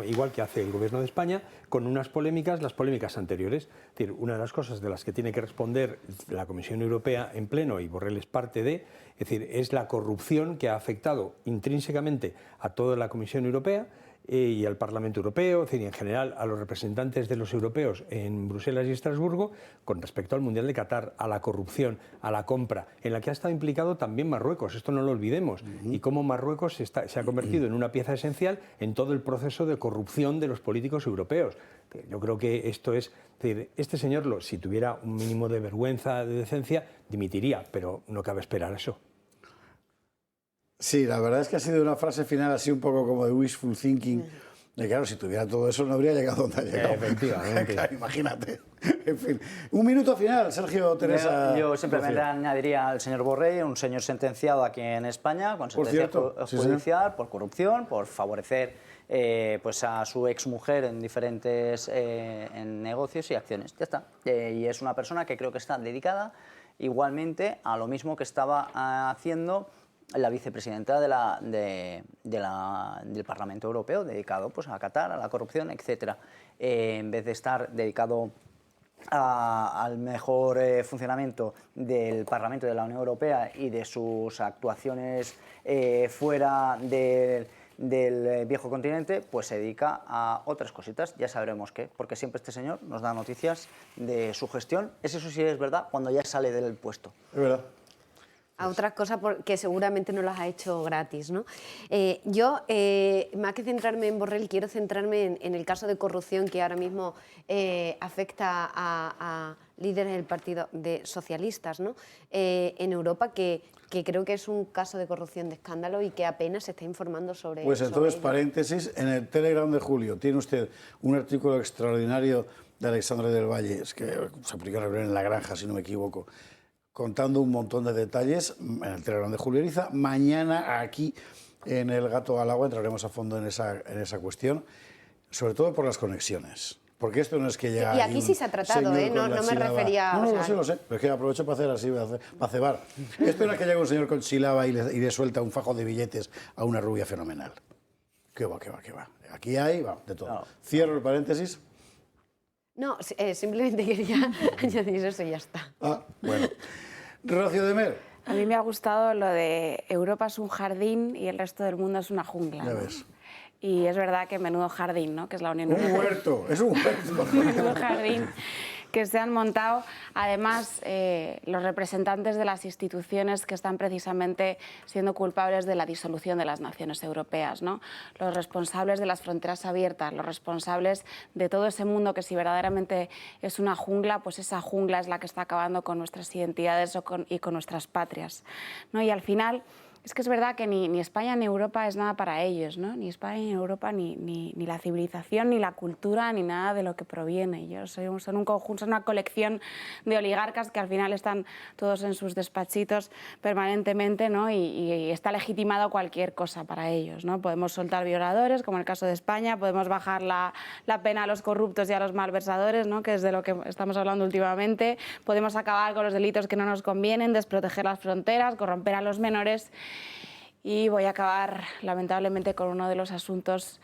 igual que hace el Gobierno de España, con unas polémicas, las polémicas anteriores. Es decir, una de las cosas de las que tiene que responder la Comisión Europea en pleno, y Borrell es parte de, es decir, es la corrupción que ha afectado intrínsecamente a toda la Comisión Europea y al Parlamento Europeo, es decir, y en general a los representantes de los europeos en Bruselas y Estrasburgo, con respecto al Mundial de Qatar, a la corrupción, a la compra, en la que ha estado implicado también Marruecos, esto no lo olvidemos, y cómo Marruecos se ha convertido en una pieza esencial en todo el proceso de corrupción de los políticos europeos. Yo creo que esto es decir, este señor, si tuviera un mínimo de vergüenza, de decencia, dimitiría, pero no cabe esperar eso. Sí, la verdad es que ha sido una frase final así un poco como de wishful thinking. Y claro, si tuviera todo eso no habría llegado donde ha llegado. Efectivamente. Claro, imagínate. En fin. Un minuto final, Sergio, Teresa. Yo simplemente añadiría al señor Borrell, un señor sentenciado aquí en España, con sentencia judicial por corrupción, por favorecer pues a su exmujer en diferentes en negocios y acciones. Ya está. Y es una persona que creo que está dedicada igualmente a lo mismo que estaba haciendo la vicepresidenta del Parlamento Europeo, dedicado pues, a Qatar, a la corrupción, etc. En vez de estar dedicado al mejor funcionamiento del Parlamento de la Unión Europea y de sus actuaciones fuera del viejo continente, pues se dedica a otras cositas, ya sabremos qué, porque siempre este señor nos da noticias de su gestión, eso sí es verdad, cuando ya sale del puesto. Es verdad. a otras cosas que seguramente no las ha hecho gratis, ¿no? Yo, más que centrarme en Borrell, quiero centrarme en el caso de corrupción que ahora mismo afecta a líderes del Partido de Socialistas, ¿no? En Europa, que creo que es un caso de corrupción de escándalo y que apenas se está informando sobre Pues entonces, ello. Paréntesis, en el Telegram de Julio tiene usted un artículo extraordinario de Alexandre del Valle, es que se publicó en La Granja, si no me equivoco, contando un montón de detalles en el Telegram de Julio Eriza. Mañana aquí en El Gato al Agua entraremos a fondo en esa cuestión, sobre todo por las conexiones. Porque esto no es que ya... Y aquí sí se ha tratado, no me refería... No, lo sé, pero es que aprovecho para hacer así, para cebar. Esto no es que llegue un señor con sílaba y le suelta un fajo de billetes a una rubia fenomenal. ¿Qué va? Aquí hay, de todo. No. Cierro el paréntesis. No, simplemente quería añadir eso y ya está. Bueno. Rocío de Mer. A mí me ha gustado lo de Europa es un jardín y el resto del mundo es una jungla. Ya ves. Y es verdad que menudo jardín, ¿no? Que es la Unión Europea. Un huerto, es un huerto. Menudo jardín que se han montado. Además, los representantes de las instituciones que están precisamente siendo culpables de la disolución de las naciones europeas, ¿no? Los responsables de las fronteras abiertas, los responsables de todo ese mundo que si verdaderamente es una jungla, pues esa jungla es la que está acabando con nuestras identidades y con nuestras patrias, ¿no? Y al final... Es que es verdad que ni España ni Europa es nada para ellos, ¿no? Ni España ni Europa, ni la civilización, ni la cultura, ni nada de lo que proviene. Son un conjunto, son una colección de oligarcas que al final están todos en sus despachitos permanentemente, ¿no? Y está legitimado cualquier cosa para ellos, ¿no? Podemos soltar violadores, como en el caso de España, podemos bajar la pena a los corruptos y a los malversadores, ¿no? Que es de lo que estamos hablando últimamente. Podemos acabar con los delitos que no nos convienen, desproteger las fronteras, corromper a los menores. Y voy a acabar, lamentablemente, con uno de los asuntos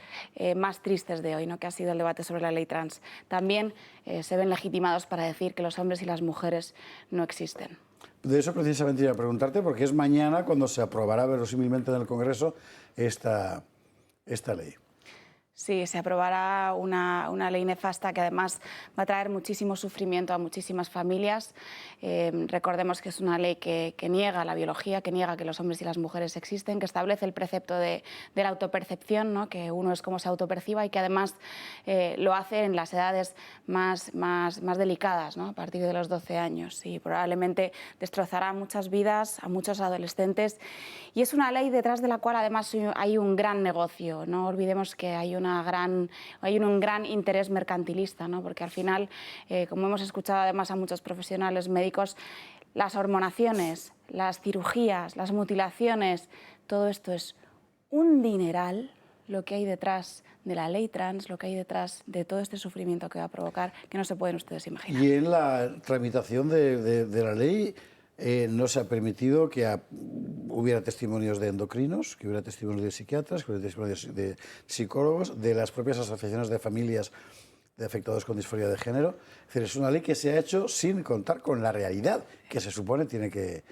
más tristes de hoy, ¿no? Que ha sido el debate sobre la ley trans. También se ven legitimados para decir que los hombres y las mujeres no existen. De eso precisamente iba a preguntarte, porque es mañana cuando se aprobará verosímilmente en el Congreso esta ley. Sí, se aprobará una ley nefasta que además va a traer muchísimo sufrimiento a muchísimas familias. Recordemos que es una ley que niega la biología, que niega que los hombres y las mujeres existen, que establece el precepto de la autopercepción, ¿no? Que uno es como se autoperciba y que además lo hace en las edades más delicadas, ¿no? A partir de los 12 años. Y probablemente destrozará muchas vidas, a muchos adolescentes. Y es una ley detrás de la cual además hay un gran negocio. No olvidemos que hay un gran interés mercantilista, ¿no? Porque al final, como hemos escuchado además a muchos profesionales médicos, las hormonaciones, las cirugías, las mutilaciones, todo esto es un dineral lo que hay detrás de la ley trans, lo que hay detrás de todo este sufrimiento que va a provocar, que no se pueden ustedes imaginar. Y en la tramitación de la ley no se ha permitido que hubiera testimonios de endocrinos, que hubiera testimonios de psiquiatras, que hubiera testimonios de psicólogos, de las propias asociaciones de familias de afectados con disforia de género. Es decir, es una ley que se ha hecho sin contar con la realidad que se supone tiene que...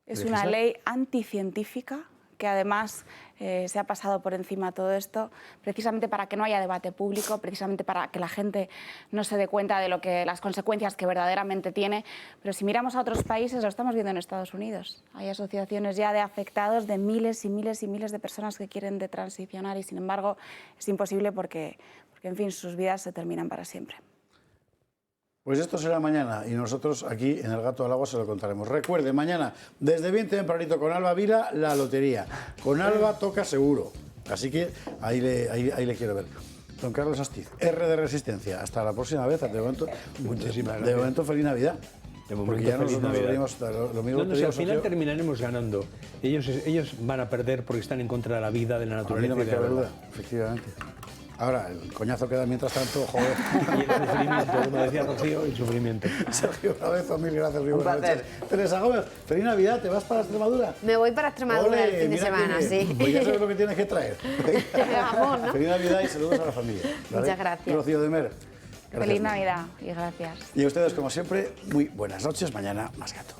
Es una ley anticientífica que además se ha pasado por encima todo esto precisamente para que no haya debate público, precisamente para que la gente no se dé cuenta de las consecuencias que verdaderamente tiene. Pero si miramos a otros países, lo estamos viendo en Estados Unidos. Hay asociaciones ya de afectados, de miles y miles y miles de personas que quieren detransicionar y sin embargo es imposible porque en fin, sus vidas se terminan para siempre. Pues esto será mañana y nosotros aquí en El Gato al Agua se lo contaremos. Recuerde, mañana desde bien tempranito con Alba Vila, la lotería. Con Alba toca seguro. Así que ahí le quiero ver. Don Carlos Astiz, R de Resistencia. Hasta la próxima vez. De momento, feliz Navidad. Porque ya nosotros deberíamos lo mismo. Al final terminaremos ganando. Ellos van a perder porque están en contra de la vida, de la naturaleza. A mí no me cabe duda, efectivamente. Ahora, el coñazo queda mientras tanto, joder. Y el sufrimiento, como decía Rocío, el sufrimiento. Sergio Brabezo, mil gracias. Un placer. Teresa Gómez, feliz Navidad, ¿te vas para Extremadura? Me voy para Extremadura el fin de semana, sí. Pues ya sabes lo que tienes que traer. Vamos, ¿no? Feliz Navidad y saludos a la familia. ¿Vale? Muchas gracias. Rocío de Mer. Feliz Navidad y gracias. Y a ustedes, como siempre, muy buenas noches. Mañana más gato.